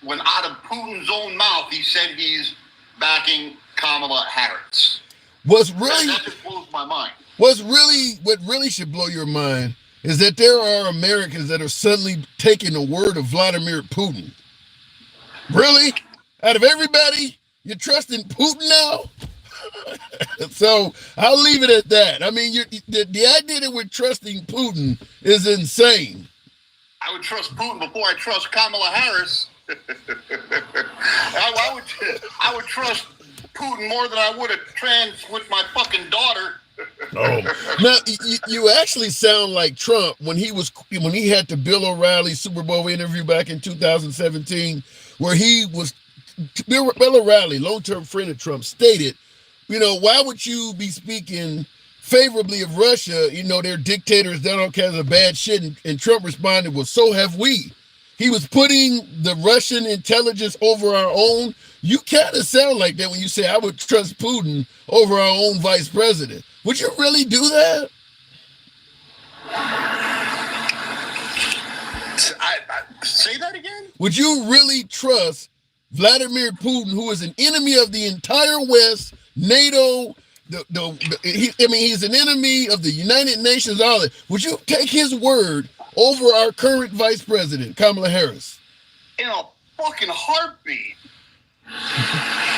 Speaker 6: when out of Putin's own mouth, he said he's backing Kamala Harris. That just blows my mind.
Speaker 1: What really should blow your mind is that there are Americans that are suddenly taking the word of Vladimir Putin. Really? Out of everybody, you're trusting Putin now? So I'll leave it at that. I mean, the idea that we're trusting Putin is insane.
Speaker 6: I would trust Putin before I trust Kamala Harris. I would trust Putin more than I would a trans with my fucking daughter.
Speaker 1: Oh. Now you actually sound like Trump when he had the Bill O'Reilly Super Bowl interview back in 2017, where Bill O'Reilly, long-term friend of Trump, stated, why would you be speaking favorably of Russia? They're dictators, done all kinds of bad shit. And Trump responded, well, so have we. He was putting the Russian intelligence over our own. You kind of sound like that when you say I would trust Putin over our own vice president. Would you really do that?
Speaker 6: Say that again?
Speaker 1: Would you really trust Vladimir Putin, who is an enemy of the entire West, NATO, he's an enemy of the United Nations, all that. Would you take his word over our current vice president, Kamala Harris?
Speaker 6: In a fucking heartbeat.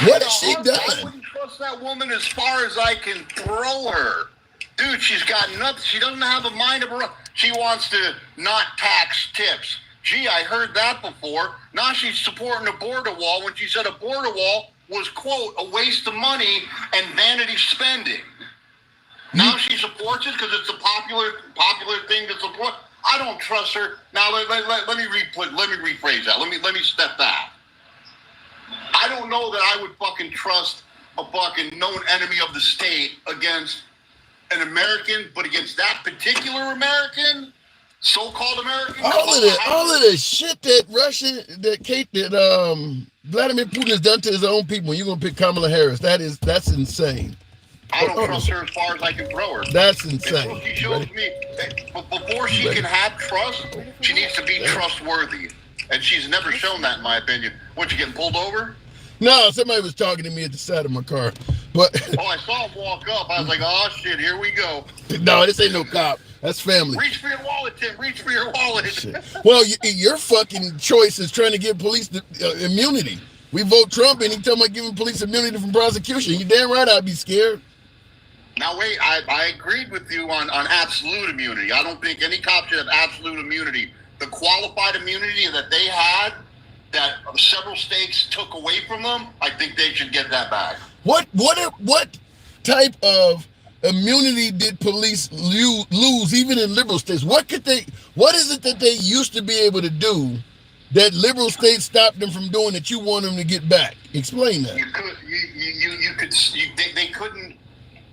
Speaker 1: What has she done?
Speaker 6: I wouldn't trust that woman as far as I can throw her. Dude, she's got nothing. She doesn't have a mind of her own. She wants to not tax tips. Gee, I heard that before. Now she's supporting a border wall when she said a border wall was, quote, a waste of money and vanity spending. Now she supports it because it's a popular thing to support. I don't trust her. Now let me rephrase that. Let me step back. I don't know that I would fucking trust a fucking known enemy of the state against an American, but against that particular American, so-called American.
Speaker 1: All of the shit that Vladimir Putin has done to his own people. You're gonna pick Kamala Harris? That's insane.
Speaker 6: I don't trust her as far as I can throw her.
Speaker 1: That's insane.
Speaker 6: Until she shows me, before she can have trust, she needs to be trustworthy. And she's never shown that, in my opinion. What, you getting pulled over?
Speaker 1: No, somebody was talking to me at the side of my car. But
Speaker 6: I saw him walk up. I was like, oh, shit, here we go.
Speaker 1: No, this ain't no cop. That's family.
Speaker 6: Reach for your wallet, Tim. Reach for your wallet.
Speaker 1: Shit. Well, your fucking choice is trying to give police immunity. We vote Trump and he talking about giving police immunity from prosecution. You damn right I'd be scared.
Speaker 6: Now, wait, I agreed with you on absolute immunity. I don't think any cop should have absolute immunity. The qualified immunity that they had, that several states took away from them, I think they should get that back.
Speaker 1: What type of immunity did police lose even in liberal states? What is it that they used to be able to do that liberal states stopped them from doing that you want them to get back? Explain that.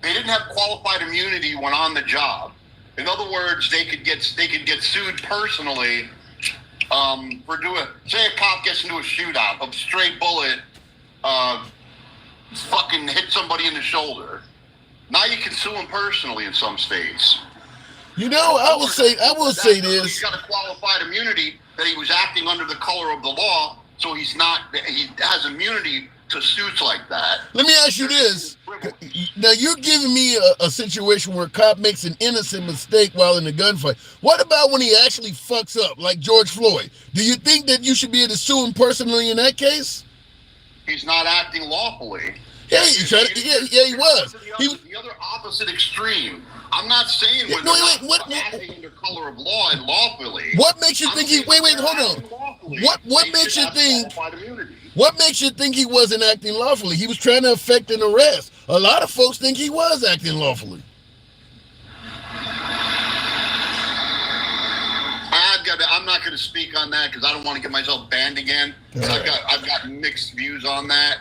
Speaker 6: They didn't have qualified immunity when on the job. In other words, they could get sued personally for doing. Say a cop gets into a shootout, a stray bullet fucking hit somebody in the shoulder. Now you can sue him personally in some states.
Speaker 1: You know, I will say this.
Speaker 6: He's got a qualified immunity that he was acting under the color of the law, so he has immunity to suits like that.
Speaker 1: Let me ask you this. Now, you're giving me a situation where a cop makes an innocent mistake while in a gunfight. What about when he actually fucks up, like George Floyd? Do you think that you should be able to sue him personally in that case?
Speaker 6: He's not acting lawfully.
Speaker 1: Yeah, he was.
Speaker 6: The other opposite extreme. I'm not saying what acting under color of law and lawfully.
Speaker 1: What makes you think he? Wait, hold on. What makes you think? What makes you think he wasn't acting lawfully? He was trying to effect an arrest. A lot of folks think he was acting lawfully.
Speaker 6: I'm not going to speak on that because I don't want to get myself banned again. Right. I've got mixed views on that.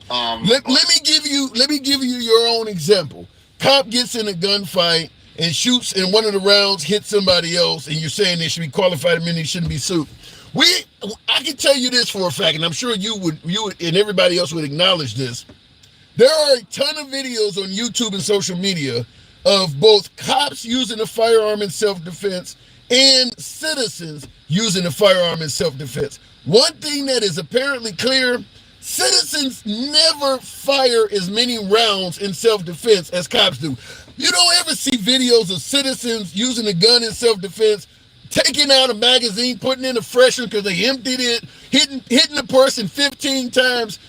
Speaker 1: Let me give you your own example. Cop gets in a gunfight and shoots, and one of the rounds hits somebody else, and you're saying they should be qualified immunity, shouldn't be sued. I can tell you this for a fact, and I'm sure you would, and everybody else would acknowledge this. There are a ton of videos on YouTube and social media of both cops using a firearm in self-defense and citizens using a firearm in self-defense. One thing that is apparently clear: citizens never fire as many rounds in self-defense as cops do. You don't ever see videos of citizens using a gun in self-defense, taking out a magazine, putting in a fresh one because they emptied it, hitting the person 15 times.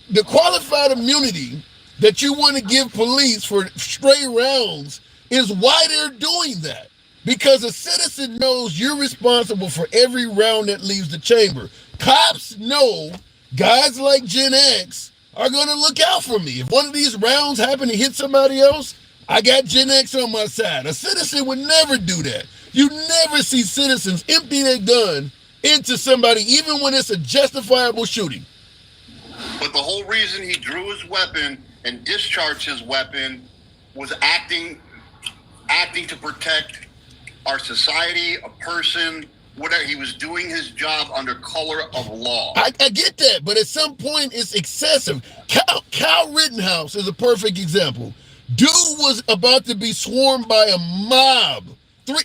Speaker 1: The qualified immunity that you want to give police for stray rounds is why they're doing that. Because a citizen knows you're responsible for every round that leaves the chamber. Cops know guys like Gen X are going to look out for me. If one of these rounds happen to hit somebody else, I got Gen X on my side. A citizen would never do that. You never see citizens empty their gun into somebody, even when it's a justifiable shooting.
Speaker 6: But the whole reason he drew his weapon and discharged his weapon was acting to protect our society, a person, whatever. He was doing his job under color of law.
Speaker 1: I get that, but at some point it's excessive. Kyle Rittenhouse is a perfect example. Dude was about to be swarmed by a mob.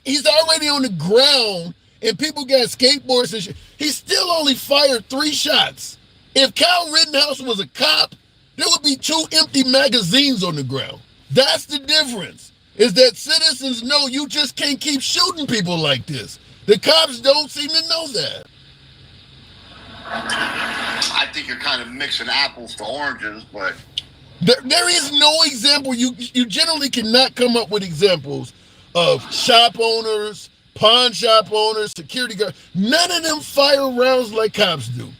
Speaker 1: He's already on the ground, and people got skateboards and shit. He still only fired 3 shots. If Kyle Rittenhouse was a cop, there would be 2 empty magazines on the ground. That's the difference. Is that citizens know you just can't keep shooting people like this. The cops don't seem to know that.
Speaker 6: I think you're kind of mixing apples to oranges, but
Speaker 1: there is no example. You generally cannot come up with examples of shop owners, pawn shop owners, security guards. None of them fire rounds like cops do.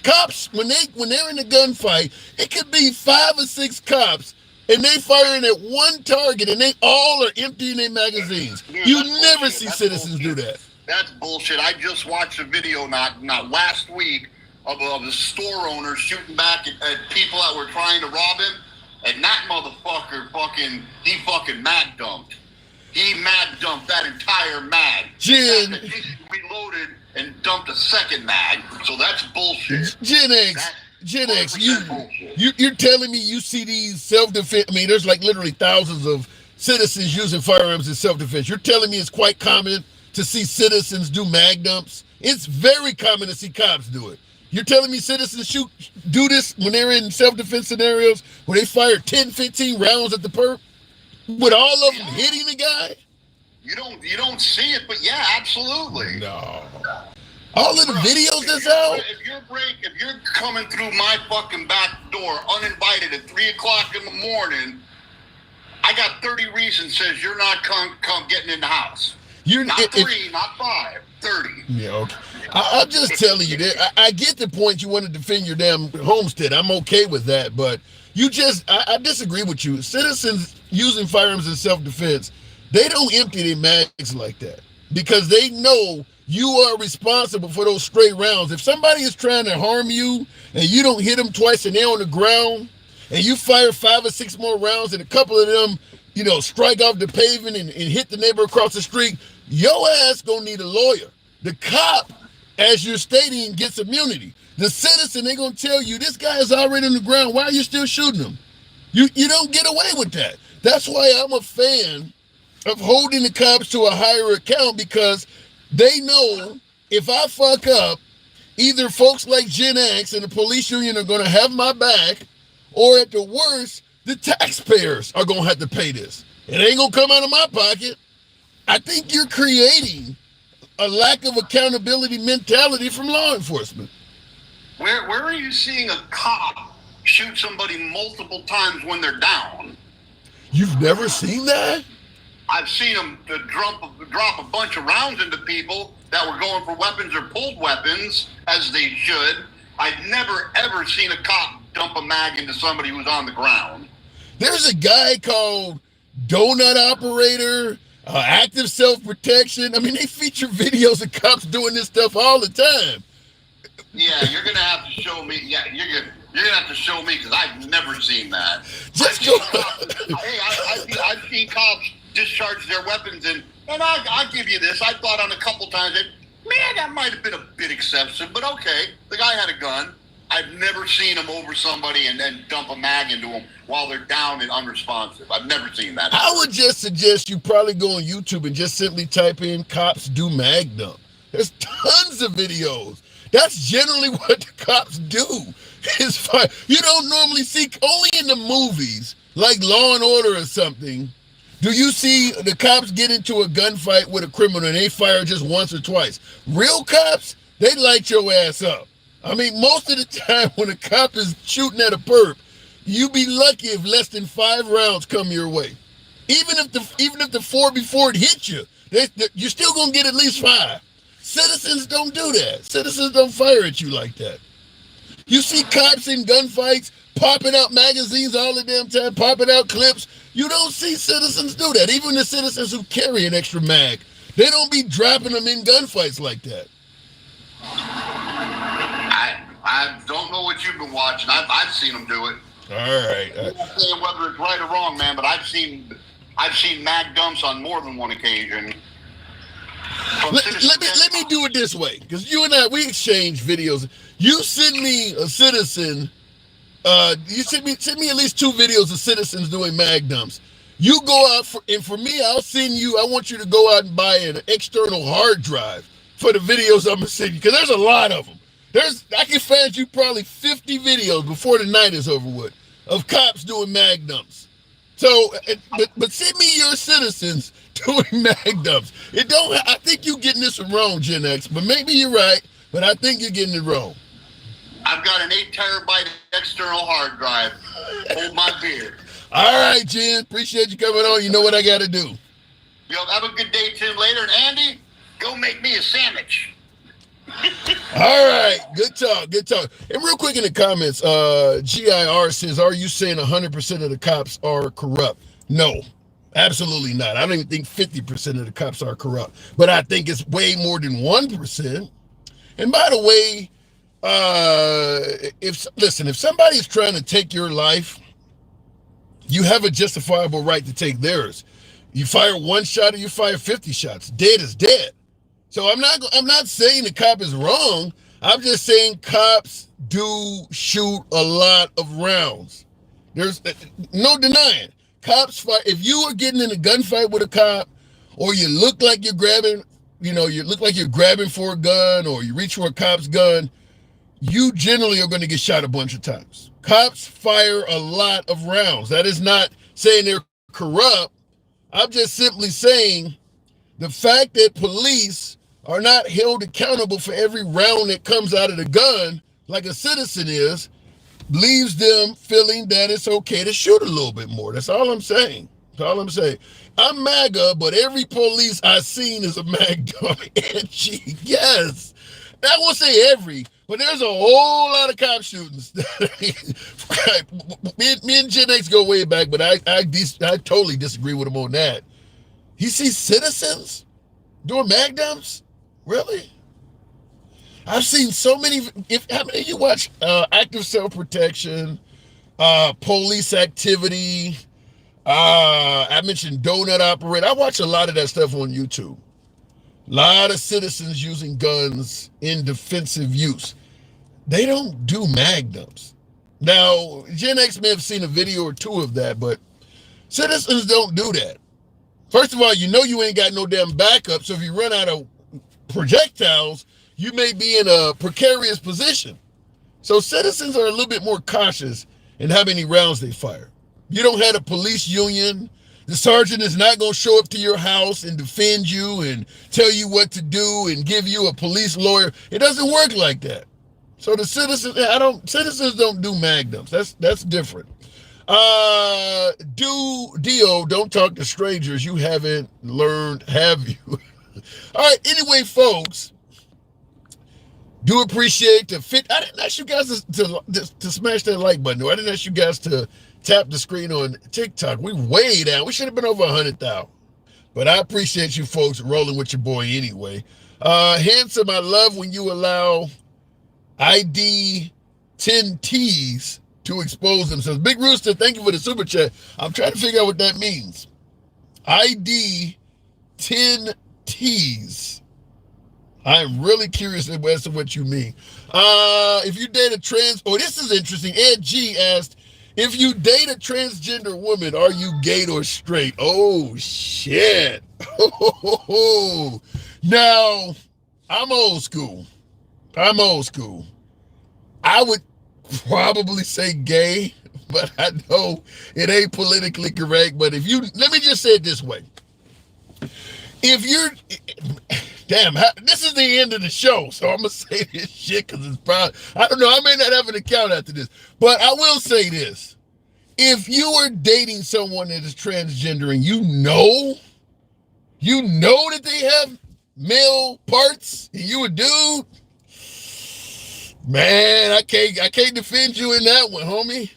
Speaker 1: Cops, when they're in a gunfight, it could be 5 or 6 cops, and they firing at one target, and they all are emptying their magazines.
Speaker 6: Dude,
Speaker 1: you never
Speaker 6: bullshit.
Speaker 1: see citizens do that.
Speaker 6: That's bullshit. I just watched a video not last week of a store owner shooting back at people that were trying to rob him, and that motherfucker fucking mag dumped. He mag dumped that entire mag.
Speaker 1: Jen,
Speaker 6: reloaded and dumped a second mag. So that's bullshit.
Speaker 1: Gen X, you're telling me you see these self-defense? I mean, there's like literally thousands of citizens using firearms in self-defense. You're telling me it's quite common to see citizens do mag dumps? It's very common to see cops do it. You're telling me citizens do this when they're in self-defense scenarios where they fire 10, 15 rounds at the perp with all of them hitting the guy?
Speaker 6: You don't see it, but yeah, absolutely.
Speaker 1: No. All of the videos that's out?
Speaker 6: If you're coming through my fucking back door uninvited at 3 o'clock in the morning, I got 30 reasons says you're not come getting in the house. Not 3, not 5, 30.
Speaker 1: Yeah, okay. I'm just telling you that I get the point. You want to defend your damn homestead. I'm okay with that, but I disagree with you. Citizens using firearms in self-defense, they don't empty their mags like that because they know you are responsible for those stray rounds. If somebody is trying to harm you and you don't hit them twice and they're on the ground and you fire 5 or 6 more rounds and a couple of them, strike off the pavement and hit the neighbor across the street, your ass gonna need a lawyer. The cop as you're stating, gets immunity. The citizen, they're going to tell you, this guy is already on the ground. Why are you still shooting him? You don't get away with that. That's why I'm a fan of holding the cops to a higher account, because they know if I fuck up, either folks like Gen X and the police union are going to have my back, or at the worst, the taxpayers are going to have to pay this. It ain't going to come out of my pocket. I think you're creating a lack of accountability mentality from law enforcement.
Speaker 6: Where are you seeing a cop shoot somebody multiple times when they're down?
Speaker 1: You've never seen that?
Speaker 6: I've seen them drop a bunch of rounds into people that were going for weapons or pulled weapons, as they should. I've never, ever seen a cop dump a mag into somebody who's on the ground.
Speaker 1: There's a guy called Donut Operator, Active Self-Protection. I mean, they feature videos of cops doing this stuff all the time.
Speaker 6: Yeah, you're going to have to show me. Yeah, you're going to have to show me, because I've never seen that.
Speaker 1: Just go.
Speaker 6: I've seen cops discharge their weapons, and I'll give you this. I thought on a couple times that, man, that might have been a bit excessive, but okay. The guy had a gun. I've never seen him over somebody and then dump a mag into them while they're down and unresponsive. I've never seen that.
Speaker 1: I would just suggest you probably go on YouTube and just simply type in cops do mag dump. There's tons of videos. That's generally what the cops do. It's fine. You don't normally see, only in the movies, like Law and Order or something, do you see the cops get into a gunfight with a criminal and they fire just once or twice. Real cops, they light your ass up. I mean, most of the time when a cop is shooting at a perp, you be lucky if less than 5 rounds come your way. Even if the 4 before it hits you, you're still gonna get at least 5. Citizens don't do that. Citizens don't fire at you like that. You see cops in gunfights popping out magazines all the damn time, popping out clips. You don't see citizens do that. Even the citizens who carry an extra mag, they don't be dropping them in gunfights like that.
Speaker 6: I don't know what you've been watching. I've seen them do it.
Speaker 1: All right.
Speaker 6: I'm not saying whether it's right or wrong, man, but I've seen mag dumps on more than one occasion.
Speaker 1: Let me do it this way, because you and I, we exchange videos. You send me a citizen. You send me at least 2 videos of citizens doing mag dumps. You go out for me, I'll send you. I want you to go out and buy an external hard drive for the videos I'm gonna send you, because there's a lot of them. I can find you probably 50 videos before the night is over with of cops doing mag dumps. So, but send me your citizens doing mag dumps. I think you're getting this wrong, Gen X, but maybe you're right, but I think you're getting it wrong.
Speaker 6: I've got an 8 terabyte external hard drive. Hold my beer.
Speaker 1: All right, Jen. Appreciate you coming on. You know what I got to do.
Speaker 6: Yo, have a good day, Tim, later. And Andy, go make me a sandwich.
Speaker 1: All right. Good talk. And real quick in the comments, GIR says, are you saying 100% of the cops are corrupt? No, absolutely not. I don't even think 50% of the cops are corrupt. But I think it's way more than 1%. And by the way, if somebody's trying to take your life, you have a justifiable right to take theirs. You fire 1 shot or you fire 50 shots. Dead is dead. So I'm not saying the cop is wrong. I'm just saying cops do shoot a lot of rounds. There's no denying. Cops fight. If you are getting in a gunfight with a cop, or you look like you're grabbing, for a gun, or you reach for a cop's gun, you generally are going to get shot a bunch of times. Cops fire a lot of rounds. That is not saying they're corrupt. I'm just simply saying the fact that police are not held accountable for every round that comes out of the gun, like a citizen is, leaves them feeling that it's okay to shoot a little bit more. That's all I'm saying. I'm MAGA, but every police I've seen is a mag dump. Yes. I won't say every, but there's a whole lot of cop shootings. me and Gen X go way back, but I totally disagree with him on that. You see citizens doing mag dumps? Really? I've seen so many. How many of you watch Active Self-Protection, Police Activity? I mentioned Donut Operator. I watch a lot of that stuff on YouTube. A lot of citizens using guns in defensive use. They don't do magnums. Now, Gen X may have seen a video or two of that, but citizens don't do that. First of all, you know you ain't got no damn backup, so if you run out of projectiles, you may be in a precarious position. So citizens are a little bit more cautious in how many rounds they fire. You don't have a police union. The sergeant is not going to show up to your house and defend you and tell you what to do and give you a police lawyer. It doesn't work like that. So the citizens don't do magnums. That's different. Don't talk to strangers you haven't learned, have you? All right, anyway, folks, do appreciate the fit. I didn't ask you guys to smash that like button. I didn't ask you guys to tap the screen on TikTok. We way down. We should have been over 100,000. But I appreciate you folks rolling with your boy anyway. Handsome, I love when you allow ID 10Ts to expose themselves. Big Rooster, thank you for the super chat. I'm trying to figure out what that means. ID 10Ts. I'm really curious as to what you mean. If you date a this is interesting. Ed G asked, if you date a transgender woman, are you gay or straight? Oh, shit. Now, I'm old school. I would probably say gay, but I know it ain't politically correct. But let me just say it this way. If you're, damn, this is the end of the show, so I'm going to say this shit because it's probably, I don't know, I may not have an account after this, but I will say this. If you are dating someone that is transgender and you know that they have male parts and you a dude, man, I can't defend you in that one, homie.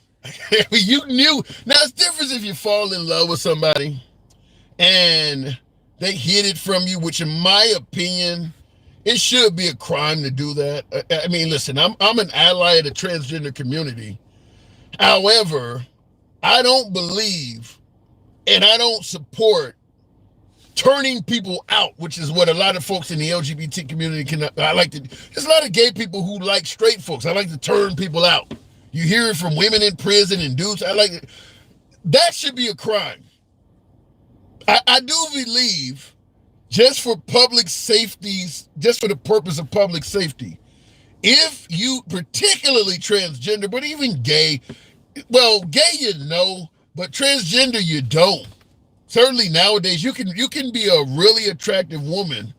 Speaker 1: You knew. Now, it's different if you fall in love with somebody and they hid it from you, which in my opinion, it should be a crime to do that. I mean, listen, I'm an ally of the transgender community. However, I don't believe and I don't support turning people out, which is what a lot of folks in the LGBT community there's a lot of gay people who like straight folks. I like to turn people out. You hear it from women in prison and dudes. That should be a crime. I do believe just for public safeties, just for the purpose of public safety, if you, particularly transgender, but even gay, well, gay but transgender you don't. Certainly nowadays you can be a really attractive woman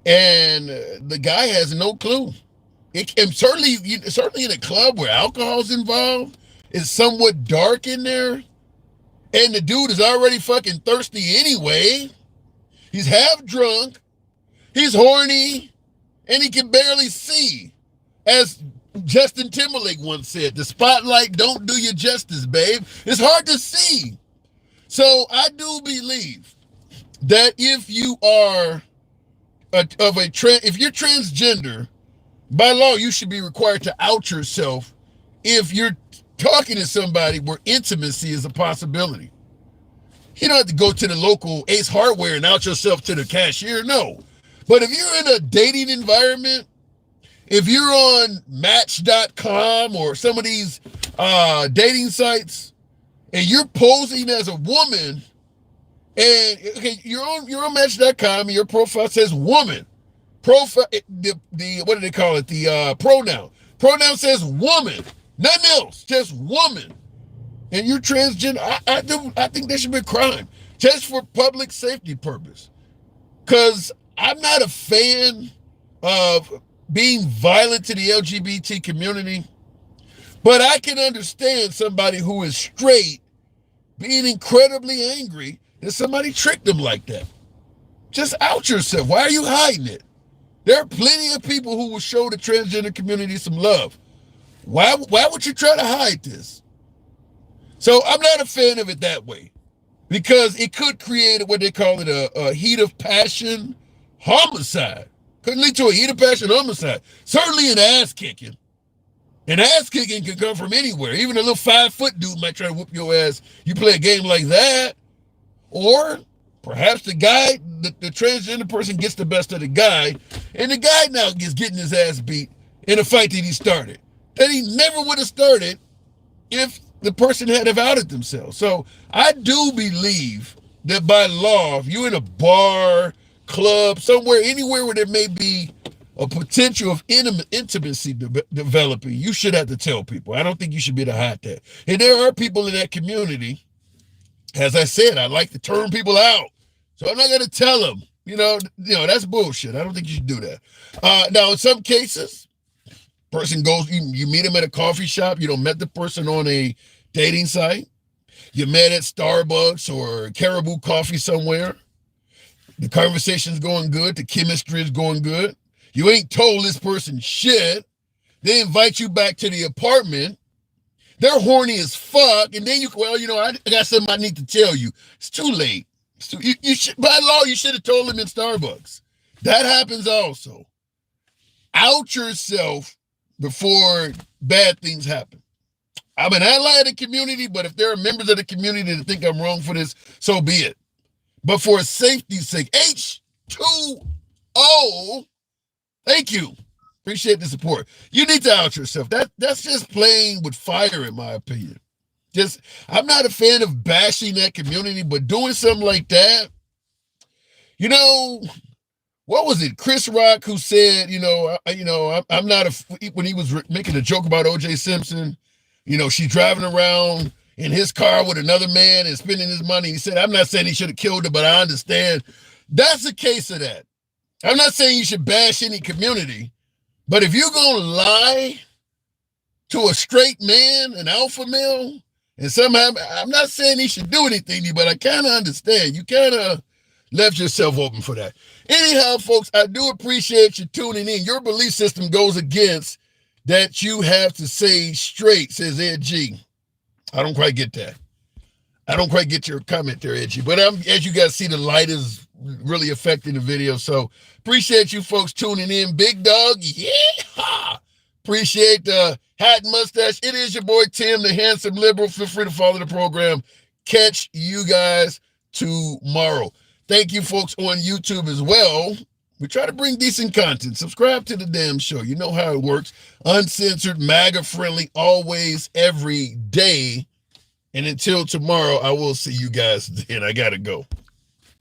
Speaker 1: and the guy has no clue. And certainly in a club where alcohol's involved, it's somewhat dark in there, and the dude is already fucking thirsty anyway. He's half drunk, he's horny, and he can barely see. As Justin Timberlake once said, the spotlight don't do you justice, babe. It's hard to see. So I do believe that if you are if you're transgender, by law, you should be required to out yourself if you're talking to somebody where intimacy is a possibility. You don't have to go to the local Ace Hardware and out yourself to the cashier, no. But if you're in a dating environment, if you're on Match.com or some of these dating sites, and you're posing as a woman, and okay, you're on Match.com, and your profile says woman. Profile what do they call it? The pronoun. Pronoun says woman. Nothing else, just woman. And you're transgender. I think that should be a crime, just for public safety purpose. Because I'm not a fan of being violent to the LGBT community, but I can understand somebody who is straight being incredibly angry that somebody tricked them like that. Just out yourself. Why are you hiding it? There are plenty of people who will show the transgender community some love. Why would you try to hide this? So I'm not a fan of it that way, because it could create what they call it a heat of passion homicide. Could lead to a heat of passion homicide. Certainly an ass kicking. And ass kicking can come from anywhere. Even a little 5-foot dude might try to whoop your ass. You play a game like that. Or Perhaps the guy, the transgender person gets the best of the guy, and the guy now is getting his ass beat in a fight that he started. That he never would have started if the person had have outed themselves. So I do believe that by law, if you're in a bar, club, somewhere, anywhere where there may be a potential of intimacy developing, you should have to tell people. I don't think you should be able to hide that. And there are people in that community, as I said, I like to turn people out. So I'm not going to tell them, that's bullshit. I don't think you should do that. Now, in some cases, person goes, you meet them at a coffee shop, met the person on a dating site, you met at Starbucks or Caribou Coffee somewhere, the conversation's going good, the chemistry is going good, you ain't told this person shit, they invite you back to the apartment, they're horny as fuck, and then I got something I need to tell you. It's too late. You should, by law, you should have told them in Starbucks. That happens also. Out yourself before bad things happen. I'm an ally of the community, but if there are members of the community that think I'm wrong for this, so be it. But for safety's sake, H2O, thank you. Appreciate the support. You need to out yourself. That's just playing with fire, in my opinion. I'm not a fan of bashing that community, but doing something like that, what was it? Chris Rock, who said, I'm not when he was making a joke about O.J. Simpson, she's driving around in his car with another man and spending his money. He said, I'm not saying he should have killed her, but I understand. That's a case of that. I'm not saying you should bash any community, but if you're going to lie to a straight man, an alpha male, and somehow, I'm not saying he should do anything to you, but I kind of understand. You kind of left yourself open for that. Anyhow, folks, I do appreciate you tuning in. Your belief system goes against that you have to say straight, says Ed G. I don't quite get that. I don't quite get your comment there, Ed G. But as you guys see, the light is really affecting the video. So appreciate you folks tuning in. Big dog, yeah. Appreciate the hat and mustache. It is your boy Tim, the handsome liberal. Feel free to follow the program. Catch you guys tomorrow. Thank you folks on YouTube as well. We try to bring decent content. Subscribe to the damn show. You know how it works. Uncensored, MAGA friendly, always, every day. And until tomorrow, I will see you guys then. I gotta go.